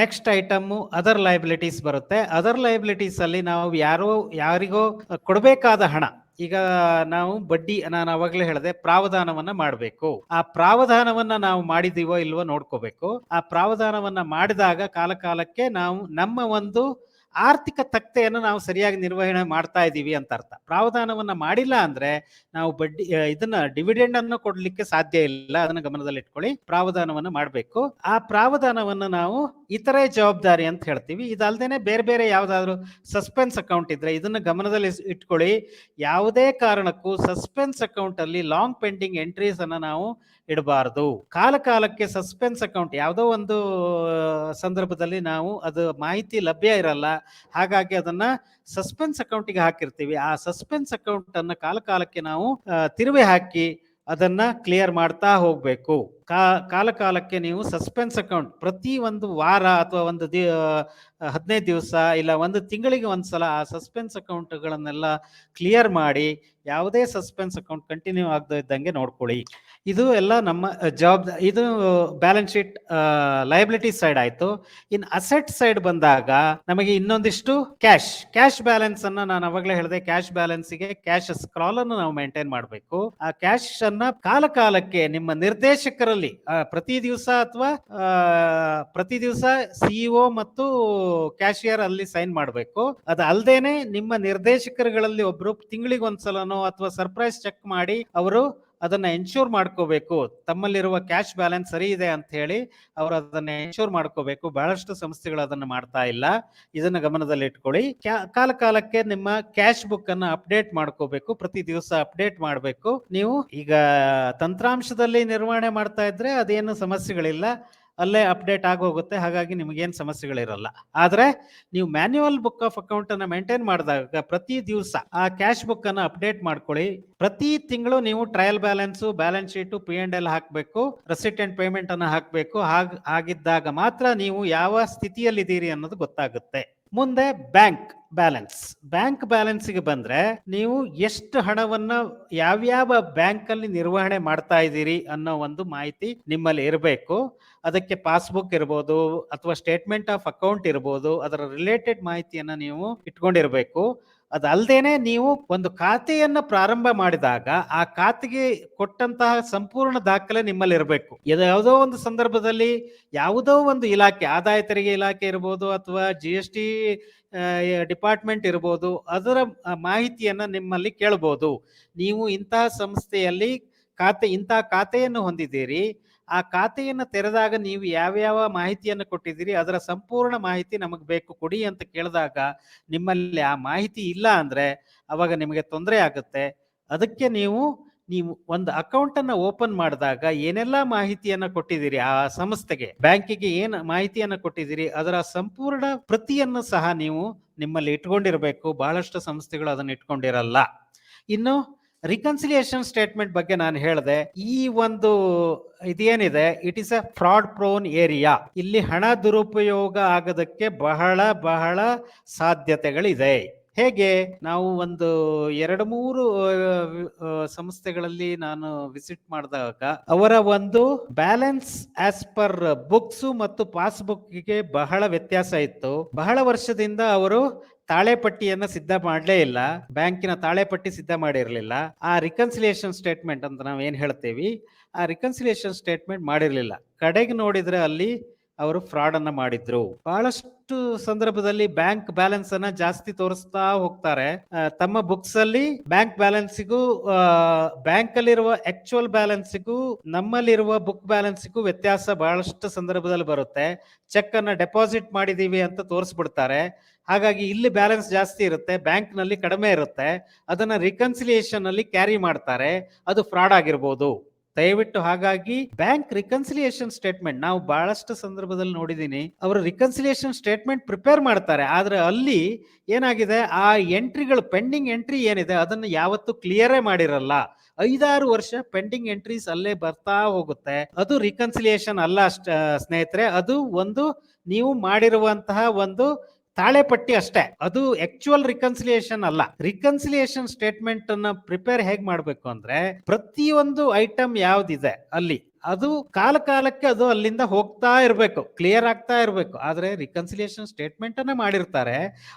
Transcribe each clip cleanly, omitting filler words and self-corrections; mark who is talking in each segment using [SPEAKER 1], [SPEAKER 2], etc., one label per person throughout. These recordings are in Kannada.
[SPEAKER 1] ನೆಕ್ಸ್ಟ್ ಐಟಮ್ಮು ಅದರ್ ಲಯಬಿಲಿಟೀಸ್ ಬರುತ್ತೆ. ಅದರ್ ಲಯಬಿಲಿಟೀಸ್ ಅಲ್ಲಿ ನಾವು ಯಾರಿಗೋ ಕೊಡಬೇಕಾದ ಹಣ, ಈಗ ನಾವು ಬಡ್ಡಿ, ನಾನು ಅವಾಗಲೇ ಹೇಳಿದೆ, ಪ್ರಾವಧಾನವನ್ನ ಮಾಡಬೇಕು. ಆ ಪ್ರಾವಧಾನವನ್ನ ನಾವು ಮಾಡಿದೀವೋ ಇಲ್ವೋ ನೋಡ್ಕೋಬೇಕು. ಆ ಪ್ರಾವಧಾನವನ್ನ ಮಾಡಿದಾಗ ಕಾಲಕಾಲಕ್ಕೆ ನಾವು ನಮ್ಮ ಒಂದು ಆರ್ಥಿಕ ತಕ್ತೆಯನ್ನು ನಾವು ಸರಿಯಾಗಿ ನಿರ್ವಹಣೆ ಮಾಡ್ತಾ ಇದ್ದೀವಿ ಅಂತ ಅರ್ಥ. ಪ್ರಾವಧಾನವನ್ನ ಮಾಡಿಲ್ಲ ಅಂದ್ರೆ ನಾವು ಬಡ್ಡಿ ಇದನ್ನ ಡಿವಿಡೆಂಡ್ ಅನ್ನು ಕೊಡ್ಲಿಕ್ಕೆ ಸಾಧ್ಯ ಇಲ್ಲ. ಅದನ್ನ ಗಮನದಲ್ಲಿ ಇಟ್ಕೊಳ್ಳಿ. ಪ್ರಾವಧಾನವನ್ನ ಮಾಡಬೇಕು. ಆ ಪ್ರಾವಧಾನವನ್ನ ನಾವು ಇತರೆ ಜವಾಬ್ದಾರಿ ಅಂತ ಹೇಳ್ತೀವಿ. ಇದಲ್ದೇನೆ ಬೇರೆ ಬೇರೆ ಯಾವ್ದಾದ್ರು ಸಸ್ಪೆನ್ಸ್ ಅಕೌಂಟ್ ಇದ್ರೆ ಇದನ್ನ ಗಮನದಲ್ಲಿ ಇಟ್ಕೊಳ್ಳಿ. ಯಾವುದೇ ಕಾರಣಕ್ಕೂ ಸಸ್ಪೆನ್ಸ್ ಅಕೌಂಟ್ ಅಲ್ಲಿ ಲಾಂಗ್ ಪೆಂಡಿಂಗ್ ಎಂಟ್ರೀಸ್ ಅನ್ನ ನಾವು ಇಡಬಾರದು. ಕಾಲಕ್ಕೆ ಸಸ್ಪೆನ್ಸ್ ಅಕೌಂಟ್ ಯಾವುದೋ ಒಂದು ಸಂದರ್ಭದಲ್ಲಿ ನಾವು ಅದು ಮಾಹಿತಿ ಲಭ್ಯ ಇರಲ್ಲ, ಹಾಗಾಗಿ ಅದನ್ನ ಸಸ್ಪೆನ್ಸ್ ಅಕೌಂಟಿಗೆ ಹಾಕಿರ್ತೀವಿ. ಆ ಸಸ್ಪೆನ್ಸ್ ಅಕೌಂಟ್ ಅನ್ನ ಕಾಲಕ್ಕೆ ನಾವು ತಿರುವೆ ಹಾಕಿ ಅದನ್ನ ಕ್ಲಿಯರ್ ಮಾಡ್ತಾ ಹೋಗ್ಬೇಕು. ಕಾಲಕ್ಕೆ ನೀವು ಸಸ್ಪೆನ್ಸ್ ಅಕೌಂಟ್ ಪ್ರತಿ ಒಂದು ವಾರ ಅಥವಾ ಒಂದು 15 ದಿವಸ ಇಲ್ಲ ಒಂದು ತಿಂಗಳಿಗೆ ಒಂದ್ಸಲ ಆ ಸಸ್ಪೆನ್ಸ್ ಅಕೌಂಟ್ಗಳನ್ನೆಲ್ಲ ಕ್ಲಿಯರ್ ಮಾಡಿ ಯಾವುದೇ ಸಸ್ಪೆನ್ಸ್ ಅಕೌಂಟ್ ಕಂಟಿನ್ಯೂ ಆಗದೇ ಇದ್ದಂಗೆ ನೋಡ್ಕೊಳ್ಳಿ. ಇದು ಎಲ್ಲ ನಮ್ಮ ಜವಾಬ್ದಾರಿ. ಇದು ಬ್ಯಾಲೆನ್ಸ್ ಶೀಟ್ ಲಯಬಿಲಿಟಿ ಸೈಡ್ ಆಯ್ತು. ಇನ್ ಅಸೆಟ್ ಸೈಡ್ ಬಂದಾಗ ನಮಗೆ ಇನ್ನೊಂದಿಷ್ಟು ಕ್ಯಾಶ್ ಬ್ಯಾಲೆನ್ಸ್ ಅನ್ನ ನಾನು ಅವಾಗಲೇ ಹೇಳಿದೆ. ಕ್ಯಾಶ್ ಬ್ಯಾಲೆನ್ಸ್ಗೆ ಕ್ಯಾಶ್ ಸ್ಕ್ರಾಲ್ ಅನ್ನು ನಾವು ಮೇಂಟೈನ್ ಮಾಡಬೇಕು. ಆ ಕ್ಯಾಶ್ ಅನ್ನ ಕಾಲಕ್ಕೆ ನಿಮ್ಮ ನಿರ್ದೇಶಕರಲ್ಲಿ ಪ್ರತಿ ದಿವಸ ಅಥವಾ ಪ್ರತಿ ದಿವಸ ಸಿಇಒ ಮತ್ತು ಕ್ಯಾಶಿಯರ್ ಅಲ್ಲಿ ಸೈನ್ ಮಾಡಬೇಕು. ಅದು ಅಲ್ದೇನೆ ನಿಮ್ಮ ನಿರ್ದೇಶಕರುಗಳಲ್ಲಿ ಒಬ್ರು ತಿಂಗಳಿಗೆ ಒಂದ್ಸಲನೋ ಅಥವಾ ಸರ್ಪ್ರೈಸ್ ಚೆಕ್ ಮಾಡಿ ಅವರು ಅದನ್ನ ಎನ್ಶೂರ್ ಮಾಡ್ಕೋಬೇಕು. ತಮ್ಮಲ್ಲಿರುವ ಕ್ಯಾಶ್ ಬ್ಯಾಲೆನ್ಸ್ ಸರಿ ಇದೆ ಅಂತ ಹೇಳಿ ಅವರು ಅದನ್ನ ಎನ್ಶೂರ್ ಮಾಡ್ಕೋಬೇಕು. ಬಹಳಷ್ಟು ಸಂಸ್ಥೆಗಳು ಅದನ್ನ ಮಾಡ್ತಾ ಇಲ್ಲ. ಇದನ್ನ ಗಮನದಲ್ಲಿ ಇಟ್ಕೊಳ್ಳಿ. ಕಾಲಕ್ಕೆ ನಿಮ್ಮ ಕ್ಯಾಶ್ ಬುಕ್ ಅನ್ನ ಅಪ್ಡೇಟ್ ಮಾಡ್ಕೋಬೇಕು. ಪ್ರತಿ ದಿವಸ ಅಪ್ಡೇಟ್ ಮಾಡಬೇಕು. ನೀವು ಈಗ ತಂತ್ರಾಂಶದಲ್ಲಿ ನಿರ್ವಹಣೆ ಮಾಡ್ತಾ ಇದ್ರೆ ಅದೇನು ಸಮಸ್ಯೆಗಳಿಲ್ಲ, ಅಲ್ಲೇ ಅಪ್ಡೇಟ್ ಆಗೋಗುತ್ತೆ. ಹಾಗಾಗಿ ನಿಮಗೇನು ಸಮಸ್ಯೆಗಳಿರಲ್ಲ. ಆದ್ರೆ ನೀವು ಮ್ಯಾನ್ಯುವಲ್ ಬುಕ್ ಆಫ್ ಅಕೌಂಟ್ ಅನ್ನ ಮೇಂಟೈನ್ ಮಾಡಿದಾಗ ಪ್ರತಿ ದಿವಸ ಆ ಕ್ಯಾಶ್ ಬುಕ್ ಅನ್ನ ಅಪ್ಡೇಟ್ ಮಾಡ್ಕೊಳ್ಳಿ. ಪ್ರತಿ ತಿಂಗಳು ನೀವು trial balance, balance sheet, P&L ಹಾಕಬೇಕು. ರೆಸಿಟ್ ಅಂಡ್ ಪೇಮೆಂಟ್ ಅನ್ನ ಹಾಕಬೇಕು. ಹಾಗಿದ್ದಾಗ ಮಾತ್ರ ನೀವು ಯಾವ ಸ್ಥಿತಿಯಲ್ಲಿದ್ದೀರಿ ಅನ್ನೋದು ಗೊತ್ತಾಗುತ್ತೆ. ಮುಂದೆ ಬ್ಯಾಂಕ್ ಬ್ಯಾಲೆನ್ಸ್ಗೆ ಬಂದ್ರೆ ನೀವು ಎಷ್ಟು ಹಣವನ್ನ ಯಾವ್ಯಾವ ಬ್ಯಾಂಕ್ ಅಲ್ಲಿ ನಿರ್ವಹಣೆ ಮಾಡ್ತಾ ಇದ್ದೀರಿ ಅನ್ನೋ ಒಂದು ಮಾಹಿತಿ ನಿಮ್ಮಲ್ಲಿ ಇರಬೇಕು. ಅದಕ್ಕೆ ಪಾಸ್ಬುಕ್ ಇರ್ಬೋದು ಅಥವಾ ಸ್ಟೇಟ್ಮೆಂಟ್ ಆಫ್ ಅಕೌಂಟ್ ಇರ್ಬೋದು, ಅದರ ರಿಲೇಟೆಡ್ ಮಾಹಿತಿಯನ್ನ ನೀವು ಇಟ್ಕೊಂಡಿರ್ಬೇಕು. ಅದಲ್ದೇನೆ ನೀವು ಒಂದು ಖಾತೆಯನ್ನ ಪ್ರಾರಂಭ ಮಾಡಿದಾಗ ಆ ಖಾತೆಗೆ ಕೊಟ್ಟಂತಹ ಸಂಪೂರ್ಣ ದಾಖಲೆ ನಿಮ್ಮಲ್ಲಿ ಇರಬೇಕು. ಯಾವುದೋ ಒಂದು ಸಂದರ್ಭದಲ್ಲಿ ಯಾವುದೋ ಒಂದು ಇಲಾಖೆ, ಆದಾಯ ತೆರಿಗೆ ಇಲಾಖೆ ಇರ್ಬೋದು ಅಥವಾ GST ಡಿಪಾರ್ಟ್ಮೆಂಟ್ ಇರ್ಬೋದು, ಅದರ ಮಾಹಿತಿಯನ್ನ ನಿಮ್ಮಲ್ಲಿ ಕೇಳಬಹುದು. ನೀವು ಇಂತಹ ಸಂಸ್ಥೆಯಲ್ಲಿ ಇಂತಹ ಖಾತೆಯನ್ನು ಹೊಂದಿದ್ದೀರಿ, ಆ ಖಾತೆಯನ್ನು ತೆರೆದಾಗ ನೀವು ಯಾವ್ಯಾವ ಮಾಹಿತಿಯನ್ನು ಕೊಟ್ಟಿದ್ದೀರಿ ಅದರ ಸಂಪೂರ್ಣ ಮಾಹಿತಿ ನಮಗೆ ಬೇಕು ಕೊಡಿ ಅಂತ ಕೇಳಿದಾಗ ನಿಮ್ಮಲ್ಲಿ ಆ ಮಾಹಿತಿ ಇಲ್ಲ ಅಂದ್ರೆ ಅವಾಗ ನಿಮಗೆ ತೊಂದರೆ ಆಗುತ್ತೆ. ಅದಕ್ಕೆ ನೀವು ಒಂದು ಅಕೌಂಟ್ ಅನ್ನ ಓಪನ್ ಮಾಡಿದಾಗ ಏನೆಲ್ಲ ಮಾಹಿತಿಯನ್ನ ಕೊಟ್ಟಿದ್ದೀರಿ, ಆ ಸಂಸ್ಥೆಗೆ, ಬ್ಯಾಂಕಿಗೆ ಏನು ಮಾಹಿತಿಯನ್ನ ಕೊಟ್ಟಿದ್ದೀರಿ ಅದರ ಸಂಪೂರ್ಣ ಪ್ರತಿಯನ್ನು ಸಹ ನೀವು ನಿಮ್ಮಲ್ಲಿ ಇಟ್ಕೊಂಡಿರ್ಬೇಕು. ಬಹಳಷ್ಟು ಸಂಸ್ಥೆಗಳು ಅದನ್ನ ಇಟ್ಕೊಂಡಿರಲ್ಲ. ಇನ್ನು ರಿಕನ್ಸಿಲಿಯೇಷನ್ ಸ್ಟೇಟ್ಮೆಂಟ್ ಬಗ್ಗೆ ನಾನು ಹೇಳಿದೆ. ಈ ಒಂದು ಇದೇನಿದೆ, it is a fraud prone area. ಇಲ್ಲಿ ಹಣ ದುರುಪಯೋಗ ಆಗೋದಕ್ಕೆ ಬಹಳ ಸಾಧ್ಯತೆಗಳಿದೆ. ಹೇಗೆ? ನಾವು ಒಂದು 2-3 ಸಂಸ್ಥೆಗಳಲ್ಲಿ ನಾನು ವಿಸಿಟ್ ಮಾಡಿದಾಗ ಅವರ ಒಂದು ಬ್ಯಾಲೆನ್ಸ್ ಆಸ್ ಪರ್ ಬುಕ್ಸ್ ಮತ್ತು ಪಾಸ್ಬುಕ್ಗೆ ಬಹಳ ವ್ಯತ್ಯಾಸ ಇತ್ತು. ಬಹಳ ವರ್ಷದಿಂದ ಅವರು ತಾಳೆಪಟ್ಟಿಯನ್ನ ಸಿದ್ಧ ಮಾಡಲೇ ಇಲ್ಲ, ಬ್ಯಾಂಕಿನ ತಾಳೆಪಟ್ಟಿ ಸಿದ್ಧ ಮಾಡಿರಲಿಲ್ಲ. ಆ ರಿಕನ್ಸಿಲಿಯೇಷನ್ ಸ್ಟೇಟ್ಮೆಂಟ್ ಅಂತ ನಾವು ಏನ್ ಹೇಳ್ತೇವಿ, ಆ ರಿಕನ್ಸಿಲಿಯೇಷನ್ ಸ್ಟೇಟ್ಮೆಂಟ್ ಮಾಡಿರ್ಲಿಲ್ಲ. ಕಡೆಗೆ ನೋಡಿದ್ರೆ ಅಲ್ಲಿ ಅವರು ಫ್ರಾಡ್ ಅನ್ನ ಮಾಡಿದ್ರು. ಬಹಳಷ್ಟು ಸಂದರ್ಭದಲ್ಲಿ ಬ್ಯಾಂಕ್ ಬ್ಯಾಲೆನ್ಸ್ ಅನ್ನ ಜಾಸ್ತಿ ತೋರಿಸ್ತಾ ಹೋಗ್ತಾರೆ. ತಮ್ಮ ಬುಕ್ಸ್ ಅಲ್ಲಿ ಬ್ಯಾಂಕ್ ಬ್ಯಾಲೆನ್ಸಿಗೂ ಬ್ಯಾಂಕ್ ಅಲ್ಲಿರುವ ಆಕ್ಚುಯಲ್ ಬ್ಯಾಲೆನ್ಸಿಗೂ ನಮ್ಮಲ್ಲಿರುವ ಬುಕ್ ಬ್ಯಾಲೆನ್ಸಿಗೂ ವ್ಯತ್ಯಾಸ ಬಹಳಷ್ಟು ಸಂದರ್ಭದಲ್ಲಿ ಬರುತ್ತೆ. ಚೆಕ್ ಅನ್ನ ಡೆಪಾಸಿಟ್ ಮಾಡಿದೀವಿ ಅಂತ ತೋರಿಸ್ಬಿಡ್ತಾರೆ. ಹಾಗಾಗಿ ಇಲ್ಲಿ ಬ್ಯಾಲೆನ್ಸ್ ಜಾಸ್ತಿ ಇರುತ್ತೆ, ಬ್ಯಾಂಕ್ ನಲ್ಲಿ ಕಡಿಮೆ ಇರುತ್ತೆ. ಅದನ್ನ ರಿಕನ್ಸಿಲಿಯೇಷನ್ ಅಲ್ಲಿ ಕ್ಯಾರಿ ಮಾಡ್ತಾರೆ. ಅದು ಫ್ರಾಡ್ ಆಗಿರ್ಬೋದು. ದಯವಿಟ್ಟು ಹಾಗಾಗಿ ಬ್ಯಾಂಕ್ ರಿಕನ್ಸಿಲಿಯೇಷನ್ ಸ್ಟೇಟ್ಮೆಂಟ್ ನಾವು ಬಹಳಷ್ಟು ಸಂದರ್ಭದಲ್ಲಿ ನೋಡಿದೀನಿ. ಅವರು ರಿಕನ್ಸಿಲಿಯೇಷನ್ ಸ್ಟೇಟ್ಮೆಂಟ್ ಪ್ರಿಪೇರ್ ಮಾಡ್ತಾರೆ, ಆದ್ರೆ ಅಲ್ಲಿ ಏನಾಗಿದೆ, ಆ ಎಂಟ್ರಿಗಳು, ಪೆಂಡಿಂಗ್ ಎಂಟ್ರಿ ಏನಿದೆ ಅದನ್ನು ಯಾವತ್ತೂ ಕ್ಲಿಯರೇ ಮಾಡಿರಲ್ಲ. 5-6 ವರ್ಷ ಪೆಂಡಿಂಗ್ ಎಂಟ್ರೀಸ್ ಅಲ್ಲೇ ಬರ್ತಾ ಹೋಗುತ್ತೆ. ಅದು ರಿಕನ್ಸಿಲಿಯೇಷನ್ ಅಲ್ಲ ಸ್ನೇಹಿತರೆ. ಅದು ಒಂದು ನೀವು ಮಾಡಿರುವಂತಹ ಒಂದು ತಾಳೆಪಟ್ಟಿ ಅಷ್ಟೇ, ಅದು ಆಕ್ಚುಯಲ್ ರಿಕನ್ಸಿಲಿಯೇಷನ್ ಅಲ್ಲ. ರಿಕನ್ಸಿಲಿಯೇಷನ್ ಸ್ಟೇಟ್ಮೆಂಟ್ ಅನ್ನ ಪ್ರಿಪೇರ್ ಹೇಗ್ ಮಾಡ್ಬೇಕು ಅಂದ್ರೆ, ಪ್ರತಿಯೊಂದು ಐಟಮ್ ಯಾವ್ದಿದೆ ಅಲ್ಲಿ ಅದು ಕಾಲಕ್ಕೆ ಅದು ಅಲ್ಲಿಂದ ಹೋಗ್ತಾ ಇರಬೇಕು, ಕ್ಲಿಯರ್ ಆಗ್ತಾ ಇರಬೇಕು. ಆದ್ರೆ ರಿಕನ್ಸಿಲಿಯೇಷನ್ ಸ್ಟೇಟ್ಮೆಂಟ್ ಅನ್ನ ಮಾಡಿರ್ತಾರೆ,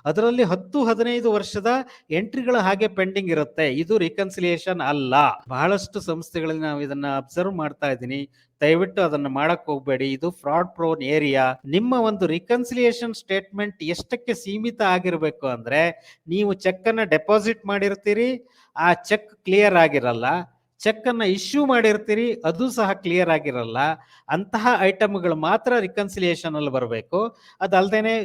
[SPEAKER 1] ಅದರಲ್ಲಿ 10-15 ವರ್ಷದ ಎಂಟ್ರಿಗಳು ಹಾಗೆ ಪೆಂಡಿಂಗ್ ಇರುತ್ತೆ. ಇದು ರಿಕನ್ಸಿಲಿಯೇಷನ್ ಅಲ್ಲ. ಬಹಳಷ್ಟು ಸಂಸ್ಥೆಗಳಲ್ಲಿ ನಾವು ಇದನ್ನ ಅಬ್ಸರ್ವ್ ಮಾಡ್ತಾ ಇದ್ದೀನಿ. ದಯವಿಟ್ಟು ಅದನ್ನ ಮಾಡಕ್ ಹೋಗ್ಬೇಡಿ, ಇದು ಫ್ರಾಡ್ ಪ್ರೋನ್ ಏರಿಯಾ. ನಿಮ್ಮ ಒಂದು ರಿಕನ್ಸಿಲಿಯೇಷನ್ ಸ್ಟೇಟ್ಮೆಂಟ್ ಎಷ್ಟಕ್ಕೆ ಸೀಮಿತ ಆಗಿರ್ಬೇಕು ಅಂದ್ರೆ, ನೀವು ಚೆಕ್ ಅನ್ನ ಡೆಪಾಸಿಟ್ ಮಾಡಿರ್ತೀರಿ, ಆ ಚೆಕ್ ಕ್ಲಿಯರ್ ಆಗಿರಲ್ಲ, ಚೆಕ್ ಅನ್ನ ಇಶ್ಯೂ ಮಾಡಿರ್ತೀರಿ, ಅದು ಸಹ ಕ್ಲಿಯರ್ ಆಗಿರಲ್ಲ. ಅಂತಹ ಐಟಮ್ಗಳು ಮಾತ್ರ ರಿಕನ್ಸಿಲಿಯೇಷನ್ ಅಲ್ಲಿ ಬರಬೇಕು. ಅದಲ್ದೇನೆ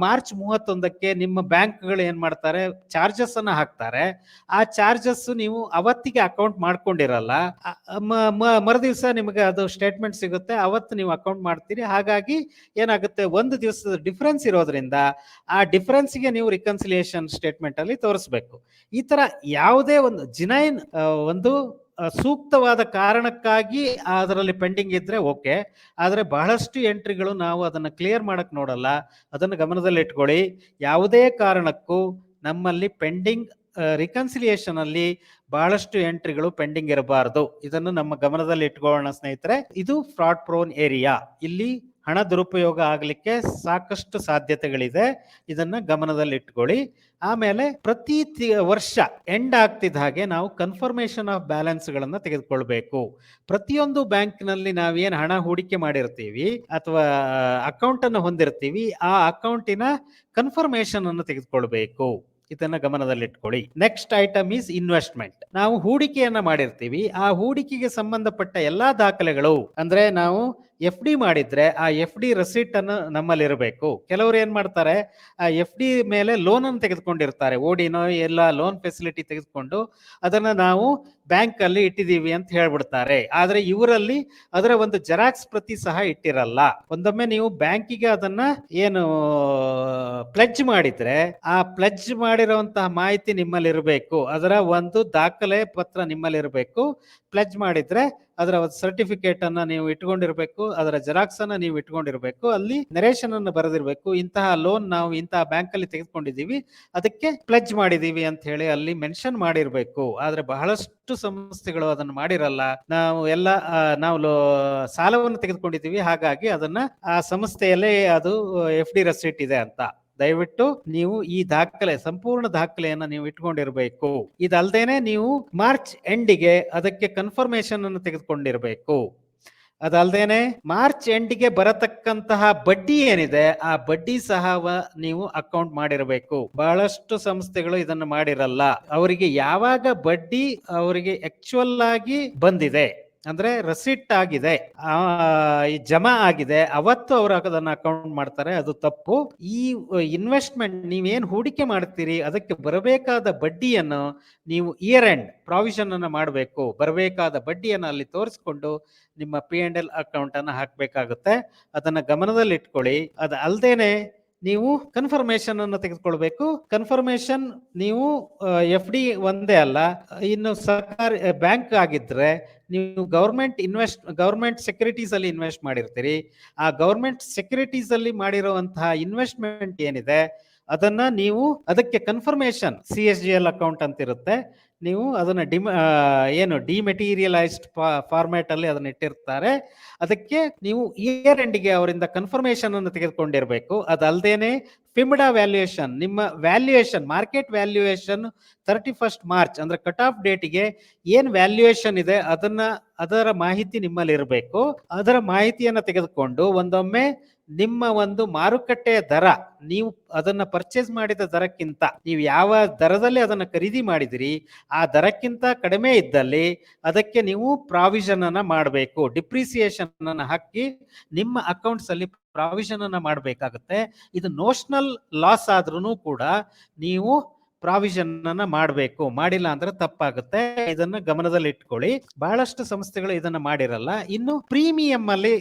[SPEAKER 1] ಮಾರ್ಚ್ 31ಕ್ಕೆ ನಿಮ್ಮ ಬ್ಯಾಂಕ್ಗಳು ಏನ್ ಮಾಡ್ತಾರೆ, ಚಾರ್ಜಸ್ ಅನ್ನ ಹಾಕ್ತಾರೆ. ಆ ಚಾರ್ಜಸ್ ನೀವು ಅವತ್ತಿಗೆ ಅಕೌಂಟ್ ಮಾಡ್ಕೊಂಡಿರಲ್ಲ, ಮರುದಿವ್ಸ ನಿಮಗೆ ಅದು ಸ್ಟೇಟ್ಮೆಂಟ್ ಸಿಗುತ್ತೆ, ಅವತ್ತು ನೀವು ಅಕೌಂಟ್ ಮಾಡ್ತೀರಿ. ಹಾಗಾಗಿ ಏನಾಗುತ್ತೆ, ಒಂದು ದಿವಸದ ಡಿಫರೆನ್ಸ್ ಇರೋದ್ರಿಂದ ಆ ಡಿಫರೆನ್ಸ್ಗೆ ನೀವು ರಿಕನ್ಸಿಲಿಯೇಷನ್ ಸ್ಟೇಟ್ಮೆಂಟ್ ಅಲ್ಲಿ ತೋರಿಸ್ಬೇಕು. ಈ ತರ ಯಾವುದೇ ಒಂದು ಜಿನೈನ್ ಒಂದು ಸೂಕ್ತವಾದ ಕಾರಣಕ್ಕಾಗಿ ಅದರಲ್ಲಿ ಪೆಂಡಿಂಗ್ ಇದ್ರೆ ಓಕೆ. ಆದ್ರೆ ಬಹಳಷ್ಟು ಎಂಟ್ರಿಗಳು ನಾವು ಅದನ್ನ ಕ್ಲಿಯರ್ ಮಾಡಕ್ ನೋಡಲ್ಲ. ಅದನ್ನು ಗಮನದಲ್ಲಿ ಇಟ್ಕೊಳ್ಳಿ. ಯಾವುದೇ ಕಾರಣಕ್ಕೂ ನಮ್ಮಲ್ಲಿ ಪೆಂಡಿಂಗ್ ರಿಕನ್ಸಿಲಿಯೇಷನ್ ಅಲ್ಲಿ ಬಹಳಷ್ಟು ಎಂಟ್ರಿಗಳು ಪೆಂಡಿಂಗ್ ಇರಬಾರದು. ಇದನ್ನು ನಮ್ಮ ಗಮನದಲ್ಲಿ ಇಟ್ಕೊಳ್ಳೋಣ ಸ್ನೇಹಿತರೆ. ಇದು ಫ್ರಾಡ್ ಪ್ರೋನ್ ಏರಿಯಾ. ಇಲ್ಲಿ ಹಣ ದುರುಪಯೋಗ ಆಗಲಿಕ್ಕೆ ಸಾಕಷ್ಟು ಸಾಧ್ಯತೆಗಳಿದೆ. ಇದನ್ನ ಗಮನದಲ್ಲಿ ಇಟ್ಕೊಳ್ಳಿ. ಆಮೇಲೆ ಪ್ರತಿ ವರ್ಷ ಎಂಡ್ ಆಗ್ತಿದ್ದ ಹಾಗೆ ನಾವು ಕನ್ಫರ್ಮೇಷನ್ ಆಫ್ ಬ್ಯಾಲೆನ್ಸ್ ಗಳನ್ನ ತೆಗೆದುಕೊಳ್ಬೇಕು. ಪ್ರತಿಯೊಂದು ಬ್ಯಾಂಕ್ನಲ್ಲಿ ನಾವೇನು ಹಣ ಹೂಡಿಕೆ ಮಾಡಿರ್ತೀವಿ ಅಥವಾ ಅಕೌಂಟ್ ಅನ್ನು ಹೊಂದಿರ್ತೀವಿ, ಆ ಅಕೌಂಟಿನ ಕನ್ಫರ್ಮೇಷನ್ ಅನ್ನು ತೆಗೆದುಕೊಳ್ಬೇಕು. ಇದನ್ನ ಗಮನದಲ್ಲಿಟ್ಕೊಳ್ಳಿ. Next item is investment. ನಾವು ಹೂಡಿಕೆಯನ್ನ ಮಾಡಿರ್ತೀವಿ, ಆ ಹೂಡಿಕೆಗೆ ಸಂಬಂಧಪಟ್ಟ ಎಲ್ಲಾ ದಾಖಲೆಗಳು, ಅಂದ್ರೆ ನಾವು FD ಮಾಡಿದ್ರೆ ಆ FD ರಸೀಟ್ ಅನ್ನು ನಮ್ಮಲ್ಲಿ ಇರಬೇಕು. ಕೆಲವರು ಏನ್ ಮಾಡ್ತಾರೆ, ಆ FD ಮೇಲೆ ಲೋನ್ ಅನ್ನು ತೆಗೆದುಕೊಂಡಿರ್ತಾರೆ, ಓಡಿನೋ ಎಲ್ಲ ಲೋನ್ ಫೆಸಿಲಿಟಿ ತೆಗೆದುಕೊಂಡು ಅದನ್ನ ನಾವು ಬ್ಯಾಂಕ್ ಅಲ್ಲಿ ಇಟ್ಟಿದೀವಿ ಅಂತ ಹೇಳ್ಬಿಡ್ತಾರೆ. ಆದ್ರೆ ಇವರಲ್ಲಿ ಅದರ ಒಂದು ಜೆರಾಕ್ಸ್ ಪ್ರತಿ ಸಹ ಇಟ್ಟಿರಲ್ಲ. ಒಂದೊಮ್ಮೆ ನೀವು ಬ್ಯಾಂಕಿಗೆ ಅದನ್ನ ಏನು ಪ್ಲೆಡ್ಜ್ ಮಾಡಿದ್ರೆ, ಆ ಪ್ಲೆಡ್ಜ್ ಮಾಡಿರುವಂತಹ ಮಾಹಿತಿ ನಿಮ್ಮಲ್ಲಿ ಇರಬೇಕು, ಅದರ ಒಂದು ದಾಖಲೆ ಪತ್ರ ನಿಮ್ಮಲ್ಲಿ ಇರಬೇಕು. ಪ್ಲೆಡ್ಜ್ ಮಾಡಿದ್ರೆ ಅದರ ಸರ್ಟಿಫಿಕೇಟ್ ಅನ್ನ ನೀವು ಇಟ್ಕೊಂಡಿರ್ಬೇಕು, ಅದರ ಜೆರಾಕ್ಸ್ ಅನ್ನ ನೀವು ಇಟ್ಕೊಂಡಿರ್ಬೇಕು, ಅಲ್ಲಿ ನರೇಶನ್ ಅನ್ನು ಬರೆದಿರ್ಬೇಕು, ಇಂತಹ ಲೋನ್ ನಾವು ಇಂತಹ ಬ್ಯಾಂಕ್ ಅಲ್ಲಿ ತೆಗೆದುಕೊಂಡಿದೀವಿ, ಅದಕ್ಕೆ ಪ್ಲೆಡ್ಜ್ ಮಾಡಿದೀವಿ ಅಂತ ಹೇಳಿ ಅಲ್ಲಿ ಮೆನ್ಷನ್ ಮಾಡಿರ್ಬೇಕು. ಆದ್ರೆ ಬಹಳಷ್ಟು ಸಂಸ್ಥೆಗಳು ಅದನ್ನು ಮಾಡಿರಲ್ಲ. ನಾವು ಸಾಲವನ್ನು ತೆಗೆದುಕೊಂಡಿದ್ದೀವಿ, ಹಾಗಾಗಿ ಅದನ್ನ ಆ ಸಂಸ್ಥೆಯಲ್ಲೇ ಅದು FD ರಸೀಟ್ ಇದೆ ಅಂತ. ದಯವಿಟ್ಟು ನೀವು ಈ ದಾಖಲೆ, ಸಂಪೂರ್ಣ ದಾಖಲೆಯನ್ನ ನೀವು ಇಟ್ಕೊಂಡಿರ್ಬೇಕು. ಇದಲ್ದೇನೆ ನೀವು ಮಾರ್ಚ್ ಎಂಡಿಗೆ ಅದಕ್ಕೆ ಕನ್ಫರ್ಮೇಶನ್ ಅನ್ನು ತೆಗೆದುಕೊಂಡಿರ್ಬೇಕು. ಅದಲ್ದೇನೆ ಮಾರ್ಚ್ ಎಂಡಿಗೆ ಬರತಕ್ಕಂತಹ ಬಡ್ಡಿ ಏನಿದೆ, ಆ ಬಡ್ಡಿ ಸಹ ನೀವು ಅಕೌಂಟ್ ಮಾಡಿರಬೇಕು. ಬಹಳಷ್ಟು ಸಂಸ್ಥೆಗಳು ಇದನ್ನು ಮಾಡಿರಲ್ಲ. ಅವರಿಗೆ ಯಾವಾಗ ಬಡ್ಡಿ ಅವರಿಗೆ ಆಕ್ಚುಯಲ್ ಆಗಿ ಬಂದಿದೆ ಅಂದ್ರೆ ರಸೀಟ್ ಆಗಿದೆ, ಜಮಾ ಆಗಿದೆ, ಅವತ್ತು ಅವರು ಅದನ್ನ ಅಕೌಂಟ್ ಮಾಡ್ತಾರೆ. ಅದು ತಪ್ಪು. ಈ ಇನ್ವೆಸ್ಟ್ಮೆಂಟ್ ನೀವೇನ್ ಹೂಡಿಕೆ ಮಾಡ್ತೀರಿ, ಅದಕ್ಕೆ ಬರಬೇಕಾದ ಬಡ್ಡಿಯನ್ನು ನೀವು ಇಯರ್ ಎಂಡ್ ಪ್ರಾವಿಷನ್ ಅನ್ನ ಮಾಡಬೇಕು. ಬರಬೇಕಾದ ಬಡ್ಡಿಯನ್ನು ಅಲ್ಲಿ ತೋರಿಸ್ಕೊಂಡು ನಿಮ್ಮ P&L ಅಕೌಂಟ್ ಅನ್ನ ಹಾಕ್ಬೇಕಾಗುತ್ತೆ. ಅದನ್ನ ಗಮನದಲ್ಲಿ ಇಟ್ಕೊಳ್ಳಿ. ಅದು ಅಲ್ದೇನೆ ನೀವು ಕನ್ಫರ್ಮೇಶನ್ ಅನ್ನು ತೆಗೆದುಕೊಳ್ಬೇಕು. ಕನ್ಫರ್ಮೇಶನ್ ನೀವು FD ಒಂದೇ ಅಲ್ಲ, ಇನ್ನು ಸರ್ಕಾರಿ ಬ್ಯಾಂಕ್ ಆಗಿದ್ರೆ ನೀವು ಗವರ್ಮೆಂಟ್ ಸೆಕ್ಯೂರಿಟೀಸ್ ಅಲ್ಲಿ ಇನ್ವೆಸ್ಟ್ ಮಾಡಿರ್ತೀರಿ. ಆ ಗವರ್ಮೆಂಟ್ ಸೆಕ್ಯೂರಿಟೀಸ್ ಅಲ್ಲಿ ಮಾಡಿರುವಂತಹ ಇನ್ವೆಸ್ಟ್ಮೆಂಟ್ ಏನಿದೆ ಅದನ್ನ ನೀವು ಅದಕ್ಕೆ ಕನ್ಫರ್ಮೇಶನ್ CSGL ಅಕೌಂಟ್ ಅಂತ ಇರುತ್ತೆ, ನೀವು ಅದನ್ನ ಡಿಮೆಟೀರಿಯಲೈಸ್ಡ್ ಫಾರ್ಮ್ಯಾಟ್ ಅಲ್ಲಿ ಅದನ್ನ ಇಟ್ಟಿರ್ತಾರೆ. ಅದಕ್ಕೆ ನೀವು ಇಯರ್ ಎಂಡಿಗೆ ಅವರಿಂದ ಕನ್ಫರ್ಮೇಶನ್ ಅನ್ನು ತೆಗೆದುಕೊಂಡಿರ್ಬೇಕು. ಅದಲ್ದೇನೆ ಫಿಮ್ಡಾ ವ್ಯಾಲ್ಯೂಯೇಷನ್, ನಿಮ್ಮ ವ್ಯಾಲ್ಯೂಯೇಷನ್, ಮಾರ್ಕೆಟ್ ವ್ಯಾಲ್ಯೂಯೇಷನ್ 31 ಮಾರ್ಚ್ ಅಂದ್ರೆ ಕಟ್ ಆಫ್ ಡೇಟಿಗೆ ಏನ್ ವ್ಯಾಲ್ಯೂಯೇಷನ್ ಇದೆ ಅದರ ಮಾಹಿತಿ ನಿಮ್ಮಲ್ಲಿ ಇರಬೇಕು. ಅದರ ಮಾಹಿತಿಯನ್ನ ತೆಗೆದುಕೊಂಡು ಒಂದೊಮ್ಮೆ ನಿಮ್ಮ ಒಂದು ಮಾರುಕಟ್ಟೆಯ ದರ, ನೀವು ಅದನ್ನ ಪರ್ಚೇಸ್ ಮಾಡಿದ ದರಕ್ಕಿಂತ ನೀವು ಯಾವ ದರದಲ್ಲಿ ಅದನ್ನ ಖರೀದಿ ಮಾಡಿದಿರಿ ಆ ದರಕ್ಕಿಂತ ಕಡಿಮೆ ಇದ್ದಲ್ಲಿ ಅದಕ್ಕೆ ನೀವು ಪ್ರಾವಿಷನ್ ಅನ್ನ ಮಾಡಬೇಕು. ಡಿಪ್ರಿಸಿಯೇಷನ್ ಅನ್ನ ಹಾಕಿ ನಿಮ್ಮ ಅಕೌಂಟ್ಸ್ ಅಲ್ಲಿ ಪ್ರಾವಿಷನ್ ಅನ್ನ ಮಾಡಬೇಕಾಗುತ್ತೆ. ಇದು ನೋಷನಲ್ ಲಾಸ್ ಆದ್ರೂ ಕೂಡ ನೀವು ಪ್ರಾವಿಷನ್ ಅನ್ನ ಮಾಡಬೇಕು. ಮಾಡಿಲ್ಲ ಅಂದ್ರೆ ತಪ್ಪಾಗುತ್ತೆ. ಇದನ್ನ ಗಮನದಲ್ಲಿ ಇಟ್ಕೊಳ್ಳಿ. ಬಹಳಷ್ಟು ಸಂಸ್ಥೆಗಳು ಇದನ್ನ ಮಾಡಿರಲ್ಲ. ಇನ್ನು ಪ್ರೀಮಿಯಂ ಅಲ್ಲಿ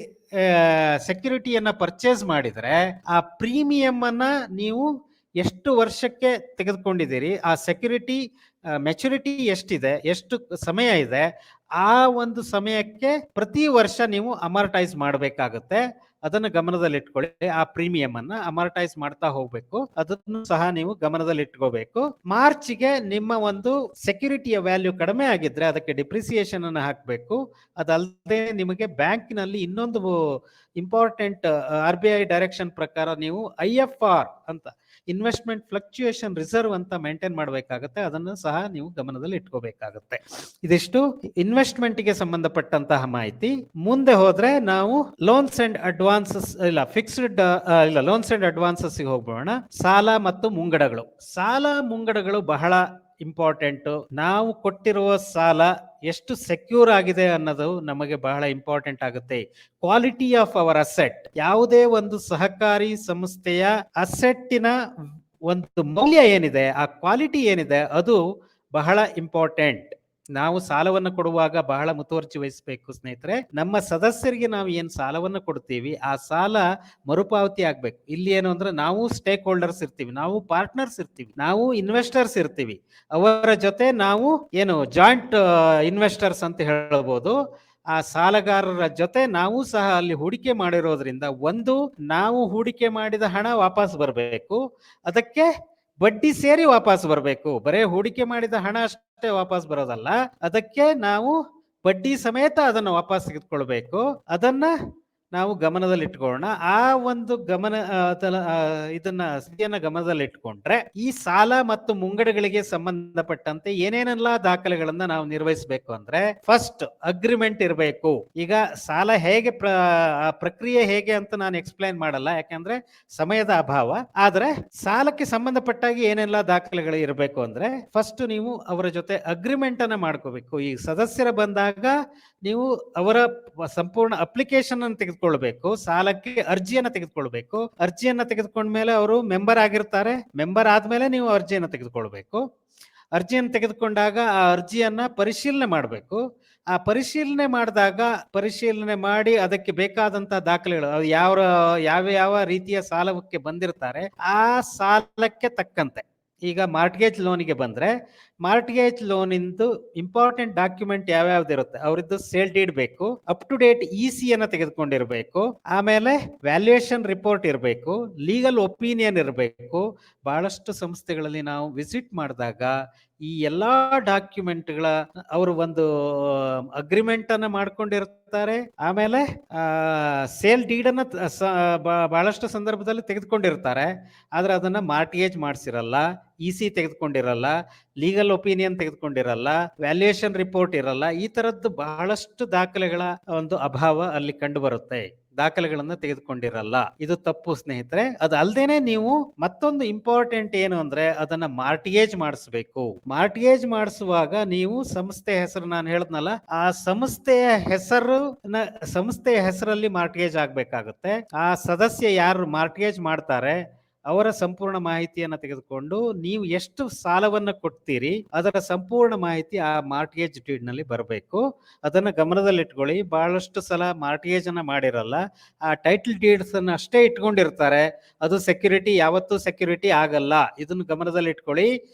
[SPEAKER 1] ಸೆಕ್ಯೂರಿಟಿಯನ್ನ ಪರ್ಚೇಸ್ ಮಾಡಿದ್ರೆ ಆ ಪ್ರೀಮಿಯಂ ಅನ್ನ ನೀವು ಎಷ್ಟು ವರ್ಷಕ್ಕೆ ತೆಗೆದುಕೊಂಡಿದ್ದೀರಿ, ಆ ಸೆಕ್ಯೂರಿಟಿ ಮೆಚುರಿಟಿ ಎಷ್ಟಿದೆ, ಎಷ್ಟು ಸಮಯ ಇದೆ, ಆ ಒಂದು ಸಮಯಕ್ಕೆ ಪ್ರತಿ ವರ್ಷ ನೀವು ಅಮಾರ್ಟೈಸ್ ಮಾಡಬೇಕಾಗುತ್ತೆ. ಅದನ್ನು ಗಮನದಲ್ಲಿಟ್ಕೊಳ್ಳಿ. ಆ ಪ್ರೀಮಿಯಂ ಅನ್ನ ಅಮಾರ್ಟೈಸ್ ಮಾಡ್ತಾ ಹೋಗ್ಬೇಕು. ಅದನ್ನು ಸಹ ನೀವು ಗಮನದಲ್ಲಿಟ್ಕೋಬೇಕು. ಮಾರ್ಚ್ಗೆ ನಿಮ್ಮ ಒಂದು ಸೆಕ್ಯೂರಿಟಿಯ ವ್ಯಾಲ್ಯೂ ಕಡಿಮೆ ಆಗಿದ್ರೆ ಅದಕ್ಕೆ ಡಿಪ್ರಿಸಿಯೇಷನ್ ಅನ್ನು ಹಾಕಬೇಕು. ಅದಲ್ಲದೆ ನಿಮಗೆ ಬ್ಯಾಂಕಿನಲ್ಲಿ ಇನ್ನೊಂದು ಇಂಪಾರ್ಟೆಂಟ್ RBI ಡೈರೆಕ್ಷನ್ ಪ್ರಕಾರ ನೀವು IFR ಅಂತ, ಇನ್ವೆಸ್ಟ್ಮೆಂಟ್ ಫ್ಲಕ್ಚುಯೇಷನ್ ರಿಸರ್ವ್ ಅಂತ ಮೇಂಟೈನ್ ಮಾಡಬೇಕಾಗುತ್ತೆ. ಅದನ್ನು ಸಹ ನೀವು ಗಮನದಲ್ಲಿ ಇಟ್ಕೋಬೇಕಾಗುತ್ತೆ. ಇದಿಷ್ಟು ಇನ್ವೆಸ್ಟ್ಮೆಂಟ್ ಗೆ ಸಂಬಂಧಪಟ್ಟಂತಹ ಮಾಹಿತಿ. ಮುಂದೆ ಹೋದ್ರೆ ನಾವು loans and advances loans and advances ಹೋಗೋಣ. ಸಾಲ ಮತ್ತು ಮುಂಗಡಗಳು. ಸಾಲ ಮುಂಗಡಗಳು ಬಹಳ ಇಂಪಾರ್ಟೆಂಟ್. ನಾವು ಕೊಟ್ಟಿರುವ ಸಾಲ ಎಷ್ಟು ಸೆಕ್ಯೂರ್ ಆಗಿದೆ ಅನ್ನೋದು ನಮಗೆ ಬಹಳ ಇಂಪಾರ್ಟೆಂಟ್ ಆಗುತ್ತೆ. ಕ್ವಾಲಿಟಿ ಆಫ್ ಅವರ್ ಅಸೆಟ್, ಯಾವುದೇ ಒಂದು ಸಹಕಾರಿ ಸಂಸ್ಥೆಯ ಅಸೆಟ್ಟಿನ ಒಂದು ಮೌಲ್ಯ ಏನಿದೆ, ಆ ಕ್ವಾಲಿಟಿ ಏನಿದೆ, ಅದು ಬಹಳ ಇಂಪಾರ್ಟೆಂಟ್. ನಾವು ಸಾಲವನ್ನು ಕೊಡುವಾಗ ಬಹಳ ಮುತುವರ್ಜಿ ವಹಿಸಬೇಕು ಸ್ನೇಹಿತರೆ. ನಮ್ಮ ಸದಸ್ಯರಿಗೆ ನಾವು ಏನ್ ಸಾಲವನ್ನು ಕೊಡ್ತೀವಿ ಆ ಸಾಲ ಮರುಪಾವತಿ ಆಗ್ಬೇಕು. ಇಲ್ಲಿ ಏನು ಅಂದ್ರೆ ನಾವು ಸ್ಟೇಕ್ ಹೋಲ್ಡರ್ಸ್ ಇರ್ತೀವಿ, ನಾವು ಪಾರ್ಟ್ನರ್ಸ್ ಇರ್ತೀವಿ, ನಾವು ಇನ್ವೆಸ್ಟರ್ಸ್ ಇರ್ತೀವಿ. ಅವರ ಜೊತೆ ನಾವು ಏನು ಜಾಯಿಂಟ್ ಇನ್ವೆಸ್ಟರ್ಸ್ ಅಂತ ಹೇಳ್ಬೋದು. ಆ ಸಾಲಗಾರರ ಜೊತೆ ನಾವು ಸಹ ಅಲ್ಲಿ ಹೂಡಿಕೆ ಮಾಡಿರೋದ್ರಿಂದ ಒಂದು, ನಾವು ಹೂಡಿಕೆ ಮಾಡಿದ ಹಣ ವಾಪಸ್ ಬರಬೇಕು, ಅದಕ್ಕೆ ಬಡ್ಡಿ ಸೇರಿ ವಾಪಸ್ ಬರಬೇಕು. ಬರೇ ಹೂಡಿಕೆ ಮಾಡಿದ ಹಣ ಅಷ್ಟೇ ವಾಪಸ್ ಬರೋದಲ್ಲ, ಅದಕ್ಕೆ ನಾವು ಬಡ್ಡಿ ಸಮೇತ ಅದನ್ನು ವಾಪಸ್ ತೆಗೆದುಕೊಳ್ಬೇಕು. ಅದನ್ನ ನಾವು ಗಮನದಲ್ಲಿ ಇಟ್ಕೊಳ್ಳೋಣ. ಆ ಒಂದು ಇದನ್ನ ಸ್ಥಿತಿಯನ್ನ ಗಮನದಲ್ಲಿ ಇಟ್ಕೊಂಡ್ರೆ ಈ ಸಾಲ ಮತ್ತು ಮುಂಗಡಗಳಿಗೆ ಸಂಬಂಧಪಟ್ಟಂತೆ ಏನೇನೆಲ್ಲ ದಾಖಲೆಗಳನ್ನ ನಾವು ನಿರ್ವಹಿಸಬೇಕು ಅಂದ್ರೆ, ಫಸ್ಟ್ ಅಗ್ರಿಮೆಂಟ್ ಇರಬೇಕು. ಈಗ ಸಾಲ ಹೇಗೆ ಪ್ರಕ್ರಿಯೆ ಹೇಗೆ ಅಂತ ನಾನು ಎಕ್ಸ್ಪ್ಲೈನ್ ಮಾಡಲ್ಲ, ಯಾಕಂದ್ರೆ ಸಮಯದ ಅಭಾವ. ಆದ್ರೆ ಸಾಲಕ್ಕೆ ಸಂಬಂಧಪಟ್ಟಾಗಿ ಏನೆಲ್ಲ ದಾಖಲೆಗಳು ಇರಬೇಕು ಅಂದ್ರೆ, ಫಸ್ಟ್ ನೀವು ಅವರ ಜೊತೆ ಅಗ್ರಿಮೆಂಟ್ ಅನ್ನ ಮಾಡ್ಕೋಬೇಕು. ಈ ಸದಸ್ಯರ ಬಂದಾಗ ನೀವು ಅವರ ಸಂಪೂರ್ಣ ಅಪ್ಲಿಕೇಶನ್ ಅನ್ನು ತೆಗೆದುಕೊಳ್ಬೇಕು, ಸಾಲಕ್ಕೆ ಅರ್ಜಿಯನ್ನ ತೆಗೆದುಕೊಳ್ಬೇಕು. ಅರ್ಜಿಯನ್ನ ತೆಗೆದುಕೊಂಡ್ಮೇಲೆ ಅವರು ಮೆಂಬರ್ ಆಗಿರ್ತಾರೆ. ಮೆಂಬರ್ ಆದ್ಮೇಲೆ ನೀವು ಅರ್ಜಿಯನ್ನ ತೆಗೆದುಕೊಳ್ಬೇಕು. ಅರ್ಜಿಯನ್ನು ತೆಗೆದುಕೊಂಡಾಗ ಆ ಅರ್ಜಿಯನ್ನ ಪರಿಶೀಲನೆ ಮಾಡಬೇಕು. ಆ ಪರಿಶೀಲನೆ ಮಾಡಿದಾಗ, ಪರಿಶೀಲನೆ ಮಾಡಿ ಅದಕ್ಕೆ ಬೇಕಾದಂತ ದಾಖಲೆಗಳು, ಯಾವ ಯಾವ ರೀತಿಯ ಸಾಲಕ್ಕೆ ಬಂದಿರ್ತಾರೆ ಆ ಸಾಲಕ್ಕೆ ತಕ್ಕಂತೆ. ಈಗ ಮಾರ್ಟ್ಗೇಜ್ ಲೋನಿಗೆ ಬಂದ್ರೆ, ಮಾರ್ಟ್ಗೇಜ್ ಲೋನ್ ಇಂದು ಇಂಪಾರ್ಟೆಂಟ್ ಡಾಕ್ಯುಮೆಂಟ್ ಯಾವ್ಯಾವ್ದು ಇರುತ್ತೆ, ಅವರಿದ್ದು ಸೇಲ್ ಡೀಡ್ ಬೇಕು, ಅಪ್ ಟು ಡೇಟ್ EC ಅನ್ನ ತೆಗೆದುಕೊಂಡಿರ್ಬೇಕು, ಆಮೇಲೆ ವ್ಯಾಲ್ಯೂಯೇಷನ್ ರಿಪೋರ್ಟ್ ಇರಬೇಕು, ಲೀಗಲ್ ಒಪಿನಿಯನ್ ಇರಬೇಕು. ಬಹಳಷ್ಟು ಸಂಸ್ಥೆಗಳಲ್ಲಿ ನಾವು ವಿಸಿಟ್ ಮಾಡಿದಾಗ ಈ ಎಲ್ಲಾ ಡಾಕ್ಯುಮೆಂಟ್ಗಳ ಅವರು ಒಂದು ಅಗ್ರಿಮೆಂಟ್ ಅನ್ನ ಮಾಡ್ಕೊಂಡಿರ್ತಾರೆ. ಆಮೇಲೆ ಸೇಲ್ ಡೀಡ್ ಅನ್ನ ಬಹಳಷ್ಟು ಸಂದರ್ಭದಲ್ಲಿ ತೆಗೆದುಕೊಂಡಿರ್ತಾರೆ. ಆದ್ರೆ ಅದನ್ನ ಮಾರ್ಟ್ಗೇಜ್ ಮಾಡಿಸಿರಲ್ಲ, EC ತೆಗೆದುಕೊಂಡಿರಲ್ಲ, ಲೀಗಲ್ ಒಪಿನಿಯನ್ ತೆಗೆದುಕೊಂಡಿರಲ್ಲ, ವ್ಯಾಲ್ಯೂಯೇಷನ್ ರಿಪೋರ್ಟ್ ಇರಲ್ಲ. ಈ ತರದ್ದು ಬಹಳಷ್ಟು ದಾಖಲೆಗಳ ಒಂದು ಅಭಾವ ಅಲ್ಲಿ ಕಂಡು ಬರುತ್ತೆ. ದಾಖಲೆಗಳನ್ನ ತೆಗೆದುಕೊಂಡಿರಲ್ಲ. ಇದು ತಪ್ಪು ಸ್ನೇಹಿತರೆ. ಅದು ಅಲ್ದೇನೆ ನೀವು ಮತ್ತೊಂದು ಇಂಪಾರ್ಟೆಂಟ್ ಏನು ಅಂದ್ರೆ, ಅದನ್ನ ಮಾರ್ಟ್ಗೇಜ್ ಮಾಡಿಸ್ಬೇಕು. ಮಾರ್ಟ್ಗೇಜ್ ಮಾಡಿಸುವಾಗ ನೀವು ಸಂಸ್ಥೆ ಹೆಸರು, ನಾನು ಹೇಳದ್ನಲ್ಲ, ಆ ಸಂಸ್ಥೆಯ ಹೆಸರಲ್ಲಿ ಮಾರ್ಟ್ಗೇಜ್ ಆಗ್ಬೇಕಾಗುತ್ತೆ. ಆ ಸದಸ್ಯ ಯಾರು ಮಾರ್ಟ್ಗೇಜ್ ಮಾಡ್ತಾರೆ ಅವರ ಸಂಪೂರ್ಣ ಮಾಹಿತಿಯನ್ನ ತೆಗೆದುಕೊಂಡು ನೀವು ಎಷ್ಟು ಸಾಲವನ್ನ ಕೊಡ್ತೀರಿ ಅದರ ಸಂಪೂರ್ಣ ಮಾಹಿತಿ ಆ ಮಾರ್ಟ್ಗೇಜ್ ಡೀಡ್ ನಲ್ಲಿ ಬರಬೇಕು. ಅದನ್ನ ಗಮನದಲ್ಲಿಟ್ಕೊಳ್ಳಿ. ಬಹಳಷ್ಟು ಸಲ ಮಾರ್ಟ್ಗೇಜ್ ಅನ್ನ ಮಾಡಿರಲ್ಲ, ಆ ಟೈಟಲ್ ಡೀಡ್ಸ್ ಅನ್ನ ಅಷ್ಟೇ ಇಟ್ಕೊಂಡಿರ್ತಾರೆ. ಅದು ಸೆಕ್ಯೂರಿಟಿ, ಯಾವತ್ತೂ ಸೆಕ್ಯೂರಿಟಿ ಆಗಲ್ಲ. ಇದನ್ನು ಗಮನದಲ್ಲಿ ಇಟ್ಕೊಳ್ಳಿ.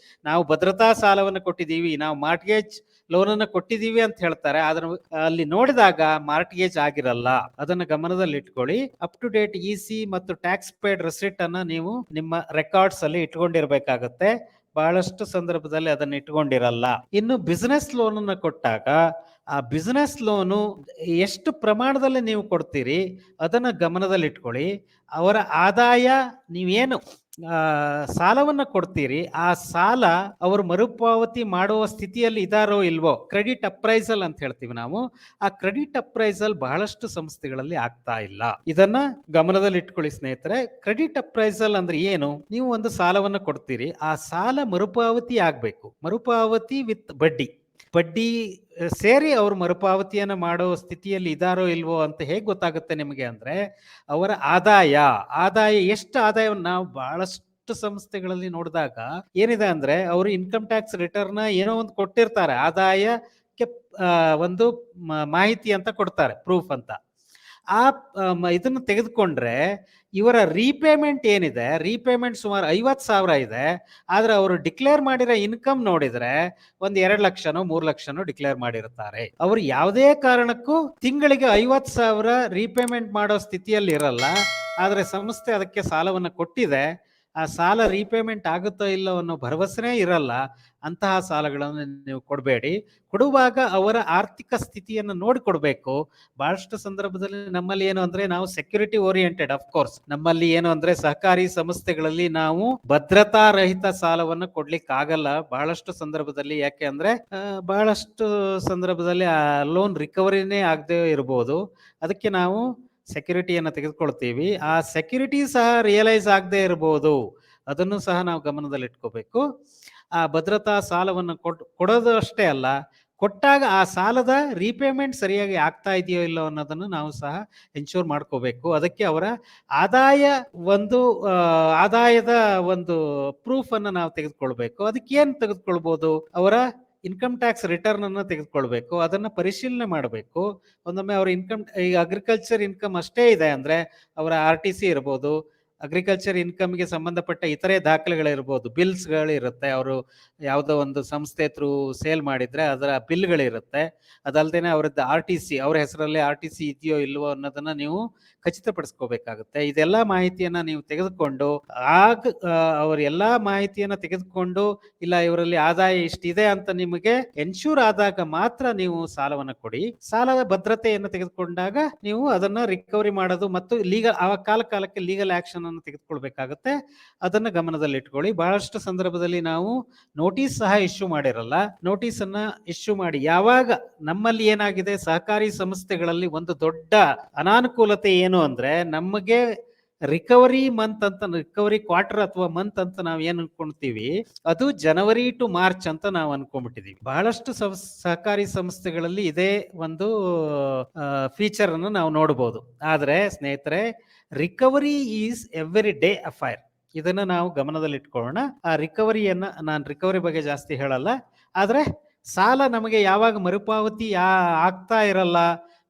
[SPEAKER 1] ನಾವು ಭದ್ರತಾ ಸಾಲವನ್ನು ಕೊಟ್ಟಿದ್ದೀವಿ, ನಾವು ಮಾರ್ಟ್ಗೇಜ್ ಲೋನ್ ಅನ್ನು ಕೊಟ್ಟಿದ್ದೀವಿ ಅಂತ ಹೇಳ್ತಾರೆ, ಆದ್ರೆ ಅಲ್ಲಿ ನೋಡಿದಾಗ ಮಾರ್ಟ್ಗೇಜ್ ಆಗಿರಲ್ಲ. ಅದನ್ನ ಗಮನದಲ್ಲಿ ಇಟ್ಕೊಳ್ಳಿ. ಅಪ್ ಟು ಡೇಟ್ EC ಮತ್ತು ಟ್ಯಾಕ್ಸ್ ಪೇಡ್ ರೆಸಿಟ್ ಅನ್ನ ನೀವು ನಿಮ್ಮ ರೆಕಾರ್ಡ್ಸ್ ಅಲ್ಲಿ ಇಟ್ಕೊಂಡಿರ್ಬೇಕಾಗತ್ತೆ. ಬಹಳಷ್ಟು ಸಂದರ್ಭದಲ್ಲಿ ಅದನ್ನ ಇಟ್ಕೊಂಡಿರಲ್ಲ. ಇನ್ನು ಬಿಸಿನೆಸ್ ಲೋನ್ ಅನ್ನ ಕೊಟ್ಟಾಗ ಆ ಬಿಸಿನೆಸ್ ಲೋನು ಎಷ್ಟು ಪ್ರಮಾಣದಲ್ಲಿ ನೀವು ಕೊಡ್ತೀರಿ ಅದನ್ನ ಗಮನದಲ್ಲಿ ಇಟ್ಕೊಳ್ಳಿ. ಅವರ ಆದಾಯ, ನೀವೇನು ಸಾಲವನ್ನ ಕೊಡ್ತೀರಿ ಆ ಸಾಲ ಅವರು ಮರುಪಾವತಿ ಮಾಡುವ ಸ್ಥಿತಿಯಲ್ಲಿ ಇದಾರೋ ಇಲ್ವೋ, ಕ್ರೆಡಿಟ್ ಅಪ್ರೈಸಲ್ ಅಂತ ಹೇಳ್ತೀವಿ ನಾವು. ಆ ಕ್ರೆಡಿಟ್ ಅಪ್ರೈಸಲ್ ಬಹಳಷ್ಟು ಸಂಸ್ಥೆಗಳಲ್ಲಿ ಆಗ್ತಾ ಇಲ್ಲ. ಇದನ್ನ ಗಮನದಲ್ಲಿ ಇಟ್ಕೊಳ್ಳಿ ಸ್ನೇಹಿತರೆ. ಕ್ರೆಡಿಟ್ ಅಪ್ರೈಸಲ್ ಅಂದ್ರೆ ಏನು? ನೀವು ಒಂದು ಸಾಲವನ್ನ ಕೊಡ್ತೀರಿ, ಆ ಸಾಲ ಮರುಪಾವತಿ ಆಗ್ಬೇಕು. ಮರುಪಾವತಿ ವಿತ್ ಬಡ್ಡಿ ಸೇರಿ ಅವರು ಮರುಪಾವತಿಯನ್ನು ಮಾಡೋ ಸ್ಥಿತಿಯಲ್ಲಿ ಇದಾರೋ ಇಲ್ವೋ ಅಂತ ಹೇಗೆ ಗೊತ್ತಾಗುತ್ತೆ ನಿಮಗೆ ಅಂದ್ರೆ, ಅವರ ಆದಾಯ ಎಷ್ಟು ಆದಾಯವನ್ನು ನಾವು ಬಹಳಷ್ಟು ಸಂಸ್ಥೆಗಳಲ್ಲಿ ನೋಡಿದಾಗ ಏನಿದೆ ಅಂದ್ರೆ, ಅವರು ಇನ್ಕಮ್ ಟ್ಯಾಕ್ಸ್ ರಿಟರ್ನ್ ಏನೋ ಒಂದು ಕೊಟ್ಟಿರ್ತಾರೆ, ಆದಾಯಕ್ಕೆ ಒಂದು ಮಾಹಿತಿ ಅಂತ ಕೊಡ್ತಾರೆ, ಪ್ರೂಫ್ ಅಂತ. ಆ ಇದನ್ನ ತೆಗೆದುಕೊಂಡ್ರೆ ಇವರ ರೀಪೇಮೆಂಟ್ ಏನಿದೆ, ರೀಪೇಮೆಂಟ್ ಸುಮಾರು 50,000 ಇದೆ. ಆದ್ರೆ ಅವರು ಡಿಕ್ಲೇರ್ ಮಾಡಿರೋ ಇನ್ಕಮ್ ನೋಡಿದ್ರೆ ಒಂದ್ 2 ಲಕ್ಷನೋ 3 ಲಕ್ಷನೋ ಡಿಕ್ಲೇರ್ ಮಾಡಿರ್ತಾರೆ. ಅವರು ಯಾವುದೇ ಕಾರಣಕ್ಕೂ ತಿಂಗಳಿಗೆ 50,000 ರೀಪೇಮೆಂಟ್ ಮಾಡೋ ಸ್ಥಿತಿಯಲ್ಲಿ ಇರಲ್ಲ. ಆದ್ರೆ ಸಂಸ್ಥೆ ಅದಕ್ಕೆ ಸಾಲವನ್ನು ಕೊಟ್ಟಿದೆ. ಆ ಸಾಲ ರೀಪೇಮೆಂಟ್ ಆಗುತ್ತೋ ಇಲ್ಲೋ ಅನ್ನೋ ಭರವಸೆನೇ ಇರಲ್ಲ. ಅಂತಹ ಸಾಲಗಳನ್ನು ನೀವು ಕೊಡಬೇಡಿ. ಕೊಡುವಾಗ ಅವರ ಆರ್ಥಿಕ ಸ್ಥಿತಿಯನ್ನು ನೋಡಿ ಕೊಡಬೇಕು. ಬಹಳಷ್ಟು ಸಂದರ್ಭದಲ್ಲಿ ನಮ್ಮಲ್ಲಿ ಏನು ಅಂದ್ರೆ, ನಾವು ಸೆಕ್ಯೂರಿಟಿ ಓರಿಯೆಂಟೆಡ್, ಕೋರ್ಸ್ ನಮ್ಮಲ್ಲಿ ಏನು ಅಂದ್ರೆ ಸಹಕಾರಿ ಸಂಸ್ಥೆಗಳಲ್ಲಿ ನಾವು ಭದ್ರತಾ ರಹಿತ ಸಾಲವನ್ನು ಕೊಡ್ಲಿಕ್ಕೆ ಆಗಲ್ಲ ಬಹಳಷ್ಟು ಸಂದರ್ಭದಲ್ಲಿ. ಯಾಕೆ ಅಂದ್ರೆ ಬಹಳಷ್ಟು ಸಂದರ್ಭದಲ್ಲಿ ಆ ಲೋನ್ ರಿಕವರಿನೇ ಆಗದೆ ಇರಬಹುದು. ಅದಕ್ಕೆ ನಾವು ಸೆಕ್ಯೂರಿಟಿಯನ್ನು ತೆಗೆದುಕೊಳ್ತೀವಿ. ಆ ಸೆಕ್ಯೂರಿಟಿ ಸಹ ರಿಯಲೈಸ್ ಆಗದೆ ಇರಬಹುದು. ಅದನ್ನು ಸಹ ನಾವು ಗಮನದಲ್ಲಿ ಇಟ್ಕೋಬೇಕು. ಆ ಭದ್ರತಾ ಸಾಲವನ್ನು ಕೊಡೋದು ಅಷ್ಟೇ ಅಲ್ಲ, ಕೊಟ್ಟಾಗ ಆ ಸಾಲದ ರೀಪೇಮೆಂಟ್ ಸರಿಯಾಗಿ ಆಗ್ತಾ ಇದೆಯೋ ಇಲ್ಲೋ ಅನ್ನೋದನ್ನು ನಾವು ಸಹ ಎನ್ಶೂರ್ ಮಾಡ್ಕೋಬೇಕು. ಅದಕ್ಕೆ ಅವರ ಆದಾಯ ಒಂದು ಆದಾಯದ ಒಂದು ಪ್ರೂಫ್ ಅನ್ನು ನಾವು ತೆಗೆದುಕೊಳ್ಬೇಕು. ಅದಕ್ಕೆ ಏನ್ ತೆಗೆದುಕೊಳ್ಬಹುದು? ಅವರ ಇನ್ಕಮ್ ಟ್ಯಾಕ್ಸ್ ರಿಟರ್ನ್ ಅನ್ನು ತೆಗೆದುಕೊಳ್ಬೇಕು. ಅದನ್ನ ಪರಿಶೀಲನೆ ಮಾಡಬೇಕು. ಒಂದೊಮ್ಮೆ ಅವ್ರ ಇನ್ಕಮ್, ಈಗ ಅಗ್ರಿಕಲ್ಚರ್ ಇನ್ಕಮ್ ಅಷ್ಟೇ ಇದೆ ಅಂದ್ರೆ ಅವರ RTC ಇರ್ಬೋದು, ಅಗ್ರಿಕಲ್ಚರ್ ಇನ್ಕಮ್ಗೆ ಸಂಬಂಧಪಟ್ಟ ಇತರೆ ದಾಖಲೆಗಳಿರ್ಬೋದು, ಬಿಲ್ಸ್ಗಳಿರುತ್ತೆ. ಅವರು ಯಾವುದೋ ಒಂದು ಸಂಸ್ಥೆ ಥ್ರೂ ಸೇಲ್ ಮಾಡಿದ್ರೆ ಅದರ ಬಿಲ್ಗಳಿರುತ್ತೆ. ಅದಲ್ದೇನೆ ಅವರದ್ದು RTC, ಅವರ ಹೆಸರಲ್ಲಿ RTC ಇದೆಯೋ ಇಲ್ವೋ ಅನ್ನೋದನ್ನ ನೀವು ಖಚಿತಪಡಿಸ್ಕೋಬೇಕಾಗುತ್ತೆ. ಇದೆಲ್ಲ ಮಾಹಿತಿಯನ್ನ ನೀವು ತೆಗೆದುಕೊಂಡು ಆಗ ಅವ್ರ ಎಲ್ಲಾ ಮಾಹಿತಿಯನ್ನ ತೆಗೆದುಕೊಂಡು, ಇಲ್ಲ ಇವರಲ್ಲಿ ಆದಾಯ ಇಷ್ಟಿದೆ ಅಂತ ನಿಮಗೆ ಎನ್ಶೂರ್ ಆದಾಗ ಮಾತ್ರ ನೀವು ಸಾಲವನ್ನು ಕೊಡಿ. ಸಾಲದ ಭದ್ರತೆಯನ್ನು ತೆಗೆದುಕೊಂಡಾಗ ನೀವು ಅದನ್ನ ರಿಕವರಿ ಮಾಡೋದು ಮತ್ತು ಲೀಗಲ್ ಕಾಲಕ್ಕೆ ಲೀಗಲ್ ಆಕ್ಷನ್ ಅನ್ನು ತೆಗೆದುಕೊಳ್ಬೇಕಾಗುತ್ತೆ. ಅದನ್ನ ಗಮನದಲ್ಲಿ ಇಟ್ಕೊಳ್ಳಿ. ಬಹಳಷ್ಟು ಸಂದರ್ಭದಲ್ಲಿ ನಾವು ನೋಟಿಸ್ ಸಹ ಇಶ್ಯೂ ಮಾಡಿರಲ್ಲ. ನೋಟಿಸ್ ಅನ್ನ ಇಶ್ಯೂ ಮಾಡಿ, ಯಾವಾಗ ನಮ್ಮಲ್ಲಿ ಏನಾಗಿದೆ, ಸಹಕಾರಿ ಸಂಸ್ಥೆಗಳಲ್ಲಿ ಒಂದು ದೊಡ್ಡ ಅನಾನುಕೂಲತೆ ಏನು ಅಂದ್ರೆ, ನಮಗೆ ರಿಕವರಿ ಮಂತ್ ಅಂತ, ರಿಕವರಿ ಕ್ವಾರ್ಟರ್ ಅಥವಾ ಮಂತ್ ಅಂತ ನಾವು ಏನ್ ಅನ್ಕೊಂತೀವಿ, ಅದು ಜನವರಿ ಟು ಮಾರ್ಚ್ ಅಂತ ನಾವು ಅನ್ಕೊಂಡ್ಬಿಟ್ಟಿದೀವಿ. ಬಹಳಷ್ಟು ಸಹಕಾರಿ ಸಂಸ್ಥೆಗಳಲ್ಲಿ ಇದೇ ಒಂದು ಫೀಚರ್ ಅನ್ನು ನಾವು ನೋಡಬಹುದು. ಆದ್ರೆ ಸ್ನೇಹಿತರೆ, recovery is every day affair. ಇದನ್ನ ನಾವು ಗಮನದಲ್ಲಿ ಇಟ್ಕೊಳ್ಳೋಣ. ಆ ರಿಕವರಿಯನ್ನ, ನಾನು ರಿಕವರಿ ಬಗ್ಗೆ ಜಾಸ್ತಿ ಹೇಳಲ್ಲ, ಆದ್ರೆ ಸಾಲ ನಮಗೆ ಯಾವಾಗ ಮರುಪಾವತಿ ಆಗ್ತಾ ಇರಲ್ಲ,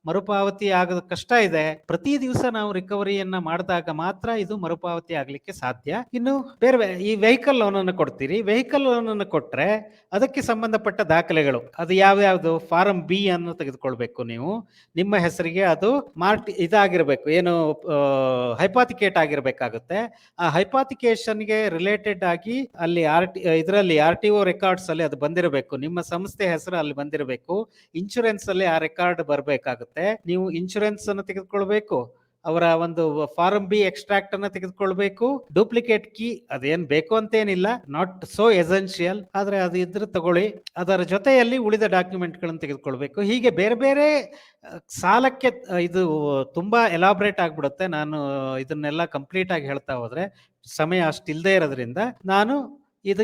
[SPEAKER 1] ಮರುಪಾವತಿ ಆಗೋದು ಕಷ್ಟ ಇದೆ, ಪ್ರತಿ ದಿವಸ ನಾವು ರಿಕವರಿಯನ್ನ ಮಾಡಿದಾಗ ಮಾತ್ರ ಇದು ಮರುಪಾವತಿ ಆಗ್ಲಿಕ್ಕೆ ಸಾಧ್ಯ. ಇನ್ನು ಬೇರೆ ಈ ವೆಹಿಕಲ್ ಲೋನ್ ಅನ್ನು ಕೊಡ್ತೀರಿ. ವೆಹಿಕಲ್ ಲೋನ್ ಅನ್ನು ಕೊಟ್ರೆ ಅದಕ್ಕೆ ಸಂಬಂಧಪಟ್ಟ ದಾಖಲೆಗಳು ಅದು ಯಾವ್ಯಾವ್ದು? ಫಾರಂ B ಅನ್ನು ತೆಗೆದುಕೊಳ್ಬೇಕು ನೀವು. ನಿಮ್ಮ ಹೆಸರಿಗೆ ಅದು ಇದಾಗಿರ್ಬೇಕು, ಏನು ಹೈಪಾಥಿಕೇಟ್ ಆಗಿರ್ಬೇಕಾಗುತ್ತೆ. ಆ ಹೈಪಾಥಿಕೇಶನ್ಗೆ ರಿಲೇಟೆಡ್ ಆಗಿ ಅಲ್ಲಿ ಇದರಲ್ಲಿ RTO ರೆಕಾರ್ಡ್ಸ್ ಅಲ್ಲಿ ಅದು ಬಂದಿರಬೇಕು. ನಿಮ್ಮ ಸಂಸ್ಥೆ ಹೆಸರು ಅಲ್ಲಿ ಬಂದಿರಬೇಕು. ಇನ್ಶೂರೆನ್ಸ್ ಅಲ್ಲಿ ಆ ರೆಕಾರ್ಡ್ ಬರಬೇಕಾಗುತ್ತೆ. ನೀವು ಇನ್ಶೂರೆನ್ಸ್ ಅನ್ನು ತೆಗೆದುಕೊಳ್ಬೇಕು. ಅವರ ಒಂದು ಫಾರಂ B ಎಕ್ಸ್ಟ್ರಾಕ್ಟ್ ಅನ್ನ ತೆಗೆದುಕೊಳ್ಬೇಕು. ಡೂಪ್ಲಿಕೇಟ್ ಕೀ ಅದೇನ್ ಬೇಕು ಅಂತೇನಿಲ್ಲ, ನಾಟ್ ಸೋ ಎಸೆನ್ಷಿಯಲ್, ಆದ್ರೆ ಅದು ಇದ್ರೆ ತಗೊಳ್ಳಿ. ಅದರ ಜೊತೆಯಲ್ಲಿ ಉಳಿದ ಡಾಕ್ಯುಮೆಂಟ್ ಗಳನ್ನು ತೆಗೆದುಕೊಳ್ಬೇಕು. ಹೀಗೆ ಬೇರೆ ಬೇರೆ ಸಾಲಕ್ಕೆ ಇದು ತುಂಬಾ ಎಲಾಬ್ರೇಟ್ ಆಗ್ಬಿಡುತ್ತೆ. ನಾನು ಇದನ್ನೆಲ್ಲ ಕಂಪ್ಲೀಟ್ ಆಗಿ ಹೇಳ್ತಾ ಹೋದ್ರೆ ಸಮಯ ಅಷ್ಟಿಲ್ದೇ ಇರೋದ್ರಿಂದ ನಾನು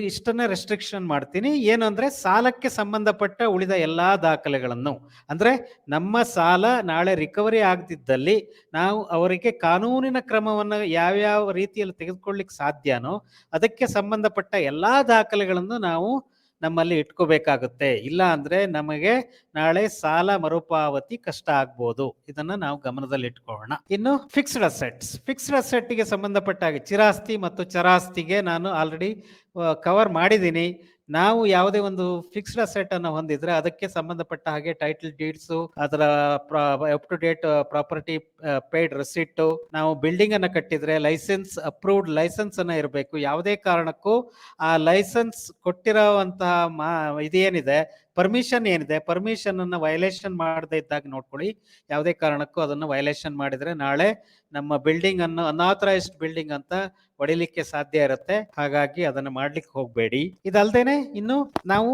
[SPEAKER 1] ಇಷ್ಟನ್ನ ರೆಸ್ಟ್ರಿಕ್ಷನ್ ಮಾಡ್ತೀನಿ. ಏನು ಅಂದ್ರೆ, ಸಾಲಕ್ಕೆ ಸಂಬಂಧಪಟ್ಟ ಉಳಿದ ಎಲ್ಲಾ ದಾಖಲೆಗಳನ್ನು, ಅಂದ್ರೆ ನಮ್ಮ ಸಾಲ ನಾಳೆ ರಿಕವರಿ ಆಗದಿದ್ದಲ್ಲಿ ನಾವು ಅವರಿಗೆ ಕಾನೂನಿನ ಕ್ರಮವನ್ನು ಯಾವ್ಯಾವ ರೀತಿಯಲ್ಲಿ ತೆಗೆದುಕೊಳ್ಳಿಕ್ಕೆ ಸಾಧ್ಯನೋ ಅದಕ್ಕೆ ಸಂಬಂಧಪಟ್ಟ ಎಲ್ಲಾ ದಾಖಲೆಗಳನ್ನು ನಾವು ನಮ್ಮಲ್ಲಿ ಇಟ್ಕೋಬೇಕಾಗುತ್ತೆ. ಇಲ್ಲ ಅಂದ್ರೆ ನಮಗೆ ನಾಳೆ ಸಾಲ ಮರುಪಾವತಿ ಕಷ್ಟ ಆಗ್ಬೋದು. ಇದನ್ನ ನಾವು ಗಮನದಲ್ಲಿ ಇಟ್ಕೊಳ್ಳೋಣ. ಇನ್ನು ಫಿಕ್ಸ್ಡ್ ಅಸೆಟ್ಗೆ ಸಂಬಂಧಪಟ್ಟ ಹಾಗೆ ಚಿರಾಸ್ತಿ ಮತ್ತು ಚರಾಸ್ತಿಗೆ ನಾನು ಆಲ್ರೆಡಿ ಕವರ್ ಮಾಡಿದ್ದೀನಿ. ನಾವು ಯಾವುದೇ ಒಂದು ಫಿಕ್ಸ್ಡ್ ಅಸೆಟ್ ಅನ್ನು ಹೊಂದಿದ್ರೆ ಅದಕ್ಕೆ ಸಂಬಂಧಪಟ್ಟ ಹಾಗೆ ಟೈಟಲ್ ಡೀಡ್ಸ್, ಅದರ up to date property paid receipt, ನಾವು ಬಿಲ್ಡಿಂಗ್ ಅನ್ನ ಕಟ್ಟಿದ್ರೆ ಲೈಸೆನ್ಸ್, ಅಪ್ರೂವ್ಡ್ ಲೈಸೆನ್ಸ್ ಅನ್ನ ಇರಬೇಕು. ಯಾವುದೇ ಕಾರಣಕ್ಕೂ ಆ ಲೈಸೆನ್ಸ್ ಕೊಟ್ಟಿರುವಂತಹ ಇದೇನಿದೆ, ಪರ್ಮಿಷನ್ ಏನಿದೆ, ಪರ್ಮಿಷನ್ ಅನ್ನ ವೈಲೇಷನ್ ಮಾಡದೇ ಇದ್ದಾಗ ನೋಡ್ಕೊಳ್ಳಿ. ಯಾವುದೇ ಕಾರಣಕ್ಕೂ ಅದನ್ನು ವೈಲೇಷನ್ ಮಾಡಿದ್ರೆ ನಾಳೆ ನಮ್ಮ ಬಿಲ್ಡಿಂಗ್ ಅನ್ನು ಅನ್ಆಥರೈಸ್ಡ್ ಬಿಲ್ಡಿಂಗ್ ಅಂತ ಹೊಡಿಲಿಕ್ಕೆ ಸಾಧ್ಯ ಇರುತ್ತೆ. ಹಾಗಾಗಿ ಅದನ್ನು ಮಾಡ್ಲಿಕ್ಕೆ ಹೋಗ್ಬೇಡಿ. ಇದಲ್ದೇನೆ ಇನ್ನು ನಾವು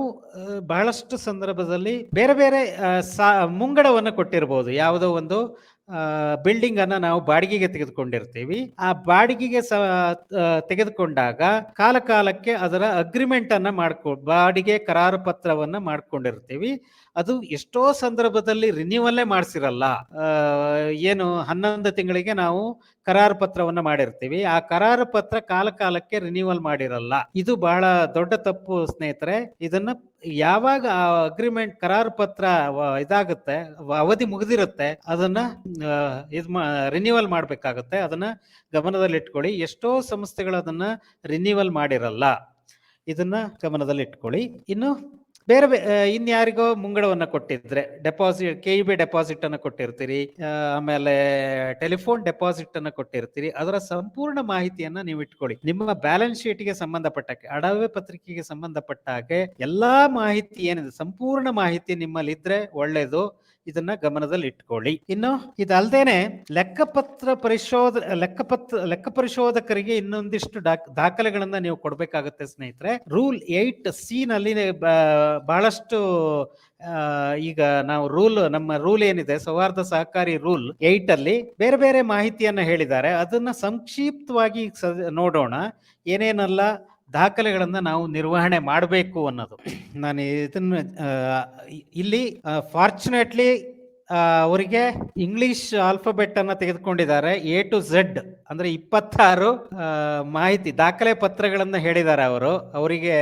[SPEAKER 1] ಬಹಳಷ್ಟು ಸಂದರ್ಭದಲ್ಲಿ ಬೇರೆ ಬೇರೆ ಮುಂಗಡವನ್ನು ಕೊಟ್ಟಿರಬಹುದು. ಯಾವುದೋ ಒಂದು ಬಿಲ್ಡಿಂಗ್ ಅನ್ನ ನಾವು ಬಾಡಿಗೆಗೆ ತೆಗೆದುಕೊಂಡಿರ್ತೀವಿ. ಆ ಬಾಡಿಗೆಗೆ ತೆಗೆದುಕೊಂಡಾಗ ಕಾಲಕ್ಕೆ ಅದರ ಅಗ್ರಿಮೆಂಟ್ ಅನ್ನ ಬಾಡಿಗೆ ಕರಾರು ಪತ್ರವನ್ನ ಮಾಡ್ಕೊಂಡಿರ್ತೀವಿ. ಅದು ಎಷ್ಟೋ ಸಂದರ್ಭದಲ್ಲಿ ರಿನ್ಯೂವಲ್ಲೇ ಮಾಡಿಸಿರಲ್ಲ. ಏನು 11 ತಿಂಗಳಿಗೆ ನಾವು ಕರಾರು ಪತ್ರವನ್ನ ಮಾಡಿರ್ತೀವಿ, ಆ ಕರಾರು ಪತ್ರ ಕಾಲಕ್ಕೆ ರಿನ್ಯೂವಲ್ ಮಾಡಿರಲ್ಲ. ಇದು ಬಹಳ ದೊಡ್ಡ ತಪ್ಪು ಸ್ನೇಹಿತರೆ. ಇದನ್ನ ಯಾವಾಗ ಆ ಅಗ್ರಿಮೆಂಟ್ ಕರಾರು ಪತ್ರ ಇದಾಗುತ್ತೆ, ಅವಧಿ ಮುಗಿದಿರುತ್ತೆ, ಅದನ್ನ ರಿನ್ಯೂವಲ್ ಮಾಡ್ಬೇಕಾಗುತ್ತೆ. ಅದನ್ನ ಗಮನದಲ್ಲಿ ಇಟ್ಕೊಳ್ಳಿ. ಎಷ್ಟೋ ಸಂಸ್ಥೆಗಳು ಅದನ್ನ ರಿನ್ಯೂವಲ್ ಮಾಡಿರಲ್ಲ, ಇದನ್ನ ಗಮನದಲ್ಲಿ ಇಟ್ಕೊಳ್ಳಿ. ಇನ್ನು ಬೇರೆ ಇನ್ಯಾರಿಗೋ ಮುಂಗಡವನ್ನ ಕೊಟ್ಟಿದ್ರೆ, ಡೆಪಾಸಿಟ್ KEB ಡೆಪಾಸಿಟ್ ಅನ್ನ ಕೊಟ್ಟಿರ್ತೀರಿ, ಆಮೇಲೆ ಟೆಲಿಫೋನ್ ಡೆಪಾಸಿಟ್ ಅನ್ನ ಕೊಟ್ಟಿರ್ತೀರಿ, ಅದರ ಸಂಪೂರ್ಣ ಮಾಹಿತಿಯನ್ನ ನೀವು ಇಟ್ಕೊಳ್ಳಿ. ನಿಮ್ಮ ಬ್ಯಾಲೆನ್ಸ್ ಶೀಟ್ಗೆ ಸಂಬಂಧಪಟ್ಟ ಅಡವೆ ಪತ್ರಿಕೆಗೆ ಸಂಬಂಧಪಟ್ಟ ಹಾಗೆ ಎಲ್ಲಾ ಮಾಹಿತಿ ಏನಿದೆ, ಸಂಪೂರ್ಣ ಮಾಹಿತಿ ನಿಮ್ಮಲ್ಲಿ ಇದ್ರೆ ಒಳ್ಳೇದು. ಇದನ್ನ ಗಮನದಲ್ಲಿ ಇಟ್ಕೊಳ್ಳಿ. ಇನ್ನು ಇದಲ್ದೇನೆ ಲೆಕ್ಕ ಪರಿಶೋಧಕರಿಗೆ ಇನ್ನೊಂದಿಷ್ಟು ದಾಖಲೆಗಳನ್ನ ನೀವು ಕೊಡ್ಬೇಕಾಗತ್ತೆ ಸ್ನೇಹಿತರೆ. ರೂಲ್ 8C ನಲ್ಲಿ ಬಹಳಷ್ಟು ಈಗ ನಾವು ನಮ್ಮ ರೂಲ್ ಏನಿದೆ, ಸೌಹಾರ್ದ ಸಹಕಾರಿ ರೂಲ್ 8 ಅಲ್ಲಿ ಬೇರೆ ಬೇರೆ ಮಾಹಿತಿಯನ್ನ ಹೇಳಿದ್ದಾರೆ. ಅದನ್ನ ಸಂಕ್ಷಿಪ್ತವಾಗಿ ನೋಡೋಣ. ಏನೇನೆಲ್ಲ ದಾಖಲೆಗಳನ್ನ ನಾವು ನಿರ್ವಹಣೆ ಮಾಡಬೇಕು ಅನ್ನೋದು. ನಾನು ಇದನ್ನ ಇಲ್ಲಿ ಫಾರ್ಚುನೇಟ್ಲಿ ಅವರಿಗೆ ಇಂಗ್ಲಿಷ್ ಆಲ್ಫಾಬೆಟ್ ಅನ್ನ ತೆಗೆದುಕೊಂಡಿದ್ದಾರೆ. A to Z ಅಂದ್ರೆ 26 ಮಾಹಿತಿ ದಾಖಲೆ ಪತ್ರಗಳನ್ನ ಹೇಳಿದ್ದಾರೆ ಅವರಿಗೆ.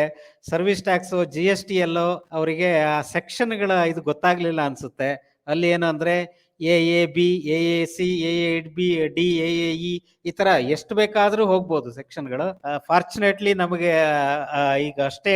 [SPEAKER 1] ಸರ್ವಿಸ್ ಟ್ಯಾಕ್ಸ್, GST ಎಲ್ಲೋ ಅವರಿಗೆ ಆ ಸೆಕ್ಷನ್ಗಳ ಇದು ಗೊತ್ತಾಗ್ಲಿಲ್ಲ ಅನ್ಸುತ್ತೆ. ಅಲ್ಲಿ ಏನು ಅಂದ್ರೆ AAB, AAC, AAB, D, AAE ಈ ತರ ಎಷ್ಟು ಬೇಕಾದ್ರೂ ಹೋಗ್ಬೋದು ಸೆಕ್ಷನ್ಗಳು. ಫಾರ್ಚುನೇಟ್ಲಿ ನಮಗೆ ಈಗ ಅಷ್ಟೇ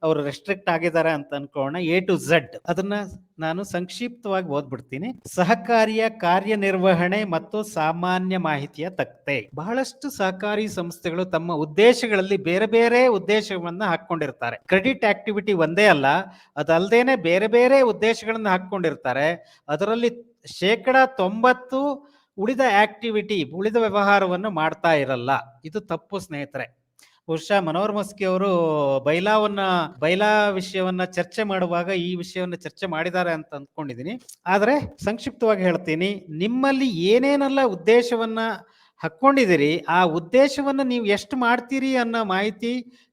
[SPEAKER 1] ಅವರು ರೆಸ್ಟ್ರಿಕ್ಟ್ ಆಗಿದ್ದಾರೆ ಅಂತ ಅನ್ಕೋಣ. A to Z ಅದನ್ನ ನಾನು ಸಂಕ್ಷಿಪ್ತವಾಗಿ ಓದ್ಬಿಡ್ತೀನಿ. ಸಹಕಾರಿಯ ಕಾರ್ಯನಿರ್ವಹಣೆ ಮತ್ತು ಸಾಮಾನ್ಯ ಮಾಹಿತಿಯ ತಕ್ತೆ. ಬಹಳಷ್ಟು ಸಹಕಾರಿ ಸಂಸ್ಥೆಗಳು ತಮ್ಮ ಉದ್ದೇಶಗಳಲ್ಲಿ ಬೇರೆ ಬೇರೆ ಉದ್ದೇಶವನ್ನ ಹಾಕೊಂಡಿರ್ತಾರೆ. ಕ್ರೆಡಿಟ್ ಆಕ್ಟಿವಿಟಿ ಒಂದೇ ಅಲ್ಲ, ಅದಲ್ದೇನೆ ಬೇರೆ ಬೇರೆ ಉದ್ದೇಶಗಳನ್ನ ಹಾಕೊಂಡಿರ್ತಾರೆ. ಅದರಲ್ಲಿ 90% ಉಳಿದ ವ್ಯವಹಾರವನ್ನು ಮಾಡ್ತಾ ಇರಲ್ಲ. ಇದು ತಪ್ಪು ಸ್ನೇಹಿತರೆ. ಬಹುಶಃ ಮನೋಹರ್ ಮಸ್ಕಿ ಅವರು ಬೈಲಾ ವಿಷಯವನ್ನ ಚರ್ಚೆ ಮಾಡುವಾಗ ಈ ವಿಷಯವನ್ನ ಚರ್ಚೆ ಮಾಡಿದ್ದಾರೆ ಅಂತ ಅಂದ್ಕೊಂಡಿದ್ದೀನಿ. ಆದ್ರೆ ಸಂಕ್ಷಿಪ್ತವಾಗಿ ಹೇಳ್ತೀನಿ. ನಿಮ್ಮಲ್ಲಿ ಏನೇನೆಲ್ಲ ಉದ್ದೇಶವನ್ನ ಹಾಕೊಂಡಿದ್ದೀರಿ, ಆ ಉದ್ದೇಶವನ್ನ ನೀವು ಎಷ್ಟು ಮಾಡ್ತೀರಿ ಅನ್ನೋ ಮಾಹಿತಿ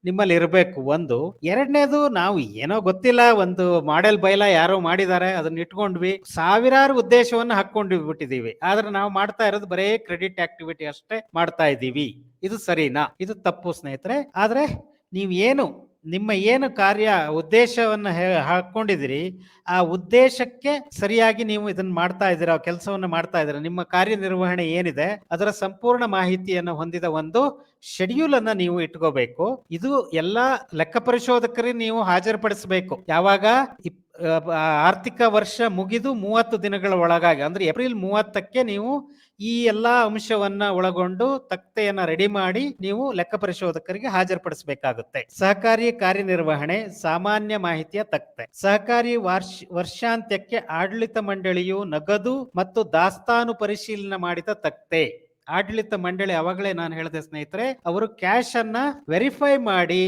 [SPEAKER 1] ನಿಮ್ಮಲ್ಲಿ ಇರಬೇಕು. ಒಂದು. ಎರಡನೇದು, ನಾವು ಏನೋ ಗೊತ್ತಿಲ್ಲ ಒಂದು ಮಾಡೆಲ್ ಬೈಲಾ ಯಾರೋ ಮಾಡಿದ್ದಾರೆ, ಅದನ್ನ ಇಟ್ಕೊಂಡ್ವಿ, ಸಾವಿರಾರು ಉದ್ದೇಶವನ್ನ ಹಾಕೊಂಡು ಬಿಟ್ಟಿದೀವಿ. ಆದ್ರೆ ನಾವು ಮಾಡ್ತಾ ಇರೋದು ಬರೇ ಕ್ರೆಡಿಟ್ ಆಕ್ಟಿವಿಟಿ ಅಷ್ಟೇ ಮಾಡ್ತಾ ಇದ್ದೀವಿ. ಇದು ಸರಿನಾ? ಇದು ತಪ್ಪು ಸ್ನೇಹಿತರೆ. ಆದ್ರೆ ನಿಮ್ಮ ಏನು ಉದ್ದೇಶವನ್ನ ಹಾಕೊಂಡಿದಿರಿ, ಆ ಉದ್ದೇಶಕ್ಕೆ ಸರಿಯಾಗಿ ನೀವು ಇದನ್ನ ಮಾಡ್ತಾ ಇದ್ದೀರಾ, ಕೆಲಸವನ್ನ ಮಾಡ್ತಾ ಇದ್ದೀರಾ, ನಿಮ್ಮ ಕಾರ್ಯನಿರ್ವಹಣೆ ಏನಿದೆ ಅದರ ಸಂಪೂರ್ಣ ಮಾಹಿತಿಯನ್ನು ಹೊಂದಿದ ಒಂದು ಶೆಡ್ಯೂಲ್ ಅನ್ನ ನೀವು ಇಟ್ಕೋಬೇಕು. ಇದು ಎಲ್ಲಾ ಲೆಕ್ಕ ಪರಿಶೋಧಕರಿಗೆ ನೀವು ಹಾಜರುಪಡಿಸಬೇಕು. ಯಾವಾಗ ಆರ್ಥಿಕ ವರ್ಷ ಮುಗಿದು 30 ದಿನಗಳ ಒಳಗಾಗಿ, ಅಂದ್ರೆ ಏಪ್ರಿಲ್ 30ಕ್ಕೆ ನೀವು ಈ ಎಲ್ಲಾ ಅಂಶವನ್ನ ಒಳಗೊಂಡು ತಕ್ತೆಯನ್ನ ರೆಡಿ ಮಾಡಿ ನೀವು ಲೆಕ್ಕ ಪರಿಶೋಧಕರಿಗೆ ಹಾಜರುಪಡಿಸಬೇಕಾಗುತ್ತೆ. ಸಹಕಾರಿ ಕಾರ್ಯನಿರ್ವಹಣೆ ಸಾಮಾನ್ಯ ಮಾಹಿತಿಯ ತಕ್ತೆ. ಸಹಕಾರಿ ವರ್ಷಾಂತ್ಯಕ್ಕೆ ಆಡಳಿತ ಮಂಡಳಿಯು ನಗದು ಮತ್ತು ದಾಸ್ತಾನು ಪರಿಶೀಲನೆ ಮಾಡಿದ ತಕ್ತೆ. ಆಡಳಿತ ಮಂಡಳಿ, ಅವಾಗಲೇ ನಾನು ಹೇಳಿದೆ ಸ್ನೇಹಿತರೆ, ಅವರು ಕ್ಯಾಶ್ ಅನ್ನ ವೆರಿಫೈ ಮಾಡಿ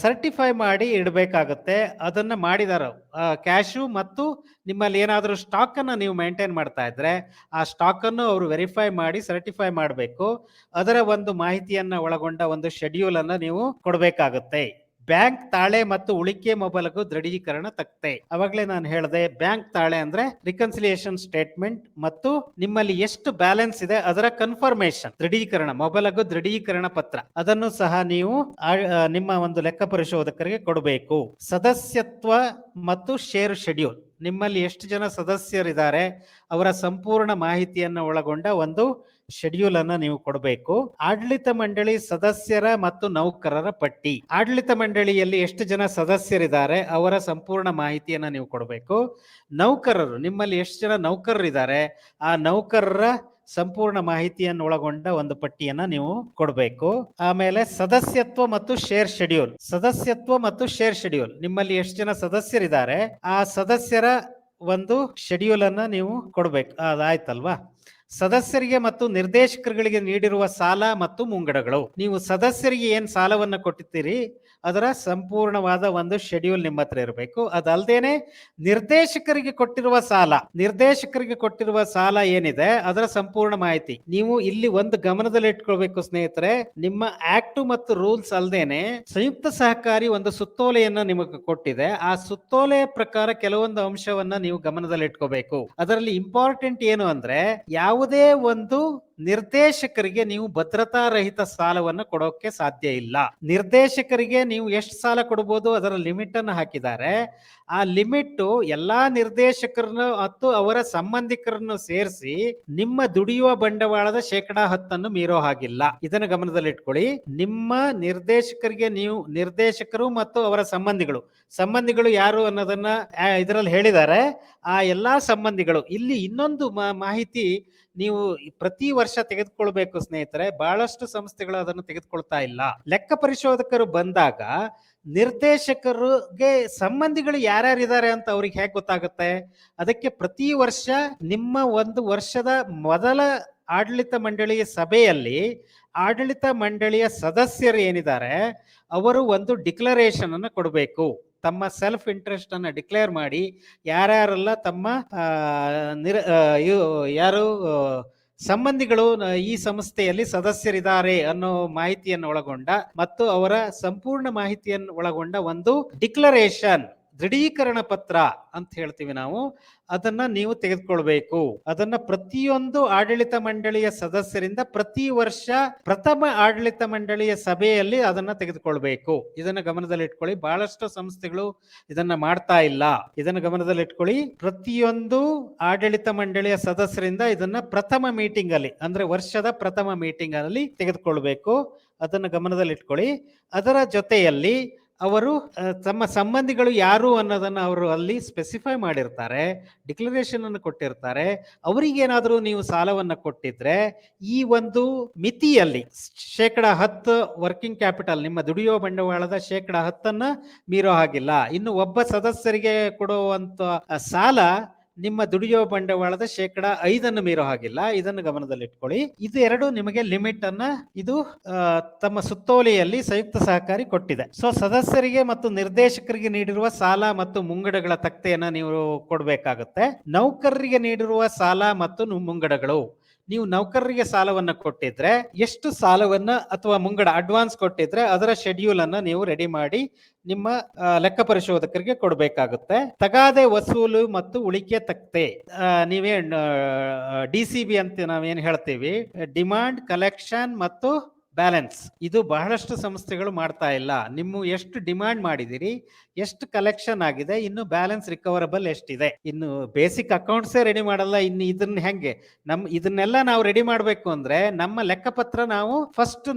[SPEAKER 1] ಸರ್ಟಿಫೈ ಮಾಡಿ ಇಡಬೇಕಾಗುತ್ತೆ. ಅದನ್ನ ಮಾಡಿದಾರ. ಕ್ಯಾಶು ಮತ್ತು ನಿಮ್ಮಲ್ಲಿ ಏನಾದರೂ ಸ್ಟಾಕ್ ಅನ್ನ ನೀವು ಮೇಂಟೈನ್ ಮಾಡ್ತಾ ಇದ್ರೆ ಆ ಸ್ಟಾಕ್ ಅನ್ನು ಅವರು ವೆರಿಫೈ ಮಾಡಿ ಸರ್ಟಿಫೈ ಮಾಡಬೇಕು. ಅದರ ಒಂದು ಮಾಹಿತಿಯನ್ನ ಒಳಗೊಂಡ ಒಂದು ಶೆಡ್ಯೂಲ್ ಅನ್ನ ನೀವು ಕೊಡಬೇಕಾಗುತ್ತೆ. ಬ್ಯಾಂಕ್ ತಾಳೆ ಮತ್ತು ಉಳಿಕೆ ಮೊಬಲಗು ದೃಢೀಕರಣ ತಕ್ತೆ. ಅವಾಗಲೇ ನಾನು ಹೇಳಿದೆ, ಬ್ಯಾಂಕ್ ತಾಳೆ ಅಂದ್ರೆ ರಿಕನ್ಸಿಲಿಯೇಷನ್ ಸ್ಟೇಟ್ಮೆಂಟ್ ಮತ್ತು ನಿಮ್ಮಲ್ಲಿ ಎಷ್ಟು ಬ್ಯಾಲೆನ್ಸ್ ಇದೆ ಅದರ ಕನ್ಫರ್ಮೇಶನ್, ಮೊಬಲಗು ದೃಢೀಕರಣ ಪತ್ರ, ಅದನ್ನು ಸಹ ನೀವು ನಿಮ್ಮ ಒಂದು ಲೆಕ್ಕ ಪರಿಶೋಧಕರಿಗೆ ಕೊಡಬೇಕು. ಸದಸ್ಯತ್ವ ಮತ್ತು ಷೇರು ಶೆಡ್ಯೂಲ್. ನಿಮ್ಮಲ್ಲಿ ಎಷ್ಟು ಜನ ಸದಸ್ಯರಿದ್ದಾರೆ ಅವರ ಸಂಪೂರ್ಣ ಮಾಹಿತಿಯನ್ನು ಒಳಗೊಂಡ ಒಂದು ಶೆಡ್ಯೂಲ್ ಅನ್ನ ನೀವು ಕೊಡಬೇಕು. ಆಡಳಿತ ಮಂಡಳಿ ಸದಸ್ಯರ ಮತ್ತು ನೌಕರರ ಪಟ್ಟಿ. ಆಡಳಿತ ಮಂಡಳಿಯಲ್ಲಿ ಎಷ್ಟು ಜನ ಸದಸ್ಯರಿದ್ದಾರೆ ಅವರ ಸಂಪೂರ್ಣ ಮಾಹಿತಿಯನ್ನ ನೀವು ಕೊಡಬೇಕು. ನೌಕರರು, ನಿಮ್ಮಲ್ಲಿ ಎಷ್ಟು ಜನ ನೌಕರರಿದ್ದಾರೆ ಆ ನೌಕರರ ಸಂಪೂರ್ಣ ಮಾಹಿತಿಯನ್ನು ಒಳಗೊಂಡ ಒಂದು ಪಟ್ಟಿಯನ್ನ ನೀವು ಕೊಡಬೇಕು. ಆಮೇಲೆ ಸದಸ್ಯತ್ವ ಮತ್ತು ಶೇರ್ ಶೆಡ್ಯೂಲ್. ನಿಮ್ಮಲ್ಲಿ ಎಷ್ಟು ಜನ ಸದಸ್ಯರಿದ್ದಾರೆ ಆ ಸದಸ್ಯರ ಒಂದು ಶೆಡ್ಯೂಲ್ ಅನ್ನ ನೀವು ಕೊಡಬೇಕು. ಅದಾಯ್ತಲ್ವಾ? ಸದಸ್ಯರಿಗೆ ಮತ್ತು ನಿರ್ದೇಶಕರುಗಳಿಗೆ ನೀಡಿರುವ ಸಾಲ ಮತ್ತು ಮುಂಗಡಗಳು. ನೀವು ಸದಸ್ಯರಿಗೆ ಏನ್ ಸಾಲವನ್ನ ಕೊಟ್ಟಿದ್ದೀರಿ ಅದರ ಸಂಪೂರ್ಣವಾದ ಒಂದು ಶೆಡ್ಯೂಲ್ ನಿಮ್ಮ ಹತ್ರ ಇರಬೇಕು. ಅದಲ್ದೇನೆ ನಿರ್ದೇಶಕರಿಗೆ ಕೊಟ್ಟಿರುವ ಸಾಲ ಏನಿದೆ ಅದರ ಸಂಪೂರ್ಣ ಮಾಹಿತಿ ನೀವು ಇಲ್ಲಿ ಒಂದು ಗಮನದಲ್ಲಿ ಇಟ್ಕೊಳ್ಬೇಕು ಸ್ನೇಹಿತರೆ. ನಿಮ್ಮ ಆಕ್ಟ್ ಮತ್ತು ರೂಲ್ಸ್ ಅಲ್ದೇನೆ ಸಂಯುಕ್ತ ಸಹಕಾರಿ ಒಂದು ಸುತ್ತೋಲೆಯನ್ನ ನಿಮಗೆ ಕೊಟ್ಟಿದೆ. ಆ ಸುತ್ತೋಲೆಯ ಪ್ರಕಾರ ಕೆಲವೊಂದು ಅಂಶವನ್ನ ನೀವು ಗಮನದಲ್ಲಿ ಇಟ್ಕೋಬೇಕು. ಅದರಲ್ಲಿ ಇಂಪಾರ್ಟೆಂಟ್ ಏನು ಅಂದ್ರೆ, ಯಾವುದೇ ಒಂದು ನಿರ್ದೇಶಕರಿಗೆ ನೀವು ಭದ್ರತಾ ರಹಿತ ಸಾಲವನ್ನು ಕೊಡೋಕೆ ಸಾಧ್ಯ ಇಲ್ಲ. ನಿರ್ದೇಶಕರಿಗೆ ನೀವು ಎಷ್ಟು ಸಾಲ ಕೊಡಬಹುದು ಅದರ ಲಿಮಿಟ್ ಅನ್ನು ಹಾಕಿದ್ದಾರೆ. ಆ ಲಿಮಿಟ್ ಎಲ್ಲಾ ನಿರ್ದೇಶಕರನ್ನು ಮತ್ತು ಅವರ ಸಂಬಂಧಿಕರನ್ನು ಸೇರಿಸಿ ನಿಮ್ಮ ದುಡಿಯುವ ಬಂಡವಾಳದ 10% ಮೀರೋ ಹಾಗಿಲ್ಲ. ಇದನ್ನು ಗಮನದಲ್ಲಿಟ್ಕೊಳ್ಳಿ. ನಿಮ್ಮ ನಿರ್ದೇಶಕರು ಮತ್ತು ಅವರ ಸಂಬಂಧಿಗಳು ಯಾರು ಅನ್ನೋದನ್ನ ಇದರಲ್ಲಿ ಹೇಳಿದ್ದಾರೆ. ಆ ಎಲ್ಲಾ ಸಂಬಂಧಿಗಳು ಇಲ್ಲಿ ಇನ್ನೊಂದು ಮಾಹಿತಿ ನೀವು ಪ್ರತಿ ವರ್ಷ ತೆಗೆದುಕೊಳ್ಬೇಕು ಸ್ನೇಹಿತರೆ. ಬಹಳಷ್ಟು ಸಂಸ್ಥೆಗಳು ಅದನ್ನು ತೆಗೆದುಕೊಳ್ತಾ ಇಲ್ಲ. ಲೆಕ್ಕ ಪರಿಶೋಧಕರು ಬಂದಾಗ ನಿರ್ದೇಶಕರಿಗೆ ಸಂಬಂಧಿಗಳು ಯಾರ್ಯಾರಿದ್ದಾರೆ ಅಂತ ಅವ್ರಿಗೆ ಹೇಗೆ ಗೊತ್ತಾಗುತ್ತೆ? ಅದಕ್ಕೆ ಪ್ರತಿ ವರ್ಷ ನಿಮ್ಮ ಒಂದು ವರ್ಷದ ಮೊದಲ ಆಡಳಿತ ಮಂಡಳಿಯ ಸಭೆಯಲ್ಲಿ ಆಡಳಿತ ಮಂಡಳಿಯ ಸದಸ್ಯರು ಏನಿದ್ದಾರೆ ಅವರು ಒಂದು ಡಿಕ್ಲರೇಷನ್ ಅನ್ನು ಕೊಡಬೇಕು. ತಮ್ಮ ಸೆಲ್ಫ್ ಇಂಟ್ರೆಸ್ಟ್ ಅನ್ನ ಡಿಕ್ಲೇರ್ ಮಾಡಿ ಯಾರ್ಯಾರೆಲ್ಲ ತಮ್ಮ ಯಾರು ಸಂಬಂಧಿಗಳು ಈ ಸಂಸ್ಥೆಯಲ್ಲಿ ಸದಸ್ಯರಿದ್ದಾರೆ ಅನ್ನೋ ಮಾಹಿತಿಯನ್ನು ಒಳಗೊಂಡ ಮತ್ತು ಅವರ ಸಂಪೂರ್ಣ ಮಾಹಿತಿಯನ್ನು ಒಳಗೊಂಡ ಒಂದು ಡಿಕ್ಲರೇಷನ್, ದೃಢೀಕರಣ ಪತ್ರ ಅಂತ ಹೇಳ್ತೀವಿ ನಾವು, ಅದನ್ನ ನೀವು ತೆಗೆದುಕೊಳ್ಬೇಕು. ಅದನ್ನ ಪ್ರತಿಯೊಂದು ಆಡಳಿತ ಮಂಡಳಿಯ ಸದಸ್ಯರಿಂದ ಪ್ರತಿ ವರ್ಷ ಪ್ರಥಮ ಆಡಳಿತ ಮಂಡಳಿಯ ಸಭೆಯಲ್ಲಿ ಅದನ್ನ ತೆಗೆದುಕೊಳ್ಬೇಕು. ಇದನ್ನ ಗಮನದಲ್ಲಿಟ್ಕೊಳ್ಳಿ. ಬಹಳಷ್ಟು ಸಂಸ್ಥೆಗಳು ಇದನ್ನ ಮಾಡ್ತಾ ಇಲ್ಲ. ಇದನ್ನ ಗಮನದಲ್ಲಿಟ್ಕೊಳ್ಳಿ. ಪ್ರತಿಯೊಂದು ಆಡಳಿತ ಮಂಡಳಿಯ ಸದಸ್ಯರಿಂದ ಇದನ್ನ ಪ್ರಥಮ ಮೀಟಿಂಗ್ ಅಲ್ಲಿ, ಅಂದ್ರೆ ವರ್ಷದ ಪ್ರಥಮ ಮೀಟಿಂಗ್ ಅಲ್ಲಿ ತೆಗೆದುಕೊಳ್ಬೇಕು. ಅದನ್ನ ಗಮನದಲ್ಲಿಟ್ಕೊಳ್ಳಿ. ಅದರ ಜೊತೆಯಲ್ಲಿ ಅವರು ತಮ್ಮ ಸಂಬಂಧಿಗಳು ಯಾರು ಅನ್ನೋದನ್ನ ಅವರು ಅಲ್ಲಿ ಸ್ಪೆಸಿಫೈ ಮಾಡಿರ್ತಾರೆ, ಡಿಕ್ಲರೇಷನ್ ಅನ್ನು ಕೊಟ್ಟಿರ್ತಾರೆ. ಅವರಿಗೇನಾದ್ರೂ ನೀವು ಸಾಲವನ್ನ ಕೊಟ್ಟಿದ್ರೆ ಈ ಒಂದು ಮಿತಿಯಲ್ಲಿ 10% ವರ್ಕಿಂಗ್ ಕ್ಯಾಪಿಟಲ್, ನಿಮ್ಮ ದುಡಿಯುವ ಬಂಡವಾಳದ 10% ಮೀರೋ ಹಾಗಿಲ್ಲ. ಇನ್ನು ಒಬ್ಬ ಸದಸ್ಯರಿಗೆ ಕೊಡುವಂತ ಸಾಲ ನಿಮ್ಮ ದುಡಿಯುವ ಬಂಡವಾಳದ 5% ಮೀರೋ ಹಾಗಿಲ್ಲ. ಇದನ್ನು ಗಮನದಲ್ಲಿಟ್ಕೊಳ್ಳಿ. ಇದು ಎರಡು ನಿಮಗೆ ಲಿಮಿಟ್ ಅನ್ನ ಇದು ತಮ್ಮ ಸುತ್ತೋಲೆಯಲ್ಲಿ ಸಂಯುಕ್ತ ಸಹಕಾರಿ ಕೊಟ್ಟಿದೆ. ಸೊ ಸದಸ್ಯರಿಗೆ ಮತ್ತು ನಿರ್ದೇಶಕರಿಗೆ ನೀಡಿರುವ ಸಾಲ ಮತ್ತು ಮುಂಗಡಗಳ ತಕ್ತೆಯನ್ನ ನೀವು ಕೊಡಬೇಕಾಗುತ್ತೆ. ನೌಕರರಿಗೆ ನೀಡಿರುವ ಸಾಲ ಮತ್ತು ಮುಂಗಡಗಳು, ನೀವು ನೌಕರರಿಗೆ ಸಾಲವನ್ನ ಕೊಟ್ಟಿದ್ರೆ ಎಷ್ಟು ಸಾಲವನ್ನ ಅಥವಾ ಮುಂಗಡ ಅಡ್ವಾನ್ಸ್ ಕೊಟ್ಟಿದ್ರೆ ಅದರ ಶೆಡ್ಯೂಲ್ ಅನ್ನ ನೀವು ರೆಡಿ ಮಾಡಿ ನಿಮ್ಮ ಲೆಕ್ಕ ಪರಿಶೋಧಕರಿಗೆ ಕೊಡಬೇಕಾಗುತ್ತೆ. ತಗಾದೆ ವಸೂಲು ಮತ್ತು ಉಳಿಕೆ ತಕ್ತೆ, ನೀವೇನ್ DCB ಅಂತ ನಾವೇನ್ ಹೇಳ್ತೀವಿ, ಡಿಮಾಂಡ್ ಕಲೆಕ್ಷನ್ ಮತ್ತು ಬ್ಯಾಲೆನ್ಸ್, ಇದು ಬಹಳಷ್ಟು ಸಂಸ್ಥೆಗಳು ಮಾಡ್ತಾ ಇಲ್ಲ. ನಿಮ್ಮ ಎಷ್ಟು ಡಿಮಾಂಡ್ ಮಾಡಿದಿರಿ, ಎಷ್ಟು ಕಲೆಕ್ಷನ್ ಆಗಿದೆ, ಇನ್ನು ಬ್ಯಾಲೆನ್ಸ್ ರಿಕವರಬಲ್ ಎಷ್ಟಿದೆ, ಇನ್ನು ಬೇಸಿಕ್ ಅಕೌಂಟ್ಸೇ ರೆಡಿ ಮಾಡಲ್ಲ. ಇನ್ನು ಇದನ್ನ ಹೆಂಗೆ ಇದನ್ನೆಲ್ಲ ನಾವು ರೆಡಿ ಮಾಡಬೇಕು ಅಂದ್ರೆ ನಮ್ಮ ಲೆಕ್ಕಪತ್ರ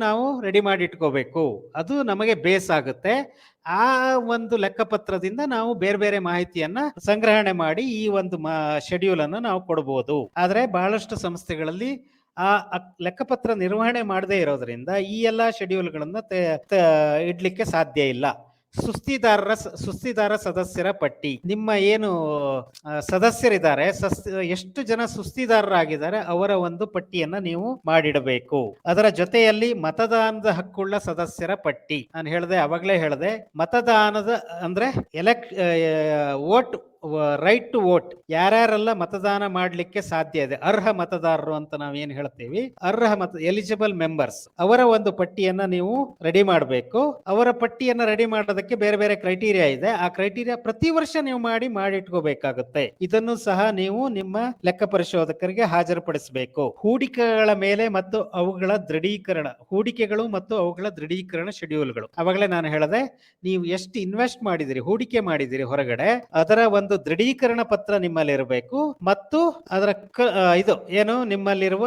[SPEAKER 1] ನಾವು ರೆಡಿ ಮಾಡಿ ಇಟ್ಕೋಬೇಕು. ಅದು ನಮಗೆ ಬೇಸ್ ಆಗುತ್ತೆ. ಆ ಒಂದು ಲೆಕ್ಕಪತ್ರದಿಂದ ನಾವು ಬೇರೆ ಬೇರೆ ಮಾಹಿತಿಯನ್ನ ಸಂಗ್ರಹಣೆ ಮಾಡಿ ಈ ಒಂದು ಶೆಡ್ಯೂಲ್ ಅನ್ನು ನಾವು ಕೊಡಬಹುದು. ಆದ್ರೆ ಬಹಳಷ್ಟು ಸಂಸ್ಥೆಗಳಲ್ಲಿ ಆ ಲೆಕ್ಕಪತ್ರ ನಿರ್ವಹಣೆ ಮಾಡದೇ ಇರೋದ್ರಿಂದ ಈ ಎಲ್ಲಾ ಶೆಡ್ಯೂಲ್ಗಳನ್ನ ಇಡ್ಲಿಕ್ಕೆ ಸಾಧ್ಯ ಇಲ್ಲ. ಸುಸ್ತಿದಾರ ಸದಸ್ಯರ ಪಟ್ಟಿ, ನಿಮ್ಮ ಏನು ಸದಸ್ಯರಿದ್ದಾರೆ, ಎಷ್ಟು ಜನ ಸುಸ್ತಿದಾರರಾಗಿದ್ದಾರೆ ಅವರ ಒಂದು ಪಟ್ಟಿಯನ್ನ ನೀವು ಮಾಡಿಡಬೇಕು. ಅದರ ಜೊತೆಯಲ್ಲಿ ಮತದಾನದ ಹಕ್ಕುಳ್ಳ ಸದಸ್ಯರ ಪಟ್ಟಿ, ನಾನು ಅವಾಗಲೇ ಹೇಳಿದೆ, ಮತದಾನದ ಅಂದ್ರೆ ವೋಟ್ ರೈಟ್ ಟು ವೋಟ್, ಯಾರ್ಯಾರೆಲ್ಲ ಮತದಾನ ಮಾಡ್ಲಿಕ್ಕೆ ಸಾಧ್ಯ ಇದೆ, ಅರ್ಹ ಮತದಾರರು ಅಂತ ನಾವೇನ್ ಹೇಳ್ತೀವಿ, ಎಲಿಜಿಬಲ್ ಮೆಂಬರ್ಸ್, ಅವರ ಒಂದು ಪಟ್ಟಿಯನ್ನ ನೀವು ರೆಡಿ ಮಾಡಬೇಕು. ಅವರ ಪಟ್ಟಿಯನ್ನ ರೆಡಿ ಮಾಡೋದಕ್ಕೆ ಬೇರೆ ಬೇರೆ ಕ್ರೈಟೀರಿಯಾ ಇದೆ. ಆ ಕ್ರೈಟೀರಿಯಾ ಪ್ರತಿ ವರ್ಷ ನೀವು ಮಾಡಿಟ್ಕೋಬೇಕಾಗುತ್ತೆ. ಇದನ್ನು ಸಹ ನೀವು ನಿಮ್ಮ ಲೆಕ್ಕ ಪರಿಶೋಧಕರಿಗೆ ಹಾಜರುಪಡಿಸಬೇಕು. ಹೂಡಿಕೆಗಳ ಮೇಲೆ ಮತ್ತು ಅವುಗಳ ದೃಢೀಕರಣ, ಹೂಡಿಕೆಗಳು ಮತ್ತು ಅವುಗಳ ದೃಢೀಕರಣ ಶೆಡ್ಯೂಲ್ಗಳು, ಅವಾಗಲೇ ನಾನು ಹೇಳಿದೆ, ನೀವು ಎಷ್ಟು ಇನ್ವೆಸ್ಟ್ ಮಾಡಿದಿರಿ, ಹೂಡಿಕೆ ಮಾಡಿದಿರಿ ಹೊರಗಡೆ, ಅದರ ಒಂದು ದೃಢೀಕರಣ ಪತ್ರ ನಿಮ್ಮಲ್ಲಿ ಇರಬೇಕು. ಮತ್ತು ಅದರ ಇದು ಏನು ನಿಮ್ಮಲ್ಲಿರುವ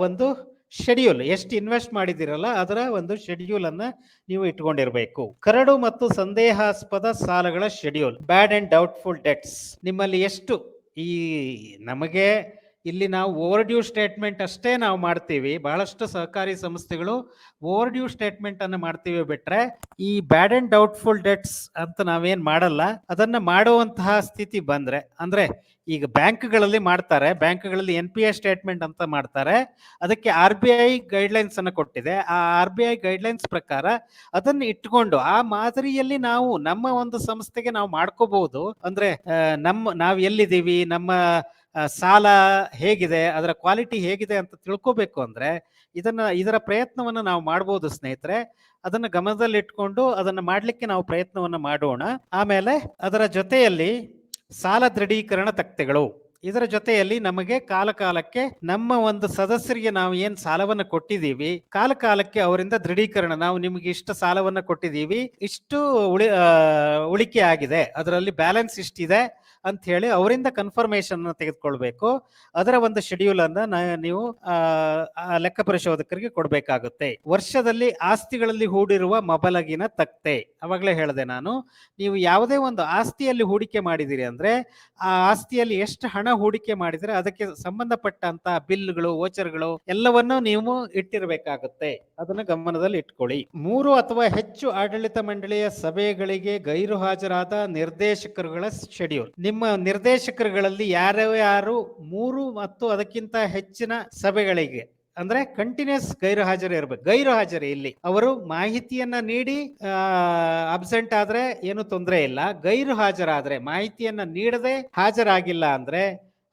[SPEAKER 1] ಒಂದು ಶೆಡ್ಯೂಲ್, ಎಷ್ಟು ಇನ್ವೆಸ್ಟ್ ಮಾಡಿದಿರಲ್ಲ ಅದರ ಒಂದು ಶೆಡ್ಯೂಲ್ ಅನ್ನ ನೀವು ಇಟ್ಕೊಂಡಿರ್ಬೇಕು. ಕರಡು ಮತ್ತು ಸಂದೇಹಾಸ್ಪದ ಸಾಲಗಳ schedule, bad and doubtful debts, ನಿಮ್ಮಲ್ಲಿ ಎಷ್ಟು ನಮಗೆ ಇಲ್ಲಿ ನಾವು ಓವರ್ ಡ್ಯೂ ಸ್ಟೇಟ್ಮೆಂಟ್ ಅಷ್ಟೇ ನಾವು ಮಾಡ್ತೀವಿ. ಬಹಳಷ್ಟು ಸಹಕಾರಿ ಸಂಸ್ಥೆಗಳು ಓವರ್ ಡ್ಯೂ ಸ್ಟೇಟ್ಮೆಂಟ್ ಅನ್ನು ಮಾಡ್ತೀವಿ ಬಿಟ್ರೆ ಈ ಬ್ಯಾಡ್ ಅಂಡ್ ಡೌಟ್ಫುಲ್ ಡೆಟ್ಸ್ ಅಂತ ನಾವೇನ್ ಮಾಡಲ್ಲ. ಅದನ್ನ ಮಾಡುವಂತಹ ಸ್ಥಿತಿ ಬಂದ್ರೆ, ಅಂದ್ರೆ ಈಗ ಬ್ಯಾಂಕ್ಗಳಲ್ಲಿ ಮಾಡ್ತಾರೆ, ಬ್ಯಾಂಕ್ಗಳಲ್ಲಿ NPA ಸ್ಟೇಟ್ಮೆಂಟ್ ಅಂತ ಮಾಡ್ತಾರೆ. ಅದಕ್ಕೆ RBI ಗೈಡ್ಲೈನ್ಸ್ ಅನ್ನು ಕೊಟ್ಟಿದೆ. ಆ RBI ಗೈಡ್ಲೈನ್ಸ್ ಪ್ರಕಾರ ಅದನ್ನು ಇಟ್ಕೊಂಡು ಆ ಮಾದರಿಯಲ್ಲಿ ನಾವು ನಮ್ಮ ಒಂದು ಸಂಸ್ಥೆಗೆ ನಾವು ಮಾಡ್ಕೋಬಹುದು. ಅಂದ್ರೆ ನಾವು ಎಲ್ಲಿದ್ದೀವಿ, ನಮ್ಮ ಸಾಲ ಹೇಗಿದೆ, ಅದರ ಕ್ವಾಲಿಟಿ ಹೇಗಿದೆ ಅಂತ ತಿಳ್ಕೋಬೇಕು ಅಂದ್ರೆ ಇದರ ಪ್ರಯತ್ನವನ್ನು ನಾವು ಮಾಡ್ಬೋದು ಸ್ನೇಹಿತರೆ. ಅದನ್ನ ಗಮನದಲ್ಲಿಟ್ಕೊಂಡು ಅದನ್ನ ಮಾಡ್ಲಿಕ್ಕೆ ನಾವು ಪ್ರಯತ್ನವನ್ನ ಮಾಡೋಣ. ಆಮೇಲೆ ಅದರ ಜೊತೆಯಲ್ಲಿ ಸಾಲ ದೃಢೀಕರಣ ತಕ್ತೆಗಳು, ಇದರ ಜೊತೆಯಲ್ಲಿ ನಮಗೆ ಕಾಲಕಾಲಕ್ಕೆ ನಮ್ಮ ಒಂದು ಸದಸ್ಯರಿಗೆ ನಾವು ಏನ್ ಸಾಲವನ್ನ ಕೊಟ್ಟಿದ್ದೀವಿ, ಕಾಲಕಾಲಕ್ಕೆ ಅವರಿಂದ ದೃಢೀಕರಣ, ನಾವು ನಿಮಗೆ ಇಷ್ಟು ಸಾಲವನ್ನ ಕೊಟ್ಟಿದ್ದೀವಿ, ಇಷ್ಟು ಉಳಿಕೆ ಆಗಿದೆ, ಅದರಲ್ಲಿ ಬ್ಯಾಲೆನ್ಸ್ ಇಷ್ಟಿದೆ ಅಂತ ಹೇಳಿ ಅವರಿಂದ ಕನ್ಫರ್ಮೇಶನ್ ತೆಗೆದುಕೊಳ್ಬೇಕು. ಅದರ ಒಂದು ಶೆಡ್ಯೂಲ್ ಅನ್ನ ನೀವು ಲೆಕ್ಕ ಪರಿಶೋಧಕರಿಗೆ ಕೊಡಬೇಕಾಗುತ್ತೆ. ವರ್ಷದಲ್ಲಿ ಆಸ್ತಿಗಳಲ್ಲಿ ಹೂಡಿರುವ ಮೊಬಲಗಿನ ತಕ್ತೆ, ಅವಾಗಲೇ ಹೇಳಿದೆ ನಾನು, ನೀವು ಯಾವುದೇ ಒಂದು ಆಸ್ತಿಯಲ್ಲಿ ಹೂಡಿಕೆ ಮಾಡಿದಿರಿ ಅಂದ್ರೆ ಆ ಆಸ್ತಿಯಲ್ಲಿ ಎಷ್ಟು ಹಣ ಹೂಡಿಕೆ ಮಾಡಿದ್ರೆ ಅದಕ್ಕೆ ಸಂಬಂಧಪಟ್ಟಂತ ಬಿಲ್ಗಳು, ವೋಚರ್ಗಳು ಎಲ್ಲವನ್ನೂ ನೀವು ಇಟ್ಟಿರಬೇಕಾಗುತ್ತೆ. ಅದನ್ನು ಗಮನದಲ್ಲಿ ಇಟ್ಕೊಳ್ಳಿ. 3 ಅಥವಾ ಹೆಚ್ಚು ಆಡಳಿತ ಮಂಡಳಿಯ ಸಭೆಗಳಿಗೆ ಗೈರು ಹಾಜರಾದ ನಿರ್ದೇಶಕರುಗಳ ಶೆಡ್ಯೂಲ್. ನಿಮ್ಮ ನಿರ್ದೇಶಕರುಗಳಲ್ಲಿ ಯಾರ್ಯಾರು 3 ಮತ್ತು ಅದಕ್ಕಿಂತ ಹೆಚ್ಚಿನ ಸಭೆಗಳಿಗೆ ಅಂದ್ರೆ ಕಂಟಿನ್ಯೂಸ್ ಗೈರು ಹಾಜರಿ ಇರಬೇಕು. ಗೈರು ಹಾಜರಿ ಇಲ್ಲಿ ಅವರು ಮಾಹಿತಿಯನ್ನ ನೀಡಿ ಅಬ್ಸೆಂಟ್ ಆದ್ರೆ ಏನು ತೊಂದರೆ ಇಲ್ಲ. ಗೈರು ಹಾಜರಾದ್ರೆ, ಮಾಹಿತಿಯನ್ನ ನೀಡದೆ ಹಾಜರಾಗಿಲ್ಲ ಅಂದ್ರೆ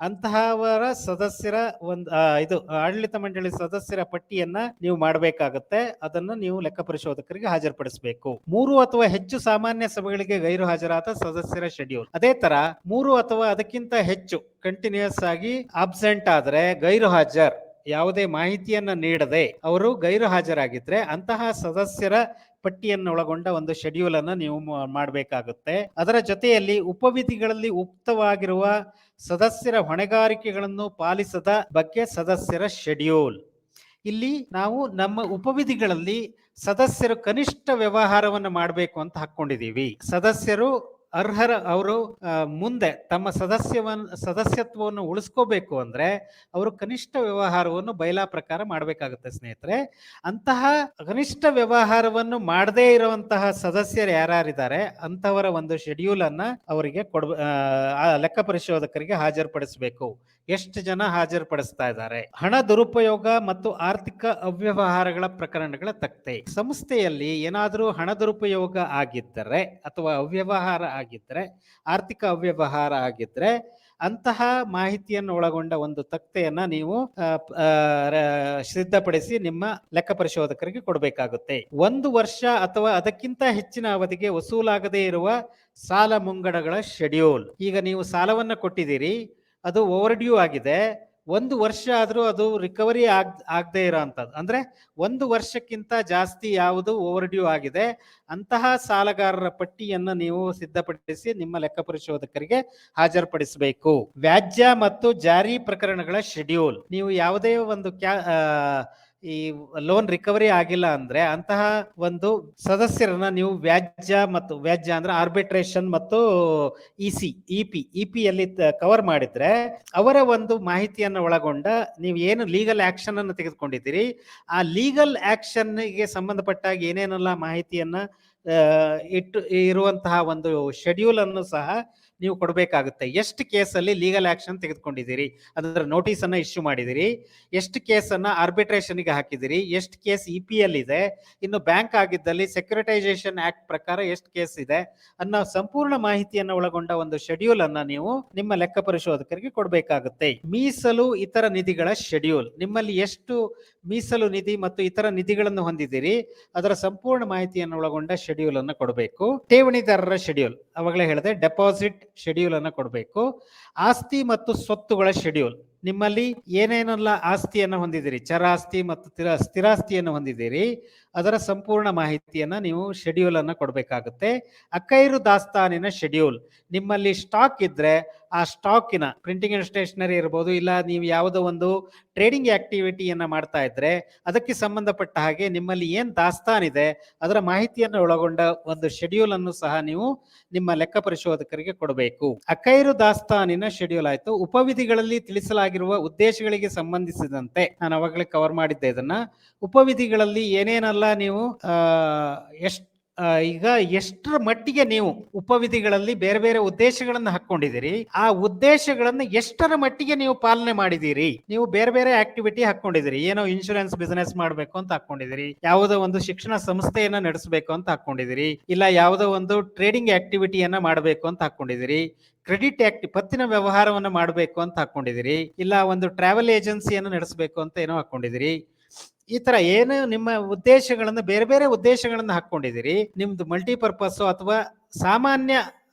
[SPEAKER 1] ಅಂತಹವರ ಸದಸ್ಯರ ಇದು ಆಡಳಿತ ಮಂಡಳಿ ಸದಸ್ಯರ ಪಟ್ಟಿಯನ್ನ ನೀವು ಮಾಡಬೇಕಾಗುತ್ತೆ. ಅದನ್ನು ನೀವು ಲೆಕ್ಕ ಪರಿಶೋಧಕರಿಗೆ ಹಾಜರುಪಡಿಸಬೇಕು. 3 ಅಥವಾ ಹೆಚ್ಚು ಸಾಮಾನ್ಯ ಸಭೆಗಳಿಗೆ ಗೈರು ಹಾಜರಾದ ಸದಸ್ಯರ ಶೆಡ್ಯೂಲ್. ಅದೇ ತರ 3 ಅಥವಾ ಅದಕ್ಕಿಂತ ಹೆಚ್ಚು ಕಂಟಿನ್ಯೂಸ್ ಆಗಿ ಅಬ್ಸೆಂಟ್ ಆದ್ರೆ, ಗೈರು ಹಾಜರ್, ಯಾವುದೇ ಮಾಹಿತಿಯನ್ನ ನೀಡದೆ ಅವರು ಗೈರು ಹಾಜರಾಗಿದ್ರೆ ಅಂತಹ ಸದಸ್ಯರ ಪಟ್ಟಿಯನ್ನು ಒಳಗೊಂಡ ಒಂದು ಶೆಡ್ಯೂಲ್ ಅನ್ನು ನೀವು ಮಾಡಬೇಕಾಗುತ್ತೆ. ಅದರ ಜೊತೆಯಲ್ಲಿ ಉಪವಿಧಿಗಳಲ್ಲಿ ಉಕ್ತವಾಗಿರುವ ಸದಸ್ಯರ ಹೊಣೆಗಾರಿಕೆಗಳನ್ನು ಪಾಲಿಸದ ಬಗ್ಗೆ ಸದಸ್ಯರ ಶೆಡ್ಯೂಲ್. ಇಲ್ಲಿ ನಾವು ನಮ್ಮ ಉಪವಿಧಿಗಳಲ್ಲಿ ಸದಸ್ಯರು ಕನಿಷ್ಠ ವ್ಯವಹಾರವನ್ನು ಮಾಡಬೇಕು ಅಂತ ಹಾಕೊಂಡಿದೀವಿ. ಸದಸ್ಯರು ಅವರು ಮುಂದೆ ತಮ್ಮ ಸದಸ್ಯತ್ವವನ್ನು ಉಳಿಸ್ಕೋಬೇಕು ಅಂದ್ರೆ ಅವರು ಕನಿಷ್ಠ ವ್ಯವಹಾರವನ್ನು ಬೈಲಾ ಪ್ರಕಾರ ಮಾಡಬೇಕಾಗುತ್ತೆ ಸ್ನೇಹಿತರೆ. ಅಂತಹ ಕನಿಷ್ಠ ವ್ಯವಹಾರವನ್ನು ಮಾಡದೇ ಇರುವಂತಹ ಸದಸ್ಯರು ಯಾರ್ಯಾರಿದ್ದಾರೆ ಅಂತವರ ಒಂದು ಶೆಡ್ಯೂಲ್ ಅನ್ನ ಅವರಿಗೆ ಲೆಕ್ಕ ಪರಿಶೋಧಕರಿಗೆ ಹಾಜರುಪಡಿಸಬೇಕು. ಎಷ್ಟು ಜನ ಹಾಜರುಪಡಿಸ್ತಾ ಇದ್ದಾರೆ. ಹಣ ದುರುಪಯೋಗ ಮತ್ತು ಆರ್ಥಿಕ ಅವ್ಯವಹಾರಗಳ ಪ್ರಕರಣಗಳ ತಕ್ತೆ. ಸಂಸ್ಥೆಯಲ್ಲಿ ಏನಾದರೂ ಹಣ ದುರುಪಯೋಗ ಆಗಿದ್ದರೆ ಅಥವಾ ಅವ್ಯವಹಾರ ಆಗಿದ್ರೆ, ಆರ್ಥಿಕ ಅವ್ಯವಹಾರ ಆಗಿದ್ರೆ ಅಂತಹ ಮಾಹಿತಿಯನ್ನು ಒಳಗೊಂಡ ಒಂದು ತಕ್ತೆಯನ್ನ ನೀವು ಸಿದ್ಧಪಡಿಸಿ ನಿಮ್ಮ ಲೆಕ್ಕ ಪರಿಶೋಧಕರಿಗೆ ಕೊಡಬೇಕಾಗುತ್ತೆ. 1 ವರ್ಷ ಅಥವಾ ಅದಕ್ಕಿಂತ ಹೆಚ್ಚಿನ ಅವಧಿಗೆ ವಸೂಲಾಗದೇ ಇರುವ ಸಾಲ ಮುಂಗಡಗಳ ಶೆಡ್ಯೂಲ್. ಈಗ ನೀವು ಸಾಲವನ್ನ ಕೊಟ್ಟಿದ್ದೀರಿ, ಅದು ಓವರ್ ಡ್ಯೂ ಆಗಿದೆ, 1 ವರ್ಷ ಆದ್ರೂ ಅದು ರಿಕವರಿ ಆಗದೆ ಇರೋ ಅಂತದ್ದು, ಅಂದ್ರೆ 1 ವರ್ಷಕ್ಕಿಂತ ಜಾಸ್ತಿ ಯಾವುದು ಓವರ್ ಡ್ಯೂ ಆಗಿದೆ ಅಂತಹ ಸಾಲಗಾರರ ಪಟ್ಟಿಯನ್ನು ನೀವು ಸಿದ್ಧಪಡಿಸಿ ನಿಮ್ಮ ಲೆಕ್ಕ ಪರಿಶೋಧಕರಿಗೆ ಹಾಜರುಪಡಿಸಬೇಕು. ವ್ಯಾಜ್ಯ ಮತ್ತು ಜಾರಿ ಪ್ರಕರಣಗಳ ಶೆಡ್ಯೂಲ್. ನೀವು ಯಾವುದೇ ಒಂದು ಈ ಲೋನ್ ರಿಕವರಿ ಆಗಿಲ್ಲ ಅಂದ್ರೆ ಅಂತಹ ಒಂದು ಸದಸ್ಯರನ್ನ ನೀವು ವ್ಯಾಜ್ಯ ಅಂದ್ರೆ ಆರ್ಬಿಟ್ರೇಷನ್ ಮತ್ತು ಇಪಿ ಯಲ್ಲಿ ಕವರ್ ಮಾಡಿದ್ರೆ ಅವರ ಒಂದು ಮಾಹಿತಿಯನ್ನು ಒಳಗೊಂಡ ನೀವು ಏನು ಲೀಗಲ್ ಆಕ್ಷನ್ ಅನ್ನು ತೆಗೆದುಕೊಂಡಿದ್ದೀರಿ ಆ ಲೀಗಲ್ ಆಕ್ಷನ್ ಗೆ ಸಂಬಂಧಪಟ್ಟಾಗ ಏನೇನೆಲ್ಲ ಮಾಹಿತಿಯನ್ನ ಇರುವಂತಹ ಒಂದು ಶೆಡ್ಯೂಲ್ ಅನ್ನು ಸಹ ನೀವು ಕೊಡಬೇಕಾಗುತ್ತೆ. ಎಷ್ಟು ಕೇಸಲ್ಲಿ ಲೀಗಲ್ ಆಕ್ಷನ್ ತೆಗೆದುಕೊಂಡಿದ್ದೀರಿ, ಅದರ ನೋಟಿಸ್ ಅನ್ನ ಇಶ್ಯೂ ಮಾಡಿದಿರಿ, ಎಷ್ಟು ಕೇಸನ್ನ ಆರ್ಬಿಟ್ರೇಷನ್ಗೆ ಹಾಕಿದಿರಿ, ಎಷ್ಟು ಕೇಸ್ EPL ಇದೆ, ಇನ್ನು ಬ್ಯಾಂಕ್ ಆಗಿದ್ದಲ್ಲಿ ಸೆಕ್ಯುರಿಟೈಸೇಷನ್ ಆಕ್ಟ್ ಪ್ರಕಾರ ಎಷ್ಟು ಕೇಸ್ ಇದೆ ಅನ್ನೋ ಸಂಪೂರ್ಣ ಮಾಹಿತಿಯನ್ನು ಒಳಗೊಂಡ ಒಂದು ಶೆಡ್ಯೂಲ್ ಅನ್ನ ನೀವು ನಿಮ್ಮ ಲೆಕ್ಕ ಪರಿಶೋಧಕರಿಗೆ ಕೊಡಬೇಕಾಗುತ್ತೆ. ಮೀಸಲು ಇತರ ನಿಧಿಗಳ ಶೆಡ್ಯೂಲ್. ನಿಮ್ಮಲ್ಲಿ ಎಷ್ಟು ಮೀಸಲು ನಿಧಿ ಮತ್ತು ಇತರ ನಿಧಿಗಳನ್ನು ಹೊಂದಿದ್ದೀರಿ ಅದರ ಸಂಪೂರ್ಣ ಮಾಹಿತಿಯನ್ನು ಒಳಗೊಂಡ ಶೆಡ್ಯೂಲ್ ಅನ್ನು ಕೊಡಬೇಕು. ಠೇವಣಿದಾರರ ಶೆಡ್ಯೂಲ್, ಅವಾಗಲೇ ಹೇಳಿದೆ, ಡೆಪಾಸಿಟ್ ಶೆಡ್ಯೂಲ್ ಅನ್ನು ಕೊಡಬೇಕು. ಆಸ್ತಿ ಮತ್ತು ಸ್ವತ್ತುಗಳ ಶೆಡ್ಯೂಲ್. ನಿಮ್ಮಲ್ಲಿ ಏನೇನೆಲ್ಲ ಆಸ್ತಿಯನ್ನು ಹೊಂದಿದ್ದೀರಿ, ಚರ ಆಸ್ತಿ ಮತ್ತು ಸ್ಥಿರಾಸ್ತಿಯನ್ನು ಹೊಂದಿದ್ದೀರಿ ಅದರ ಸಂಪೂರ್ಣ ಮಾಹಿತಿಯನ್ನ ನೀವು ಶೆಡ್ಯೂಲ್ ಅನ್ನು ಕೊಡಬೇಕಾಗುತ್ತೆ. ಅಕೈರು ದಾಸ್ತಾನಿನ ಶೆಡ್ಯೂಲ್. ನಿಮ್ಮಲ್ಲಿ ಸ್ಟಾಕ್ ಇದ್ರೆ ಆ ಸ್ಟಾಕಿನ ಪ್ರಿಂಟಿಂಗ್ ಅಂಡ್ ಸ್ಟೇಷನರಿ ಇರಬಹುದು, ಇಲ್ಲ ನೀವು ಯಾವುದೋ ಒಂದು ಟ್ರೇಡಿಂಗ್ ಆಕ್ಟಿವಿಟಿಯನ್ನ ಮಾಡ್ತಾ ಇದ್ರೆ ಅದಕ್ಕೆ ಸಂಬಂಧಪಟ್ಟ ಹಾಗೆ ನಿಮ್ಮಲ್ಲಿ ಏನ್ ದಾಸ್ತಾನಿದೆ ಅದರ ಮಾಹಿತಿಯನ್ನು ಒಳಗೊಂಡ ಒಂದು ಶೆಡ್ಯೂಲ್ ಅನ್ನು ಸಹ ನೀವು ನಿಮ್ಮ ಲೆಕ್ಕ ಪರಿಶೋಧಕರಿಗೆ ಕೊಡಬೇಕು. ಅಕೈರು ದಾಸ್ತಾನಿನ ಶೆಡ್ಯೂಲ್ ಆಯ್ತು. ಉಪವಿಧಿಗಳಲ್ಲಿ ತಿಳಿಸಲಾಗಿರುವ ಉದ್ದೇಶಗಳಿಗೆ ಸಂಬಂಧಿಸಿದಂತೆ ನಾನು ಅವಾಗಲೇ ಕವರ್ ಮಾಡಿದ್ದೆ ಇದನ್ನ. ಉಪವಿಧಿಗಳಲ್ಲಿ ಏನೇನೆಲ್ಲ ನೀವು ಈಗ ಎಷ್ಟರ ಮಟ್ಟಿಗೆ ನೀವು ಉಪವಿಧಿಗಳಲ್ಲಿ ಬೇರೆ ಬೇರೆ ಉದ್ದೇಶಗಳನ್ನು ಹಾಕೊಂಡಿದ್ದೀರಿ, ಆ ಉದ್ದೇಶಗಳನ್ನು ಎಷ್ಟರ ಮಟ್ಟಿಗೆ ನೀವು ಪಾಲನೆ ಮಾಡಿದ್ದೀರಿ. ನೀವು ಬೇರೆ ಬೇರೆ ಆಕ್ಟಿವಿಟಿ ಹಾಕೊಂಡಿದ್ದೀರಿ, ಏನೋ ಇನ್ಶೂರೆನ್ಸ್ ಬಿಸ್ನೆಸ್ ಮಾಡಬೇಕು ಅಂತ ಹಾಕೊಂಡಿದ್ದೀರಿ, ಯಾವುದೋ ಒಂದು ಶಿಕ್ಷಣ ಸಂಸ್ಥೆಯನ್ನ ನಡೆಸಬೇಕು ಅಂತ ಹಾಕೊಂಡಿದ್ದೀರಿ, ಇಲ್ಲ ಯಾವುದೋ ಒಂದು ಟ್ರೇಡಿಂಗ್ ಆಕ್ಟಿವಿಟಿಯನ್ನ ಮಾಡಬೇಕು ಅಂತ ಹಾಕೊಂಡಿದ್ದೀರಿ, ಕ್ರೆಡಿಟ್ ಪತ್ತಿನ ವ್ಯವಹಾರವನ್ನು ಮಾಡಬೇಕು ಅಂತ ಹಾಕೊಂಡಿದ್ದೀರಿ, ಇಲ್ಲ ಒಂದು ಟ್ರಾವೆಲ್ ಏಜೆನ್ಸಿಯನ್ನು ನಡೆಸಬೇಕು ಅಂತ ಏನೋ ಹಾಕೊಂಡಿದ್ದೀರಿ. ಈ ತರ ಏನು ನಿಮ್ಮ ಉದ್ದೇಶಗಳನ್ನು ಬೇರೆ ಬೇರೆ ಉದ್ದೇಶಗಳನ್ನು ಹಾಕೊಂಡಿದ್ದೀರಿ. ನಿಮ್ದು ಮಲ್ಟಿಪರ್ಪಸ್ ಅಥವಾ ಸಾಮಾನ್ಯ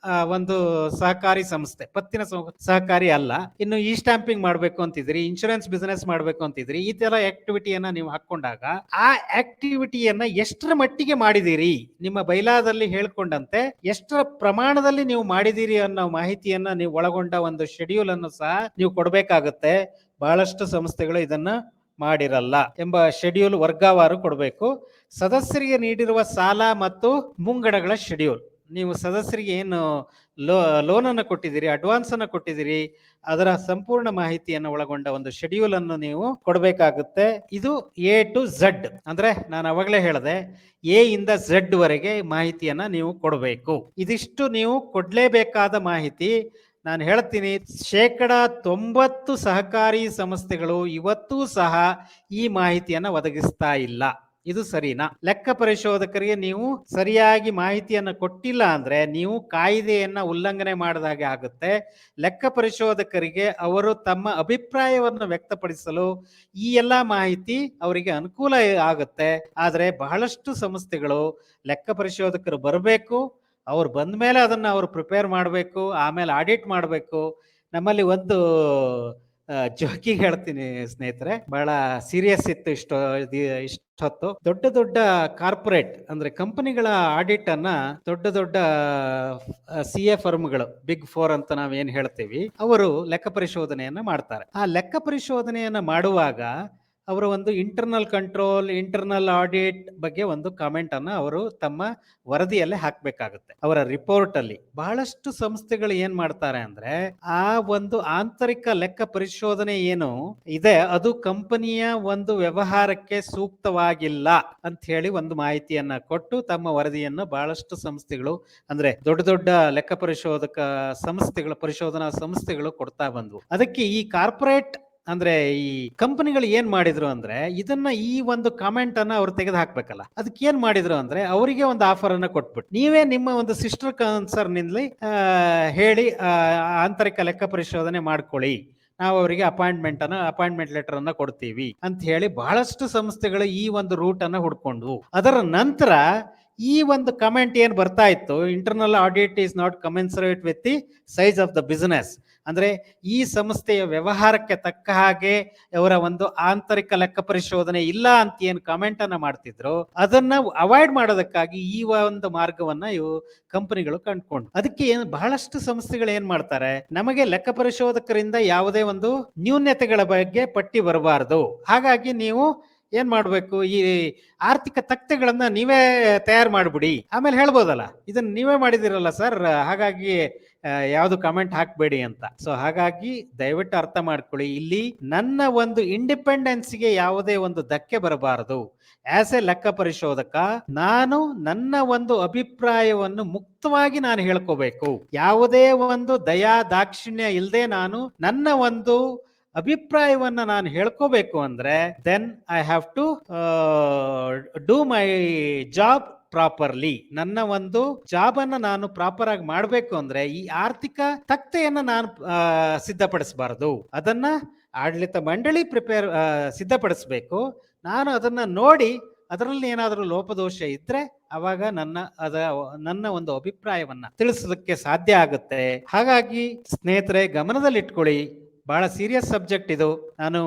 [SPEAKER 1] ಒಂದು ಸಹಕಾರಿ ಸಂಸ್ಥೆ, ಪತ್ತಿನ ಸಹಕಾರಿ ಅಲ್ಲ, ಇನ್ನು ಇ ಸ್ಟಾಂಪಿಂಗ್ ಮಾಡ್ಬೇಕು ಅಂತಿದ್ರಿ, ಇನ್ಶೂರೆನ್ಸ್ ಬಿಸ್ನೆಸ್ ಮಾಡ್ಬೇಕು ಅಂತಿದ್ರಿ, ಈ ತರ ಆಕ್ಟಿವಿಟಿಯನ್ನ ನೀವು ಹಾಕೊಂಡಾಗ ಆ ಆಕ್ಟಿವಿಟಿಯನ್ನ ಎಷ್ಟರ ಮಟ್ಟಿಗೆ ಮಾಡಿದಿರಿ, ನಿಮ್ಮ ಬೈಲಾದಲ್ಲಿ ಹೇಳ್ಕೊಂಡಂತೆ ಎಷ್ಟರ ಪ್ರಮಾಣದಲ್ಲಿ ನೀವು ಮಾಡಿದಿರಿ ಅನ್ನೋ ಮಾಹಿತಿಯನ್ನ ನೀವು ಒಳಗೊಂಡ ಒಂದು ಶೆಡ್ಯೂಲ್ ಅನ್ನು ಸಹ ನೀವು ಕೊಡಬೇಕಾಗುತ್ತೆ. ಬಹಳಷ್ಟು ಸಂಸ್ಥೆಗಳು ಇದನ್ನ ಮಾಡಿರಲ್ಲ. ಎಂಬ ಶೆಡ್ಯೂಲ್ ವರ್ಗವಾರು ಕೊಡಬೇಕು. ಸದಸ್ಯರಿಗೆ ನೀಡಿರುವ ಸಾಲ ಮತ್ತು ಮುಂಗಡಗಳ ಶೆಡ್ಯೂಲ್, ನೀವು ಸದಸ್ಯರಿಗೆ ಏನು ಲೋನ್ ಅನ್ನು ಕೊಟ್ಟಿದ್ದೀರಿ, ಅಡ್ವಾನ್ಸ್ ಅನ್ನು ಕೊಟ್ಟಿದ್ದೀರಿ, ಅದರ ಸಂಪೂರ್ಣ ಮಾಹಿತಿಯನ್ನು ಒಳಗೊಂಡ ಒಂದು ಶೆಡ್ಯೂಲ್ ಅನ್ನು ನೀವು ಕೊಡಬೇಕಾಗುತ್ತೆ. ಇದು ಎ ಟು ಝಡ್, ಅಂದ್ರೆ ನಾನು ಅವಾಗಲೇ ಹೇಳಿದೆ, ಎ ಇಂದ ಝಡ್ ವರೆಗೆ ಮಾಹಿತಿಯನ್ನ ನೀವು ಕೊಡಬೇಕು. ಇದಿಷ್ಟು ನೀವು ಕೊಡ್ಲೇಬೇಕಾದ ಮಾಹಿತಿ. ನಾನು ಹೇಳ್ತೀನಿ, 90% ಸಹಕಾರಿ ಸಂಸ್ಥೆಗಳು ಇವತ್ತೂ ಸಹ ಈ ಮಾಹಿತಿಯನ್ನ ಒದಗಿಸ್ತಾ ಇಲ್ಲ. ಇದು ಸರಿನಾ? ಲೆಕ್ಕ ಪರಿಶೋಧಕರಿಗೆ ನೀವು ಸರಿಯಾಗಿ ಮಾಹಿತಿಯನ್ನು ಕೊಟ್ಟಿಲ್ಲ ಅಂದ್ರೆ ನೀವು ಕಾಯ್ದೆಯನ್ನ ಉಲ್ಲಂಘನೆ ಮಾಡಿದಾಗೆ ಆಗುತ್ತೆ. ಲೆಕ್ಕ ಪರಿಶೋಧಕರಿಗೆ ಅವರು ತಮ್ಮ ಅಭಿಪ್ರಾಯವನ್ನು ವ್ಯಕ್ತಪಡಿಸಲು ಈ ಎಲ್ಲಾ ಮಾಹಿತಿ ಅವರಿಗೆ ಅನುಕೂಲ ಆಗುತ್ತೆ. ಆದ್ರೆ ಬಹಳಷ್ಟು ಸಂಸ್ಥೆಗಳು ಲೆಕ್ಕ ಪರಿಶೋಧಕರು ಬರಬೇಕು, ಅವ್ರು ಬಂದ ಮೇಲೆ ಅದನ್ನ ಅವ್ರು ಪ್ರಿಪೇರ್ ಮಾಡಬೇಕು, ಆಮೇಲೆ ಆಡಿಟ್ ಮಾಡಬೇಕು. ನಮ್ಮಲ್ಲಿ ಒಂದು ಜೋಕಿಗೆ ಹೇಳ್ತೀನಿ ಸ್ನೇಹಿತರೆ, ಬಹಳ ಸೀರಿಯಸ್ ಇತ್ತು ಇಷ್ಟೊತ್ತು. ದೊಡ್ಡ ದೊಡ್ಡ ಕಾರ್ಪೊರೇಟ್ ಅಂದ್ರೆ ಕಂಪನಿಗಳ ಆಡಿಟ್ ಅನ್ನ ದೊಡ್ಡ ದೊಡ್ಡ CA ಫರ್ಮ್ಗಳು, ಬಿಗ್ 4 ಅಂತ ನಾವೇನ್ ಹೇಳ್ತೀವಿ, ಅವರು ಲೆಕ್ಕ ಪರಿಶೋಧನೆಯನ್ನ ಮಾಡ್ತಾರೆ. ಆ ಲೆಕ್ಕ ಪರಿಶೋಧನೆಯನ್ನ ಮಾಡುವಾಗ ಅವರ ಒಂದು ಇಂಟರ್ನಲ್ ಕಂಟ್ರೋಲ್, ಇಂಟರ್ನಲ್ ಆಡಿಟ್ ಬಗ್ಗೆ ಒಂದು ಕಾಮೆಂಟ್ ಅನ್ನ ಅವರು ತಮ್ಮ ವರದಿಯಲ್ಲೇ ಹಾಕ್ಬೇಕಾಗುತ್ತೆ, ಅವರ ರಿಪೋರ್ಟ್ ಅಲ್ಲಿ. ಬಹಳಷ್ಟು ಸಂಸ್ಥೆಗಳು ಏನ್ ಮಾಡ್ತಾರೆ ಅಂದ್ರೆ, ಆ ಒಂದು ಆಂತರಿಕ ಲೆಕ್ಕ ಪರಿಶೋಧನೆ ಏನು ಇದೆ ಅದು ಕಂಪನಿಯ ಒಂದು ವ್ಯವಹಾರಕ್ಕೆ ಸೂಕ್ತವಾಗಿಲ್ಲ ಅಂತ ಹೇಳಿ ಒಂದು ಮಾಹಿತಿಯನ್ನ ಕೊಟ್ಟು ತಮ್ಮ ವರದಿಯನ್ನು ಬಹಳಷ್ಟು ಸಂಸ್ಥೆಗಳು, ಅಂದ್ರೆ ದೊಡ್ಡ ದೊಡ್ಡ ಲೆಕ್ಕ ಪರಿಶೋಧನಾ ಸಂಸ್ಥೆಗಳು ಕೊಡ್ತಾ ಬಂದ್ವು. ಅದಕ್ಕೆ ಈ ಕಾರ್ಪೊರೇಟ್ ಅಂದ್ರೆ ಈ ಕಂಪನಿಗಳು ಏನ್ ಮಾಡಿದ್ರು ಅಂದ್ರೆ, ಇದನ್ನ ಈ ಒಂದು ಕಾಮೆಂಟ್ ಅನ್ನ ಅವ್ರು ತೆಗೆದು ಹಾಕ್ಬೇಕಲ್ಲ, ಅದಕ್ಕೆ ಏನ್ ಮಾಡಿದ್ರು ಅಂದ್ರೆ ಅವರಿಗೆ ಒಂದು ಆಫರ್ ಅನ್ನ ಕೊಟ್ಬಿಟ್ಟು, ನೀವೇ ನಿಮ್ಮ ಒಂದು ಸಿಸ್ಟರ್ ಕನ್ಸರ್ನ್ ಇಂದ ಹೇಳಿ ಆಂತರಿಕ ಲೆಕ್ಕ ಪರಿಶೋಧನೆ ಮಾಡ್ಕೊಳ್ಳಿ, ನಾವು ಅವರಿಗೆ ಅಪಾಯಿಂಟ್ಮೆಂಟ್ ಲೆಟರ್ ಅನ್ನ ಕೊಡ್ತೀವಿ ಅಂತ ಹೇಳಿ ಬಹಳಷ್ಟು ಸಂಸ್ಥೆಗಳು ಈ ಒಂದು ರೂಟ್ ಅನ್ನ ಹುಡ್ಕೊಂಡು, ಅದರ ನಂತರ ಈ ಒಂದು ಕಮೆಂಟ್ ಏನ್ ಬರ್ತಾ ಇತ್ತು, internal audit is not commensurate with the size of the business, ಅಂದ್ರೆ ಈ ಸಂಸ್ಥೆಯ ವ್ಯವಹಾರಕ್ಕೆ ತಕ್ಕ ಹಾಗೆ ಅವರ ಒಂದು ಆಂತರಿಕ ಲೆಕ್ಕ ಪರಿಶೋಧನೆ ಇಲ್ಲ ಅಂತ ಏನು ಕಾಮೆಂಟ್ ಅನ್ನ ಮಾಡ್ತಿದ್ರು, ಅದನ್ನ ಅವಾಯ್ಡ್ ಮಾಡೋದಕ್ಕಾಗಿ ಈ ಒಂದು ಮಾರ್ಗವನ್ನ ಇವು ಕಂಪನಿಗಳು ಕಂಡುಕೊಂಡು. ಅದಕ್ಕೆ ಬಹಳಷ್ಟು ಸಂಸ್ಥೆಗಳು ಏನ್ ಮಾಡ್ತಾರೆ, ನಮಗೆ ಲೆಕ್ಕ ಪರಿಶೋಧಕರಿಂದ ಯಾವುದೇ ಒಂದು ನ್ಯೂನ್ಯತೆಗಳ ಬಗ್ಗೆ ಪಟ್ಟಿ ಬರಬಾರದು, ಹಾಗಾಗಿ ನೀವು ಏನ್ ಮಾಡ್ಬೇಕು, ಈ ಆರ್ಥಿಕ ತಕ್ತೆಗಳನ್ನ ನೀವೇ ತಯಾರು ಮಾಡ್ಬಿಡಿ, ಆಮೇಲೆ ಹೇಳ್ಬೋದಲ್ಲ ಇದನ್ನ ನೀವೇ ಮಾಡಿದಿರಲ್ಲ ಸರ್, ಹಾಗಾಗಿ ಯಾವ್ದು ಕಮೆಂಟ್ ಹಾಕ್ಬೇಡಿ ಅಂತ. ಸೊ ಹಾಗಾಗಿ ದಯವಿಟ್ಟು ಅರ್ಥ ಮಾಡ್ಕೊಳ್ಳಿ, ಇಲ್ಲಿ ನನ್ನ ಒಂದು ಇಂಡಿಪೆಂಡೆನ್ಸ್ಗೆ ಯಾವುದೇ ಒಂದು ಧಕ್ಕೆ ಬರಬಾರದು. ಆಸ್ ಎ ಲೆಕ್ಕ ಪರಿಶೋಧಕ ನಾನು ನನ್ನ ಒಂದು ಅಭಿಪ್ರಾಯವನ್ನು ಮುಕ್ತವಾಗಿ ನಾನು ಹೇಳ್ಕೋಬೇಕು, ಯಾವುದೇ ಒಂದು ದಯಾ ದಾಕ್ಷಿಣ್ಯ ಇಲ್ಲದೆ ನಾನು ನನ್ನ ಒಂದು ಅಭಿಪ್ರಾಯವನ್ನ ನಾನು ಹೇಳ್ಕೋಬೇಕು ಅಂದ್ರೆ then I have to do my job properly. ನನ್ನ ಒಂದು ಜಾಬ್ ಅನ್ನ ನಾನು ಪ್ರಾಪರ್ ಆಗಿ ಮಾಡ್ಬೇಕು ಅಂದ್ರೆ ಈ ಆರ್ಥಿಕ ತಕ್ತೆಯನ್ನ ನಾನು ಸಿದ್ಧಪಡಿಸಬಾರದು, ಅದನ್ನ ಆಡಳಿತ ಮಂಡಳಿ ಸಿದ್ಧಪಡಿಸಬೇಕು. ನಾನು ಅದನ್ನ ನೋಡಿ ಅದರಲ್ಲಿ ಏನಾದರೂ ಲೋಪದೋಷ ಇದ್ರೆ ಅವಾಗ ನನ್ನ ಒಂದು ಅಭಿಪ್ರಾಯವನ್ನ ತಿಳಿಸೋದಕ್ಕೆ ಸಾಧ್ಯ ಆಗುತ್ತೆ. ಹಾಗಾಗಿ ಸ್ನೇಹಿತರೆ ಗಮನದಲ್ಲಿಟ್ಕೊಳ್ಳಿ, ಬಹಳ ಸೀರಿಯಸ್ ಸಬ್ಜೆಕ್ಟ್ ಇದು. ನಾನು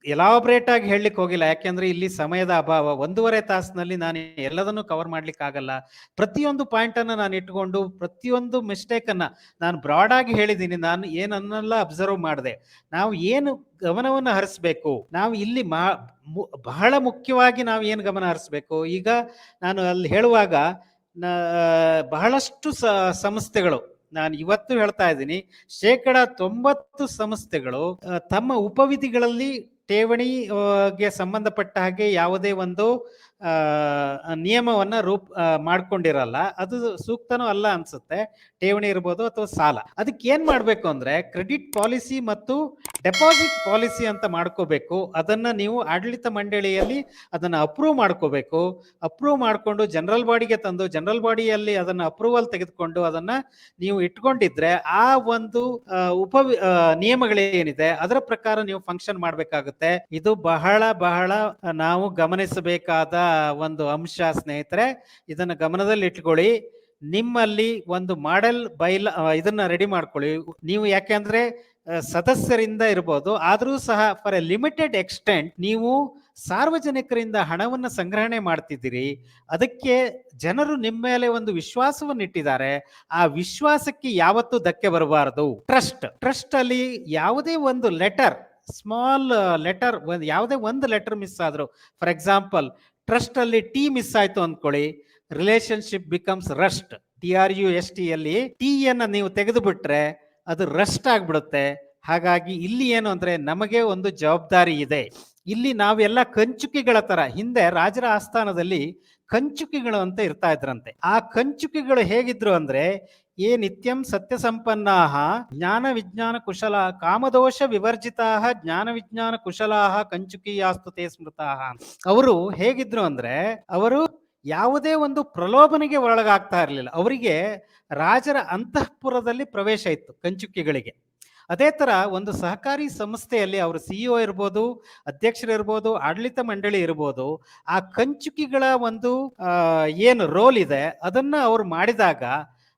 [SPEAKER 1] ಎಲಾಬ್ರೇಟ್ ಆಗಿ ಹೇಳಲಿಕ್ಕೆ ಹೋಗಿಲ್ಲ, ಯಾಕೆಂದ್ರೆ ಇಲ್ಲಿ ಸಮಯದ ಅಭಾವ. 1.5 ತಾಸಿನಲ್ಲಿ ನಾನು ಎಲ್ಲದನ್ನು ಕವರ್ ಮಾಡ್ಲಿಕ್ಕೆ ಆಗಲ್ಲ. ಪ್ರತಿಯೊಂದು ಪಾಯಿಂಟ್ ಅನ್ನ ನಾನು ಇಟ್ಕೊಂಡು ಪ್ರತಿಯೊಂದು ಮಿಸ್ಟೇಕ್ ಅನ್ನ ನಾನು ಬ್ರಾಡ್ ಆಗಿ ಹೇಳಿದ್ದೀನಿ. ನಾನು ಏನನ್ನೆಲ್ಲ ಅಬ್ಸರ್ವ್ ಮಾಡಿದೆ, ನಾವು ಏನು ಗಮನವನ್ನು ಹರಿಸ್ಬೇಕು, ನಾವು ಇಲ್ಲಿ ಬಹಳ ಮುಖ್ಯವಾಗಿ ನಾವು ಏನು ಗಮನ ಹರಿಸ್ಬೇಕು. ಈಗ ನಾನು ಅಲ್ಲಿ ಹೇಳುವಾಗ ಬಹಳಷ್ಟು ಸಂಸ್ಥೆಗಳು, ನಾನು ಇವತ್ತು ಹೇಳ್ತಾ ಇದ್ದೀನಿ, 90% ಸಂಸ್ಥೆಗಳು ತಮ್ಮ ಉಪವಿಧಿಗಳಲ್ಲಿ ಠೇವಣಿಗೆ ಸಂಬಂಧಪಟ್ಟ ಹಾಗೆ ಯಾವುದೇ ಒಂದು ನಿಯಮವನ್ನ ಮಾಡ್ಕೊಂಡಿರಲ್ಲ. ಅದು ಸೂಕ್ತನೂ ಅಲ್ಲ ಅನ್ಸುತ್ತೆ. ಠೇವಣಿ ಇರ್ಬೋದು ಅಥವಾ ಸಾಲ. ಅದಕ್ಕೆ ಏನ್ ಮಾಡ್ಬೇಕು ಅಂದ್ರೆ ಕ್ರೆಡಿಟ್ ಪಾಲಿಸಿ ಮತ್ತು ಡೆಪಾಸಿಟ್ ಪಾಲಿಸಿ ಅಂತ ಮಾಡ್ಕೋಬೇಕು. ಅದನ್ನ ನೀವು ಆಡಳಿತ ಮಂಡಳಿಯಲ್ಲಿ ಅದನ್ನ ಅಪ್ರೂವ್ ಮಾಡ್ಕೋಬೇಕು. ಅಪ್ರೂವ್ ಮಾಡ್ಕೊಂಡು ಜನರಲ್ ಬಾಡಿಗೆ ತಂದು ಜನರಲ್ ಬಾಡಿಯಲ್ಲಿ ಅದನ್ನ ಅಪ್ರೂವಲ್ ತೆಗೆದುಕೊಂಡು ಅದನ್ನ ನೀವು ಇಟ್ಕೊಂಡಿದ್ರೆ ಆ ಒಂದು ಉಪ ನಿಯಮಗಳೇನಿದೆ ಅದರ ಪ್ರಕಾರ ನೀವು ಫಂಕ್ಷನ್ ಮಾಡ್ಬೇಕಾಗುತ್ತೆ. ಇದು ಬಹಳ ಬಹಳ ನಾವು ಗಮನಿಸಬೇಕಾದ ಒಂದು ಅಂಶ ಸ್ನೇಹಿತರೆ. ಇದನ್ನ ಗಮನದಲ್ಲಿ ಇಟ್ಕೊಳ್ಳಿ. ನಿಮ್ಮಲ್ಲಿ ಒಂದು ಮಾಡೆಲ್ ಇದನ್ನ ರೆಡಿ ಮಾಡ್ಕೊಳ್ಳಿ ನೀವು. ಯಾಕೆಂದ್ರೆ ಸದಸ್ಯರಿಂದ ಇರ್ಬೋದು, ಆದ್ರೂ ಸಹ ಫಾರ್ ಎ ಲಿಮಿಟೆಡ್ ಎಕ್ಸ್ಟೆಂಟ್ ನೀವು ಸಾರ್ವಜನಿಕರಿಂದ ಹಣವನ್ನು ಸಂಗ್ರಹಣೆ ಮಾಡ್ತಿದ್ದೀರಿ. ಅದಕ್ಕೆ ಜನರು ನಿಮ್ಮ ಮೇಲೆ ಒಂದು ವಿಶ್ವಾಸವನ್ನು ಇಟ್ಟಿದ್ದಾರೆ. ಆ ವಿಶ್ವಾಸಕ್ಕೆ ಯಾವತ್ತೂ ಧಕ್ಕೆ ಬರಬಾರದು. ಟ್ರಸ್ಟ್ ಅಲ್ಲಿ ಯಾವುದೇ ಒಂದು ಲೆಟರ್, ಸ್ಮಾಲ್ ಲೆಟರ್, ಯಾವುದೇ ಒಂದು ಲೆಟರ್ ಮಿಸ್ ಆದ್ರು, ಫಾರ್ ಎಕ್ಸಾಂಪಲ್ ಟ್ರಸ್ಟ್ ಅಲ್ಲಿ ಟಿ ಮಿಸ್ ಆಯ್ತು ಅಂದ್ಕೊಳ್ಳಿ, ರಿಲೇಶನ್ಶಿಪ್ ಬಿಕಮ್ಸ್ ರಸ್ಟ್. TRUST ಅಲ್ಲಿ ಟಿ ಅನ್ನ ನೀವು ತೆಗೆದು ಬಿಟ್ರೆ ಅದು ರಸ್ಟ್ ಆಗ್ಬಿಡುತ್ತೆ. ಹಾಗಾಗಿ ಇಲ್ಲಿ ಏನು ಅಂದ್ರೆ ನಮಗೆ ಒಂದು ಜವಾಬ್ದಾರಿ ಇದೆ. ಇಲ್ಲಿ ನಾವೆಲ್ಲ ಕಂಚುಕಿಗಳ ತರ, ಹಿಂದೆ ರಾಜರ ಆಸ್ಥಾನದಲ್ಲಿ ಕಂಚುಕಿಗಳು ಅಂತ ಇರ್ತಾ ಇದ್ರಂತೆ. ಆ ಕಂಚುಕಿಗಳು ಹೇಗಿದ್ರು ಅಂದ್ರೆ ನಿತ್ಯಂ ಸತ್ಯ ಸಂಪನ್ನಾಹ ಜ್ಞಾನ ವಿಜ್ಞಾನ ಕುಶಲ ಕಾಮದೋಷ ವಿವರ್ಜಿತಾಹ ಜ್ಞಾನ ವಿಜ್ಞಾನ ಕುಶಲಾಹ ಕಂಚುಕಿಯಾಸ್ತುತೆ ಸ್ಮೃತಾಹ. ಅವರು ಹೇಗಿದ್ರು ಅಂದ್ರೆ ಅವರು ಯಾವುದೇ ಒಂದು ಪ್ರಲೋಭನೆಗೆ ಒಳಗಾಗ್ತಾ ಇರಲಿಲ್ಲ. ಅವರಿಗೆ ರಾಜರ ಅಂತಃಪುರದಲ್ಲಿ ಪ್ರವೇಶ ಇತ್ತು ಕಂಚುಕಿಗಳಿಗೆ. ಅದೇ ತರ ಒಂದು ಸಹಕಾರಿ ಸಂಸ್ಥೆಯಲ್ಲಿ ಅವರು CEO ಇರ್ಬೋದು, ಅಧ್ಯಕ್ಷರಿರ್ಬೋದು, ಆಡಳಿತ ಮಂಡಳಿ ಇರ್ಬೋದು, ಆ ಕಂಚುಕಿಗಳ ಒಂದು ಏನು ರೋಲ್ ಇದೆ ಅದನ್ನ ಅವರು ಮಾಡಿದಾಗ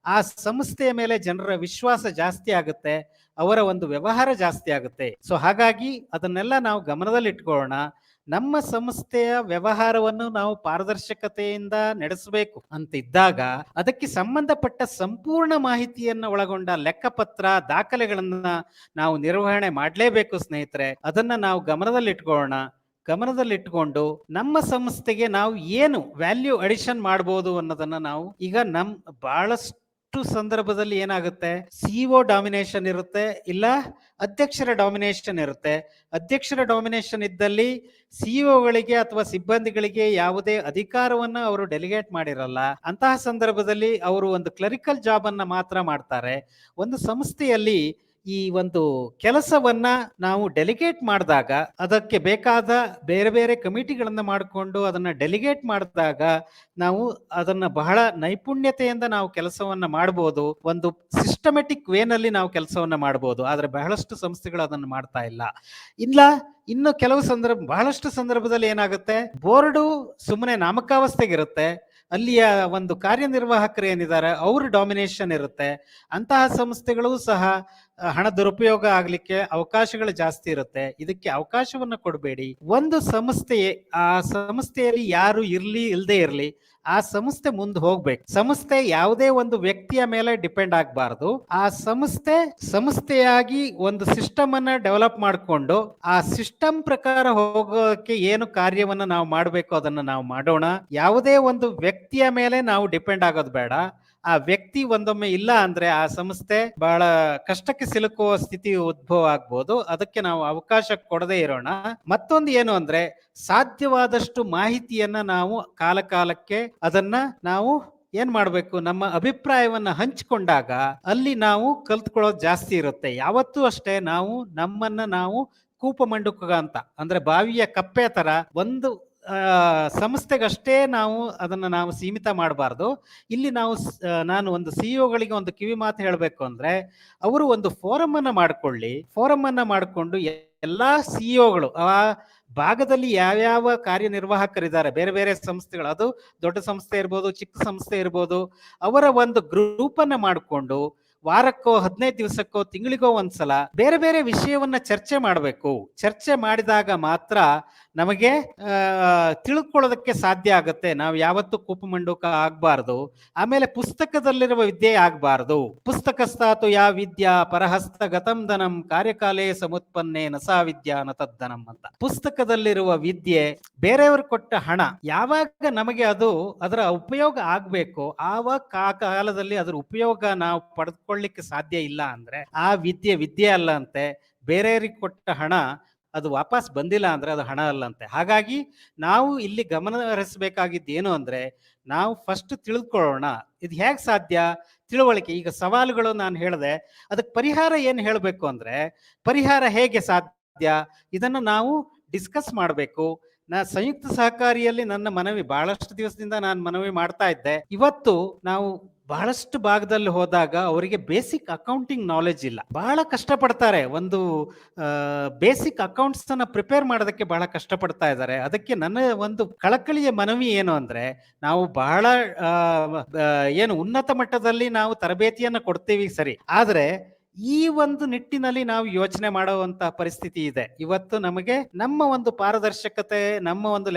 [SPEAKER 1] ಆ ಸಂಸ್ಥೆಯ ಮೇಲೆ ಜನರ ವಿಶ್ವಾಸ ಜಾಸ್ತಿ ಆಗುತ್ತೆ, ಅವರ ಒಂದು ವ್ಯವಹಾರ ಜಾಸ್ತಿ ಆಗುತ್ತೆ. ಸೊ ಹಾಗಾಗಿ ಅದನ್ನೆಲ್ಲ ನಾವು ಗಮನದಲ್ಲಿ ಇಟ್ಕೊಳ್ಳೋಣ. ನಮ್ಮ ಸಂಸ್ಥೆಯ ವ್ಯವಹಾರವನ್ನು ನಾವು ಪಾರದರ್ಶಕತೆಯಿಂದ ನಡೆಸಬೇಕು ಅಂತಿದ್ದಾಗ ಅದಕ್ಕೆ ಸಂಬಂಧಪಟ್ಟ ಸಂಪೂರ್ಣ ಮಾಹಿತಿಯನ್ನು ಒಳಗೊಂಡ ಲೆಕ್ಕಪತ್ರ, ದಾಖಲೆಗಳನ್ನ ನಾವು ನಿರ್ವಹಣೆ ಮಾಡಲೇಬೇಕು ಸ್ನೇಹಿತರೆ. ಅದನ್ನ ನಾವು ಗಮನದಲ್ಲಿಟ್ಕೊಳ್ಳೋಣ. ಗಮನದಲ್ಲಿಟ್ಟುಕೊಂಡು ನಮ್ಮ ಸಂಸ್ಥೆಗೆ ನಾವು ಏನು ವ್ಯಾಲ್ಯೂ ಅಡಿಷನ್ ಮಾಡಬಹುದು ಅನ್ನೋದನ್ನ ನಾವು ಈಗ ಬಹಳಷ್ಟು ಸಂದರ್ಭದಲ್ಲಿ ಏನಾಗುತ್ತೆ, CEO ಡಾಮಿನೇಷನ್ ಇರುತ್ತೆ, ಇಲ್ಲ ಅಧ್ಯಕ್ಷರ ಡಾಮಿನೇಷನ್ ಇರುತ್ತೆ. ಅಧ್ಯಕ್ಷರ ಡಾಮಿನೇಷನ್ ಇದ್ದಲ್ಲಿ CEOಗಳಿಗೆ ಅಥವಾ ಸಿಬ್ಬಂದಿಗಳಿಗೆ ಯಾವುದೇ ಅಧಿಕಾರವನ್ನ ಅವರು ಡೆಲಿಗೇಟ್ ಮಾಡಿರಲ್ಲ. ಅಂತಹ ಸಂದರ್ಭದಲ್ಲಿ ಅವರು ಒಂದು ಕ್ಲರಿಕಲ್ ಜಾಬ್ ಅನ್ನ ಮಾತ್ರ ಮಾಡ್ತಾರೆ. ಒಂದು ಸಂಸ್ಥೆಯಲ್ಲಿ ಈ ಒಂದು ಕೆಲಸವನ್ನ ನಾವು ಡೆಲಿಗೇಟ್ ಮಾಡಿದಾಗ ಅದಕ್ಕೆ ಬೇಕಾದ ಬೇರೆ ಬೇರೆ ಕಮಿಟಿಗಳನ್ನ ಮಾಡಿಕೊಂಡು ಅದನ್ನ ಡೆಲಿಗೇಟ್ ಮಾಡಿದಾಗ ನಾವು ಅದನ್ನ ಬಹಳ ನೈಪುಣ್ಯತೆಯಿಂದ ನಾವು ಕೆಲಸವನ್ನ ಮಾಡಬಹುದು. ಒಂದು ಸಿಸ್ಟಮೆಟಿಕ್ ವೇನಲ್ಲಿ ನಾವು ಕೆಲಸವನ್ನ ಮಾಡಬಹುದು. ಆದ್ರೆ ಬಹಳಷ್ಟು ಸಂಸ್ಥೆಗಳು ಅದನ್ನು ಮಾಡ್ತಾ ಇಲ್ಲ. ಇನ್ನು ಕೆಲವು ಬಹಳಷ್ಟು ಸಂದರ್ಭದಲ್ಲಿ ಏನಾಗುತ್ತೆ, ಬೋರ್ಡು ಸುಮ್ಮನೆ ನಾಮಕಾವಸ್ಥೆಗಿರುತ್ತೆ. ಅಲ್ಲಿಯ ಒಂದು ಕಾರ್ಯನಿರ್ವಾಹಕರು ಏನಿದ್ದಾರೆ ಅವ್ರ ಡಾಮಿನೇಷನ್ ಇರುತ್ತೆ. ಅಂತಹ ಸಂಸ್ಥೆಗಳು ಸಹ ಹಣ ದುರುಪಯೋಗ ಆಗ್ಲಿಕ್ಕೆ ಅವಕಾಶಗಳು ಜಾಸ್ತಿ ಇರುತ್ತೆ. ಇದಕ್ಕೆ ಅವಕಾಶವನ್ನ ಕೊಡಬೇಡಿ. ಒಂದು ಆ ಸಂಸ್ಥೆಯಲ್ಲಿ ಯಾರು ಇರ್ಲಿ ಇಲ್ಲದೆ ಇರ್ಲಿ, ಆ ಸಂಸ್ಥೆ ಮುಂದೆ ಹೋಗ್ಬೇಕು. ಸಂಸ್ಥೆ ಯಾವುದೇ ಒಂದು ವ್ಯಕ್ತಿಯ ಮೇಲೆ ಡಿಪೆಂಡ್ ಆಗಬಾರದು. ಆ ಸಂಸ್ಥೆಯಾಗಿ ಒಂದು ಸಿಸ್ಟಮ್ ಅನ್ನ ಡೆವಲಪ್ ಮಾಡಿಕೊಂಡು ಆ ಸಿಸ್ಟಮ್ ಪ್ರಕಾರ ಹೋಗೋಕೆ ಏನು ಕಾರ್ಯವನ್ನ ನಾವು ಮಾಡಬೇಕು ಅದನ್ನ ನಾವು ಮಾಡೋಣ. ಯಾವುದೇ ಒಂದು ವ್ಯಕ್ತಿಯ ಮೇಲೆ ನಾವು ಡಿಪೆಂಡ್ ಆಗೋದು ಬೇಡ. ಆ ವ್ಯಕ್ತಿ ಒಂದೊಮ್ಮೆ ಇಲ್ಲ ಅಂದ್ರೆ ಆ ಸಂಸ್ಥೆ ಬಹಳ ಕಷ್ಟಕ್ಕೆ ಸಿಲುಕುವ ಸ್ಥಿತಿ ಉದ್ಭವ ಆಗ್ಬೋದು. ಅದಕ್ಕೆ ನಾವು ಅವಕಾಶ ಕೊಡದೇ ಇರೋಣ. ಮತ್ತೊಂದು ಏನು ಅಂದ್ರೆ ಸಾಧ್ಯವಾದಷ್ಟು ಮಾಹಿತಿಯನ್ನ ನಾವು ಕಾಲಕ್ಕೆ ಅದನ್ನ ನಾವು ಏನ್ ಮಾಡ್ಬೇಕು, ನಮ್ಮ ಅಭಿಪ್ರಾಯವನ್ನ ಹಂಚಿಕೊಂಡಾಗ ಅಲ್ಲಿ ನಾವು ಕಲ್ತ್ಕೊಳ್ಳೋದು ಜಾಸ್ತಿ ಇರುತ್ತೆ. ಯಾವತ್ತೂ ಅಷ್ಟೇ ನಾವು ನಮ್ಮನ್ನ ನಾವು ಕೂಪಮಂಡುಕ ಅಂತ ಅಂದ್ರೆ ಬಾವಿಯ ಕಪ್ಪೆ ತರ ಒಂದು ಸಂಸ್ಥೆಗಷ್ಟೇ ನಾವು ಸೀಮಿತ ಮಾಡಬಾರ್ದು. ಇಲ್ಲಿ ನಾನು ಒಂದು CEOಗಳಿಗೆ ಒಂದು ಕಿವಿ ಮಾತು ಹೇಳಬೇಕು ಅಂದ್ರೆ ಅವರು ಒಂದು ಫೋರಮ್ ಅನ್ನ ಮಾಡಿಕೊಂಡು ಎಲ್ಲಾ CEOಗಳು ಆ ಭಾಗದಲ್ಲಿ ಯಾವ್ಯಾವ ಕಾರ್ಯನಿರ್ವಾಹಕರಿದ್ದಾರೆ, ಬೇರೆ ಬೇರೆ ಸಂಸ್ಥೆಗಳು, ಅದು ದೊಡ್ಡ ಸಂಸ್ಥೆ ಇರ್ಬೋದು, ಚಿಕ್ಕ ಸಂಸ್ಥೆ ಇರ್ಬೋದು, ಅವರ ಒಂದು ಗ್ರೂಪ್ ಅನ್ನ ಮಾಡಿಕೊಂಡು ವಾರಕ್ಕೋ 15 ದಿವಸಕ್ಕೋ ತಿಂಗಳಿಗೋ ಒಂದ್ಸಲ ಬೇರೆ ಬೇರೆ ವಿಷಯವನ್ನ ಚರ್ಚೆ ಮಾಡಬೇಕು. ಚರ್ಚೆ ಮಾಡಿದಾಗ ಮಾತ್ರ ನಮಗೆ ತಿಳ್ಕೊಳ್ಳೋದಕ್ಕೆ ಸಾಧ್ಯ ಆಗುತ್ತೆ. ನಾವು ಯಾವತ್ತೂ ಕೂಪಮಂಡುಕ ಆಗ್ಬಾರ್ದು. ಆಮೇಲೆ ಪುಸ್ತಕದಲ್ಲಿರುವ ವಿದ್ಯೆ ಆಗ್ಬಾರ್ದು. ಪುಸ್ತಕಸ್ಥಾತು ಯಾ ವಿದ್ಯಾ ಪರಹಸ್ತಗತಂ ಧನಂ ಕಾರ್ಯಕಾಲೇ ಸಮುತ್ಪನ್ನೇ ನಸಾ ವಿದ್ಯಾ ನ ತದ್ದನಂ ಅಂತ. ಪುಸ್ತಕದಲ್ಲಿರುವ ವಿದ್ಯೆ, ಬೇರೆಯವರು ಕೊಟ್ಟ ಹಣ ಯಾವಾಗ ನಮಗೆ ಅದರ ಉಪಯೋಗ ಆಗ್ಬೇಕು ಆವಾಗ ಆ ಕಾಲದಲ್ಲಿ ಅದರ ಉಪಯೋಗ ನಾವು ಪಡೆದುಕೊಳ್ಳಿಕ್ಕೆ ಸಾಧ್ಯ ಇಲ್ಲ ಅಂದ್ರೆ ಆ ವಿದ್ಯೆ ಅಲ್ಲ ಅಂತೆ. ಬೇರೆಯವರಿಗೆ ಕೊಟ್ಟ ಹಣ ಅದು ವಾಪಸ್ ಬಂದಿಲ್ಲ ಅಂದ್ರೆ ಅದು ಹಣ ಅಲ್ಲಂತೆ. ಹಾಗಾಗಿ ನಾವು ಇಲ್ಲಿ ಗಮನ ಹರಿಸಬೇಕಾಗಿದ್ದು ಏನು ಅಂದ್ರೆ, ನಾವು ಫಸ್ಟ್ ತಿಳಿದುಕೊಳ್ಳೋಣ. ಇದು ಹೇಗೆ ಸಾಧ್ಯ? ತಿಳುವಳಿಕೆ. ಈಗ ಸವಾಲುಗಳು ನಾನು ಹೇಳಿದೆ, ಅದಕ್ಕೆ ಪರಿಹಾರ ಏನು ಹೇಳಬೇಕು ಅಂದ್ರೆ, ಪರಿಹಾರ ಹೇಗೆ ಸಾಧ್ಯ? ಇದನ್ನು ನಾವು ಡಿಸ್ಕಸ್ ಮಾಡಬೇಕು. ಸಂಯುಕ್ತ ಸಹಕಾರಿಯಲ್ಲಿ ನನ್ನ ಮನವಿ ಬಹಳಷ್ಟು ದಿವಸದಿಂದ ನಾನು ಮನವಿ ಮಾಡ್ತಾ ಇದ್ದೆ. ಇವತ್ತು ನಾವು ಬಹಳಷ್ಟು ಭಾಗದಲ್ಲಿ ಹೋದಾಗ ಅವರಿಗೆ ಬೇಸಿಕ್ ಅಕೌಂಟಿಂಗ್ ನಾಲೆಜ್ ಇಲ್ಲ. ಬಹಳ ಕಷ್ಟಪಡ್ತಾರೆ. ಒಂದು ಬೇಸಿಕ್ ಅಕೌಂಟ್ಸ್ ಅನ್ನ ಪ್ರಿಪೇರ್ ಮಾಡೋದಕ್ಕೆ ಬಹಳ ಕಷ್ಟಪಡ್ತಾ ಇದ್ದಾರೆ. ಅದಕ್ಕೆ ನನ್ನ ಒಂದು ಕಳಕಳಿಯ ಮನವಿ ಏನು ಅಂದ್ರೆ, ನಾವು ಬಹಳ ಆ, ಆ, ಏನು ಉನ್ನತ ಮಟ್ಟದಲ್ಲಿ ನಾವು ತರಬೇತಿಯನ್ನ ಕೊಡ್ತೀವಿ ಸರಿ, ಆದ್ರೆ ಈ ಒಂದು ನಿಟ್ಟಿನಲ್ಲಿ ನಾವು ಯೋಚನೆ ಮಾಡುವಂತ ಪರಿಸ್ಥಿತಿ ಇದೆ. ಇವತ್ತು ನಮಗೆ ನಮ್ಮ ಒಂದು ಪಾರದರ್ಶಕತೆ, ನಮ್ಮ ಒಂದು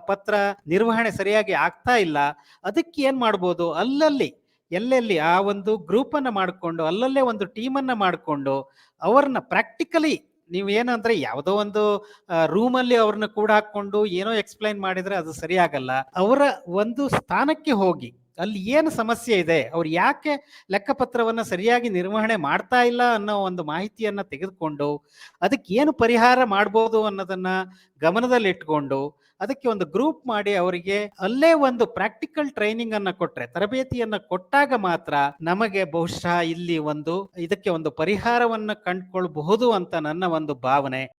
[SPEAKER 1] ಪತ್ರ ನಿರ್ವಹಣೆ ಸರಿಯಾಗಿ ಆಗ್ತಾ ಇಲ್ಲ. ಅದಕ್ಕೆ ಏನ್ ಮಾಡ್ಬೋದು, ಅಲ್ಲಲ್ಲಿ ಎಲ್ಲೆಲ್ಲಿ ಆ ಒಂದು ಗ್ರೂಪ್ ಅನ್ನ ಮಾಡಿಕೊಂಡು, ಅಲ್ಲಲ್ಲೇ ಒಂದು ಟೀಮ್ ಅನ್ನ ಮಾಡಿಕೊಂಡು, ಅವ್ರನ್ನ ಪ್ರಾಕ್ಟಿಕಲಿ, ನೀವು ಏನಂದ್ರೆ ಯಾವುದೋ ಒಂದು ರೂಮ್ ಅಲ್ಲಿ ಅವ್ರನ್ನ ಕೂಡ ಹಾಕೊಂಡು ಏನೋ ಎಕ್ಸ್ಪ್ಲೈನ್ ಮಾಡಿದ್ರೆ ಅದು ಸರಿಯಾಗಲ್ಲ. ಅವರ ಒಂದು ಸ್ಥಾನಕ್ಕೆ ಹೋಗಿ ಅಲ್ಲಿ ಏನು ಸಮಸ್ಯೆ ಇದೆ, ಅವ್ರು ಯಾಕೆ ಲೆಕ್ಕಪತ್ರವನ್ನ ಸರಿಯಾಗಿ ನಿರ್ವಹಣೆ ಮಾಡ್ತಾ ಇಲ್ಲ ಅನ್ನೋ ಒಂದು ಮಾಹಿತಿಯನ್ನ ತೆಗೆದುಕೊಂಡು, ಅದಕ್ಕೆ ಏನು ಪರಿಹಾರ ಮಾಡ್ಬೋದು ಅನ್ನೋದನ್ನ ಗಮನದಲ್ಲಿಟ್ಕೊಂಡು, ಅದಕ್ಕೆ ಒಂದು ಗ್ರೂಪ್ ಮಾಡಿ ಅವರಿಗೆ ಅಲ್ಲೇ ಒಂದು ಪ್ರಾಕ್ಟಿಕಲ್ ಟ್ರೈನಿಂಗ್ ಅನ್ನ ಕೊಟ್ರೆ, ತರಬೇತಿಯನ್ನ ಕೊಟ್ಟಾಗ ಮಾತ್ರ ನಮಗೆ ಬಹುಶಃ ಇಲ್ಲಿ ಇದಕ್ಕೆ ಒಂದು ಪರಿಹಾರವನ್ನ ಕಂಡುಕೊಳ್ಬಹುದು ಅಂತ ನನ್ನ ಒಂದು ಭಾವನೆ.